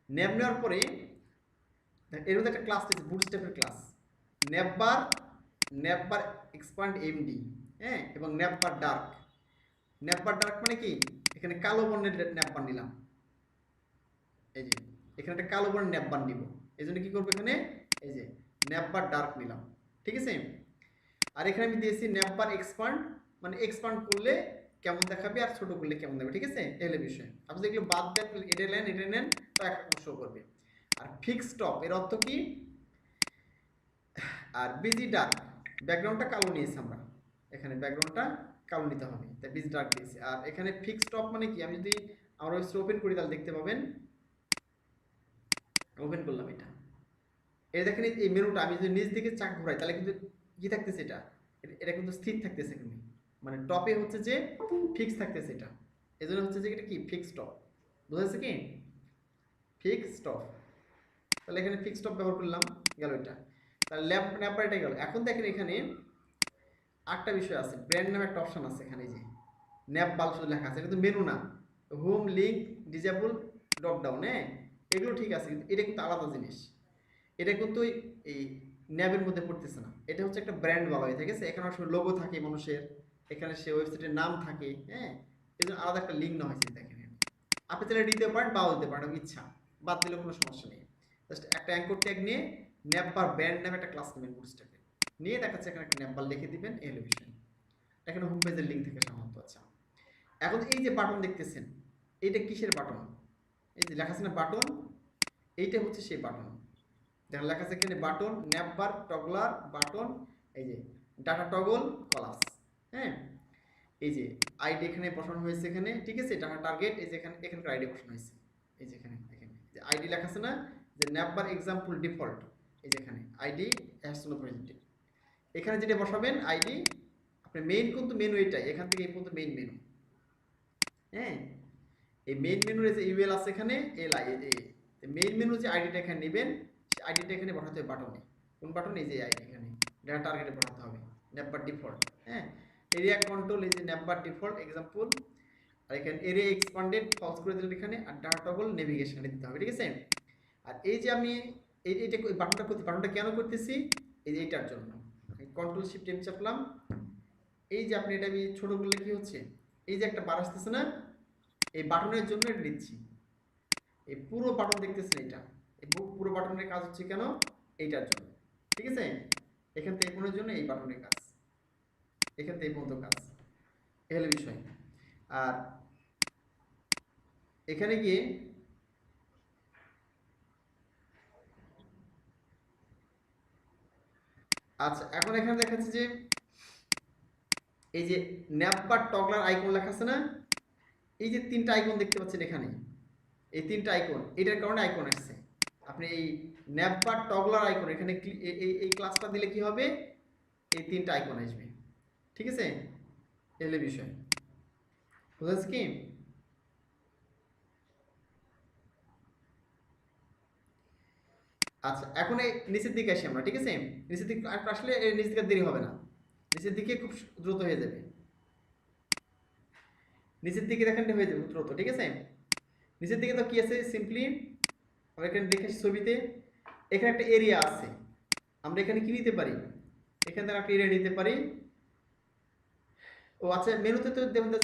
ন্যাপ নেওয়ার পরে এর মধ্যে একটা ক্লাস আছে বুটস্ট্র্যাপের ক্লাস, ন্যাপবার এক্সপান্ড এমডি, হ্যাঁ, এবং ন্যাপবার ডার্ক। ন্যাপবার ডার্ক মানে কি, এখানে কালো বর্ণের ন্যাপবার নিলাম, এই যে এখানে একটা কালো বর্ণের ন্যাপবার নিব, এই জন্য কি করবো এখানে এই যে ন্যাপবার ডার্ক নিলাম, ঠিক আছে। আর এখানে আমি দিয়েছি ন্যাপবার এক্সপান্ড, মানে এক্সপান্ড করলে কেমন দেখাবে আর ছোট করলে কেমন দেবে, ঠিক আছে, এগুলো বিষয়। আপনি যেগুলো বাদ দেন এটা নেন তো এক শো করবে। আর ফিক্স টপ এর অর্থ কি, আর বিজি ডার্ক ব্যাকগ্রাউন্ডটা কালো নিয়েছি আমরা, এখানে ব্যাকগ্রাউন্ডটা কালো নিতে হবে, তাই বিজি ডার্ক দিয়েছি। আর এখানে ফিক্স টপ মানে কি, আমি যদি আমার ওয়েবসাইট ওপেন করি তাহলে দেখতে পাবেন, ওপেন করলাম এটা, এই দেখেন এই মেনুটা আমি যদি নিচ দিকে চাক ঘোরাই তাহলে কিন্তু কি থাকতেছে, এটা কিন্তু স্থির থাকতেছে, কিন্তু মানে টপে হচ্ছে যে ফিক্স থাকতেছে, এটা এজন্য হচ্ছে যে এটা কি ফিক্স টপ, বুঝা যাচ্ছে কি ফিক্স টপ। তাহলে এখানে ফিক্স টপ ব্যবহার করলাম, গেল এটা। তাহলে ন্যাপবার এটা গেল। এখন দেখেন এখানে আরেকটা বিষয় আছে, ব্র্যান্ড নামে একটা অপশন আছে এখানে, যে ন্যাপ বাল শুধু লেখা আছে, কিন্তু মেনু না, home link disable drop down, হ্যাঁ এগুলো ঠিক আছে, কিন্তু এটা কিন্তু আলাদা জিনিস, এটা কিন্তু এই ন্যাবের মধ্যে পড়তেছে না, এটা হচ্ছে একটা ব্র্যান্ড বলা হয়, ঠিক আছে। এখানে আসলে লোগো থাকে মানুষের, এখানে সে ওয়েবসাইটের নাম থাকে, হ্যাঁ এই জন্য আলাদা একটা লিঙ্ক না হয়েছে, দেখেন আপনি চাইলে দিতে পারেন বাও দিতে পারেন, ইচ্ছা বাদ দিলে কোনো সমস্যা নেই। জাস্ট একটা অ্যাঙ্কর ট্যাগ নিয়ে ন্যাপবার ব্র্যান্ড নামে একটা ক্লাস নেবেন বুটস্ট্র্যাপে, নিয়ে দেখাচ্ছে এখানে একটা ন্যাপবার লিখে দিবেন, এই হলো বিষয়। এখানে হোম পেজের লিঙ্ক থেকে সাধারণত। আচ্ছা, এখন এই যে বাটন দেখতেছেন, এইটা কিসের বাটন, এই যে লেখা আছে না বাটন, এইটা হচ্ছে সেই বাটন, দেখেন লেখা আছে এখানে বাটন ন্যাপবার টগলার বাটন, এই যে ডাটা টগল কলাস, হ্যাঁ এই যে আইডি এখানে বসানো হয়েছে এখানে, ঠিক আছে, ডাটা টার্গেট এই যে এখানকার আইডি বসানো হয়েছে, এই যে এখানে যে আইডি লেখা আছে না, যে ন্যাপবার এক্সাম্পল ডিফল্ট, এই যে এখানে আইডি হ্যাজ নো প্রেজেন্টেড, এখানে যেটা বসাবেন আইডি, আপনার মেইন কিন্তু মেনু এটাই, এখান থেকে এই পর্যন্ত মেইন মেনু, হ্যাঁ এই মেইন মেনুর যে ইউএল আছে এখানে এলআই, এই মেইন মেনু যে আইডিটা এখানে নেবেন, সেই আইডিটা এখানে বসাতে হবে বাটনে, কোন বাটন, এই যে আইডি এখানে ডাটা টার্গেটে বসাতে হবে ন্যাপবার ডিফল্ট, হ্যাঁ এরিয়া কন্ট্রোল, এই যে ন্যাপবার ডিফল্ট এক্সাম্পল, আর এখানে এরিয়া এক্সপান্ডেড ফলস করে দিলেন এখানে, আর ডাটা টগল নেভিগেশনে দিতে হবে, ঠিক আছে। আর এই যে আমি এইটা বাটনটা কেন করতেছি, এই যে এইটার জন্য কন্ট্রোল শিফট এম চাপলাম, এই যে আপনি এটা আমি ছোট করলে কি হচ্ছে, এই যে একটা বার আসতেছে না, এই বাটনের জন্য এটা দিচ্ছি, এই পুরো বাটন দেখতেছেন, এটা এই পুরো বাটনের কাজ হচ্ছে কেন, এইটার জন্য, ঠিক আছে। এখান থেকে কোনের জন্য এই বাটনের কাজ, এখান থেকে এই পর্যন্ত কাজ, এই হলো বিষয়। আর এখানে গিয়ে আচ্ছা, এখন এখানে দেখাচ্ছে যে এই যে ন্যাপবার টগলার আইকন লেখা আছে না, এই যে তিনটা আইকন দেখতে পাচ্ছেন এখানে, এই তিনটা আইকন, এটার কারণে আইকন আসছে। আপনি এই ন্যাপবার টগলার আইকন এখানে এই ক্লাসটা দিলে কি হবে, এই তিনটা আইকন আসবে, ঠিক আছে, এলে বিষয় বুঝাচ্ছি কি। আচ্ছা, এখন এই নিচের দিকে আসি আমরা, ঠিক আছে, নিচের দিকে আসলে নিচের দিকে দেরি হবে না, নিচের দিকে খুব দ্রুত হয়ে যাবে, নিচের দিকে দেখেন হয়ে যাবে দ্রুত, ঠিক আছে। নিচের দিকে তো কি আছে, সিম্পলি আমরা এখানে দেখে ছবিতে এখানে একটা এরিয়া আছে, আমরা এখানে কি নিতে পারি, এখান থেকে একটা এরিয়া নিতে পারি। ও আচ্ছা, মেনুতে তো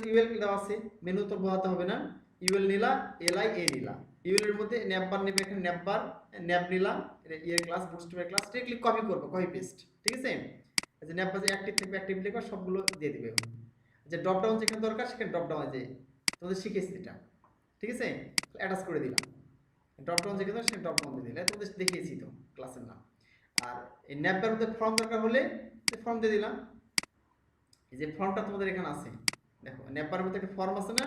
ইউএল দেওয়া আছে, মেনু তো বোঝাতে হবে না, ইউএল নিলা এলআই এ নিলা, ইউএল এর মধ্যে ন্যাপবার নেবে, এখানে ন্যাপ নিলাম, এর ক্লাস বুটস্ট্র্যাপের ক্লাস ডিরেক্টলি কপি করব, কপি পেস্ট, ঠিক আছে। যে ন্যাপবার যে অ্যাক্টিভ থাকবে অ্যাক্টিভ লিখবা সবগুলো দিয়ে দিবে, যে ড্রপ ডাউন যেখানে দরকার সেখানে ড্রপ ডাউন, যে তোমাদের শিখেছি এটা, ঠিক আছে, অ্যাটাচ করে দিলাম, ড্রপ ডাউন যেখানে সেখানে ড্রপ ডাউন দিয়ে দিলে, তোমাদের দেখিয়েছি তো ক্লাসের নাম। আর এই ন্যাপবার মধ্যে ফর্ম দরকার হলে ফর্ম দিয়ে দিলাম, এই যে ফর্মটা তোমাদের এখানে আছে, দেখো ন্যাপবারের মধ্যে একটা ফর্ম আছে না,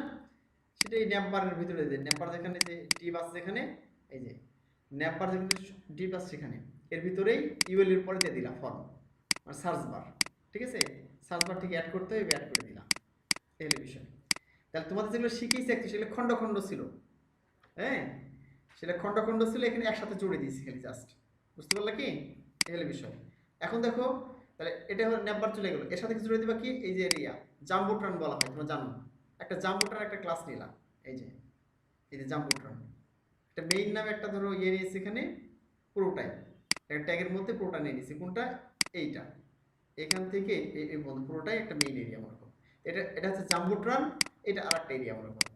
সেটা এই ন্যাপবারের ভিতরে দিয়ে, ন্যাপবার যেখানে যে ডিপ আছে যেখানে, এই যে ন্যাপবার যেখানে ডিপ আছে সেখানে এর ভিতরেই ইউএল এর পরে দিয়ে দিলাম ফর্ম, আর সার্চ বার, ঠিক আছে, সার্চ বার থেকে অ্যাড করতে হবে, অ্যাড করে দিলাম, এই হলো বিষয়। তাহলে তোমাদের যেগুলো শিখিয়েছি একটু সেগুলো খণ্ড খণ্ড ছিল, হ্যাঁ সেটা খণ্ড খণ্ড ছিল, এখানে একসাথে জুড়ে দিয়েছি খালি জাস্ট, বুঝতে পারলে কি, এই হলো বিষয়। এখন দেখো তাহলে এটা হলো ন্যাপবার চলে গেল, এর সাথে কিছু জুড়ে দিবা কি, এই যে এরিয়া জাম্বোট্রান বলা হয়, তোমরা জানো, একটা জাম্বোট্রান একটা ক্লাস নিলাম, এই যে এই যে জাম্বোট্রন, একটা মেইন নামে একটা ধরো ইয়ে নিয়েছি এখানে পুরোটাই, একটা ট্যাগের মধ্যে পুরোটা নিয়ে নিয়েছি, কোনটা এইটা, এখান থেকে এই বন্ধু পুরোটাই একটা মেইন এরিয়া মনে করো। এটা হচ্ছে জাম্বোট্রন, এটা আর একটা এরিয়া মনে করো।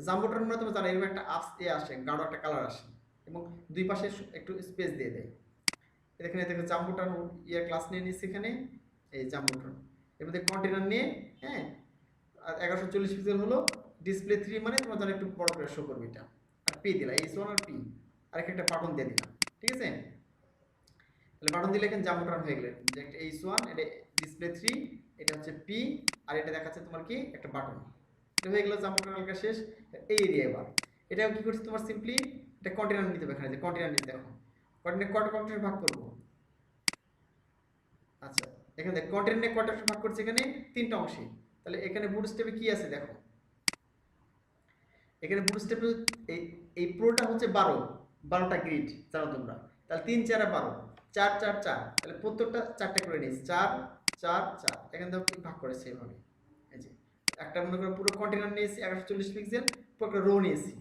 জাম্বোট্রন মানে তোমরা জানো এরকম একটা আপস এ আসে, গাঢ় একটা কালার আসে এবং দুই পাশে একটু স্পেস দিয়ে দেয়। এখানে দেখো জাম্বোট্রন ইয়ার ক্লাস নিয়ে নিয়েছি এখানে, এই জাম্বোট্রন এর মধ্যে কন্টেনার নিয়ে, হ্যাঁ, আর 1140 পিক্সেল হলো, ডিসপ্লে 3 মানে তোমার জন্য একটু বড় করে শো করবে এটা, আর পি দিলা H1 আর পি, আর একটা বাটন দিয়ে দিলাম, ঠিক আছে। তাহলে বাটন দিলে এখানে জাম্বোট্রন হয়ে গেল, যে একটা H1, এটা ডিসপ্লে 3, এটা হচ্ছে পি, আর এটা দেখাচ্ছে তোমার কি একটা বাটন, এটা হয়ে গেল জাম্বোট্রন হালকা শেষ। এই এরিয়া এবার এটাও কি করছি তোমার সিম্পলি এটা কন্টেনার নিতে হবে, এখানে যে কন্টেনার নিতে, দেখো কন্টেনার কত কন্টেনার ভাগ করব, আচ্ছা এখানে দেখ কন্টেনার কত ভাগ করছে, এখানে 3টা অংশে। তাহলে এখানে বুটস্ট্র্যাপে কি আছে দেখো, এখানে বুটস্ট্র্যাপে এই পুরোটা হচ্ছে 12টা গ্রিড জানো তোমরা, তাহলে 3 4 12, 4 4 4, তাহলে প্রত্যেকটা 4টা করে নিয়েছি, 4 4 4, এখানে দেখো ভাগ করেছে এভাবে। এই যে একটা মনে করো পুরো কন্টেনার নিয়েছি 1140 পিক্সেল, পুরো একটা রো নিয়েছি,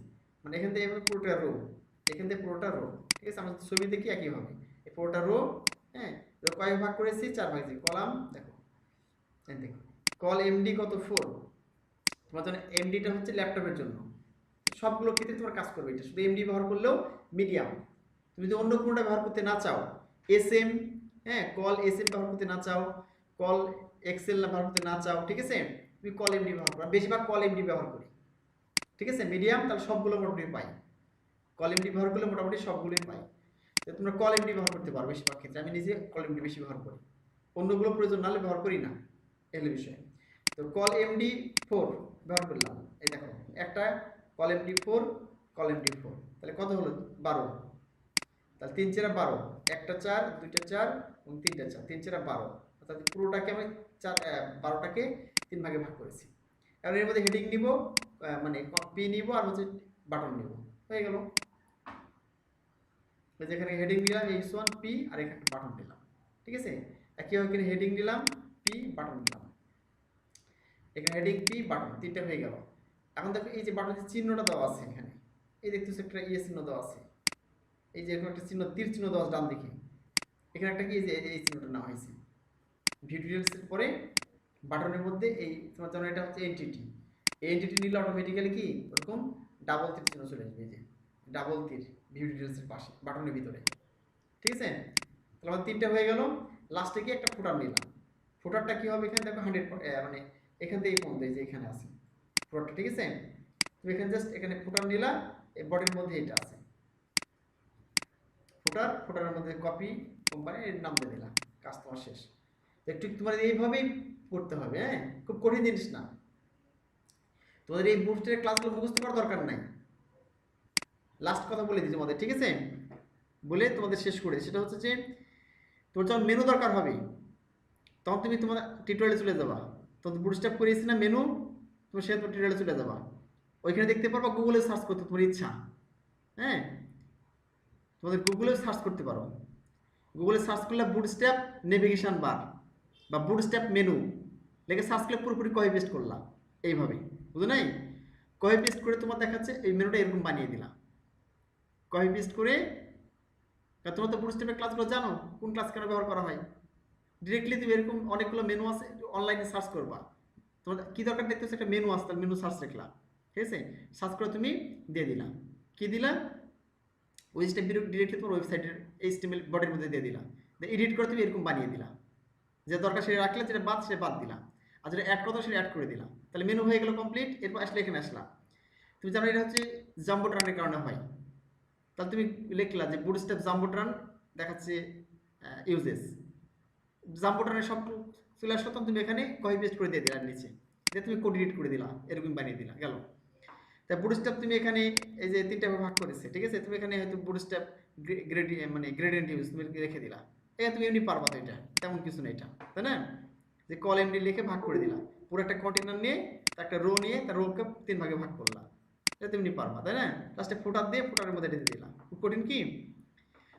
মানে এখান থেকে এভাবে পুরোটা রো, এখান থেকে পুরোটা রো, ঠিক আছে। আমরা ছবি দেখি একইভাবে এই পুরোটা রো, হ্যাঁ, রো কয় ভাগ করেছি, 4 ভাগ করেছি। কলাম দেখো, দেখো কল এমডি কত 4, তোমার জন্য এমডিটা হচ্ছে ল্যাপটপের জন্য, সবগুলো ক্ষেত্রে তোমার কাজ করবে এটা, শুধু এমডি ব্যবহার করলেও মিডিয়াম। তুমি যদি অন্য কোনোটা ব্যবহার করতে না চাও, এসএম, হ্যাঁ, কল এসএম ব্যবহার করতে না চাও, কল এক্সেল ব্যবহার করতে না চাও, ঠিক আছে, তুমি কল এমডি ব্যবহার করো, বেশিরভাগ কল এমডি ব্যবহার করি, ঠিক আছে, মিডিয়াম, তাহলে সবগুলো মোটামুটি পাই, কল এমডি ব্যবহার করলে মোটামুটি সবগুলোই পাই। তো তোমরা কল এমডি ব্যবহার করতে পারো বেশিরভাগ ক্ষেত্রে, আমি নিজে কল এমডি বেশি ব্যবহার করি, অন্যগুলো প্রয়োজন নাহলে ব্যবহার করি না, এগুলো বিষয়। তো কল এমডি 4 ব্যবহার করলাম, এই দেখো একটা কল এমডি 4, কল এমডি 4, তাহলে কত হলো 12, তাহলে 3 4 12, একটা 4 দুইটা 4 এবং তিনটা 4, 3 4 12, অর্থাৎ পুরোটাকে আমি 12টাকে 3 ভাগে ভাগ করেছি। এখন এর মধ্যে হেডিং নিব, মানে পি নিব আর হচ্ছে বাটন নিব, হয়ে গেল। যেখানে হেডিং দিলাম H1 পি, আর এখানে বাটন দিলাম, ঠিক আছে। একইভাবে এখানে হেডিং দিলাম পি, বাটন দিলাম, এখানে হেডিং পি বাটন, 3টা হয়ে গেল। এখন দেখো এই যে বাটনের চিহ্নটা দেওয়া আছে এখানে, এই দেখতেছো একটা ইয়ে চিহ্ন দেওয়া আছে, এই যে একটা চিহ্ন তীর চিহ্ন দেওয়া আছে ডান দিকে, এখানে একটা কি এই চিহ্নটা নেওয়া হয়েছে ভিউ ডিটেইলসের পরে বাটনের মধ্যে, এই তোমার জন্য এটা হচ্ছে এন্টিটি, এই এন্টিটি নিলে অটোমেটিক্যালি কি এরকম ডাবল তীর চিহ্ন চলে আসবে, এই যে ডাবল তীর ভিউ ডিটেইলসের পাশে বাটনের ভিতরে, ঠিক আছে। তাহলে আমার 3টা হয়ে গেল। লাস্টে কি একটা ফুটার নিলাম, ফুটারটা কি হবে এখানে দেখো 100, মানে এখান থেকে এই পর্যন্ত, এই যে এখানে আছে ফুটারটা, ঠিক আছে। তুমি এখানে জাস্ট এখানে ফুটার নিলা, এই বডির মধ্যে এটা আছে ফুটারের মধ্যে কপি কোম্পানির নাম দিয়ে দিলাম, কাজ তোমার শেষ। একটু তোমার এইভাবেই করতে হবে, হ্যাঁ, খুব কঠিন জিনিস না, তোমাদের এই বুস্টের ক্লাসগুলো মুখস্থ করার দরকার নাই। লাস্ট কথা বলে দিই তোমাদের, ঠিক আছে, বলে তোমাদের শেষ করে, সেটা হচ্ছে যে তোমার যখন মেনু দরকার হবে তখন তুমি তোমার টিউটোরিয়ালে চলে যাবা, তোমাদের বুটস্ট্র্যাপ করেছি না মেনু, তুমি সে তোমার টিউটোরিয়ালে চলে যাবা, ওইখানে দেখতে পারবা গুগলে সার্চ করতে তোমার ইচ্ছা, হ্যাঁ, তোমাদের গুগলে সার্চ করতে পারো, গুগলে সার্চ করলে বুটস্ট্র্যাপ নেভিগেশন বার বা বুটস্ট্র্যাপ মেনু লেগে সার্চ করলে পুরোপুরি কপি পেস্ট করলাম এইভাবে, বুঝো নাই, কপি পেস্ট করে তোমার দেখাচ্ছে এই মেনুটা এরকম বানিয়ে দিলাম, কপি পেস্ট করে। তোমার তো বুটস্ট্র্যাপের ক্লাসগুলো জানো কোন ক্লাস কেন ব্যবহার করা হয়, ডিরেক্টলি তুমি এরকম অনেকগুলো মেনু আছে অনলাইনে সার্চ করবা, তোমার কি দরকার দেখতেছো একটা মেনু আসতে, মেনু সার্চ লিখলাম, ঠিক আছে, সার্চ করে তুমি দিয়ে দিলাম, কি দিলা ওই জিনিসটা ডিরেক্টলি তোমার ওয়েবসাইটের HTML বডির মধ্যে দিয়ে দিলাম, এডিট করে তুমি এরকম বানিয়ে দিলাম, যে দরকার সেটা রাখলে, যেটা বাদ সেটা বাদ দিলাম, আর যেটা অ্যাড করতে সেটা অ্যাড করে দিলাম, তাহলে মেনু হয়ে গেল কমপ্লিট। এরপর আসলে এখানে আসলাম, তুমি জানো এটা হচ্ছে জাম্বোট্রনের কারণে হয়, তাহলে তুমি লিখলা যে বুটস্ট্র্যাপ জাম্বোট্রন দেখাচ্ছে ইউজেস, জাম্বোট্রনের সব চলে আসলো, তখন তুমি এখানে কপি পেস্ট করে দিয়ে দিলা নিচে, যে তুমি কোড এডিট করে দিলা, এরকম বানিয়ে দিলা গেল। তাই বুটস্ট্র্যাপ তুমি এখানে এই যে 3টা ভাগ করেছে, ঠিক আছে, তুমি এখানে হয়তো বুটস্ট্র্যাপ মানে গ্রেডিয়েন্ট ইউজ তুমি রেখে দিলা, এটা তুমি এমনি পারবা, তো এটা তেমন কিছু না, এটা তাই না, যে কল এমডি লিখে ভাগ করে দিলা, পুরো একটা কন্টেনার নিয়ে তার একটা রো নিয়ে তার রোকে 3 ভাগে ভাগ করলা, এটা তুমি পারবা, তাই না। লাস্টে ফুটার দিয়ে ফুটারের মধ্যে রেখে দিলাম, খুব কঠিন কি।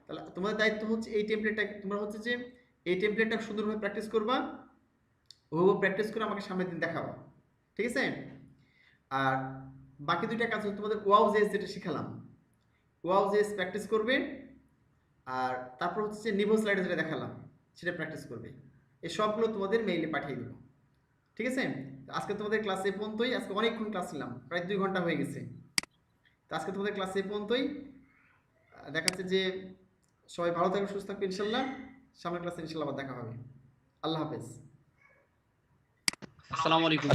তাহলে তোমাদের দায়িত্ব হচ্ছে এই টেমপ্লেটটা, তোমরা হচ্ছে যে এই টেমপ্লেটটা সুন্দরভাবে প্র্যাকটিস করবা, ওভাবে প্র্যাকটিস করে আমাকে সামনের দিন দেখাবা, ঠিক আছে। আর বাকি দুইটা কাজ হচ্ছে তোমাদের ওয়াও জেএস যেটা শিখালাম, ওয়াও জেএস প্র্যাকটিস করবে, আর তারপর হচ্ছে যে নিভো স্লাইডে যেটা দেখালাম সেটা প্র্যাকটিস করবে। এই সবগুলো তোমাদের মেইলে পাঠিয়ে দেবো, ঠিক আছে? তো আজকে তোমাদের ক্লাস এ পর্যন্তই। আজকে অনেকক্ষণ ক্লাস নিলাম, প্রায় 2 ঘন্টা হয়ে গেছে। তো আজকে তোমাদের ক্লাস এ পর্যন্তই। দেখাচ্ছে যে সবাই ভালো থাকবে, সুস্থ থাকবে ইনশাল্লাহ। সামনের ক্লাসে ইনশাল্লাহ আবার দেখা হবে। আল্লাহ হাফেজ। আসসালামু আলাইকুম।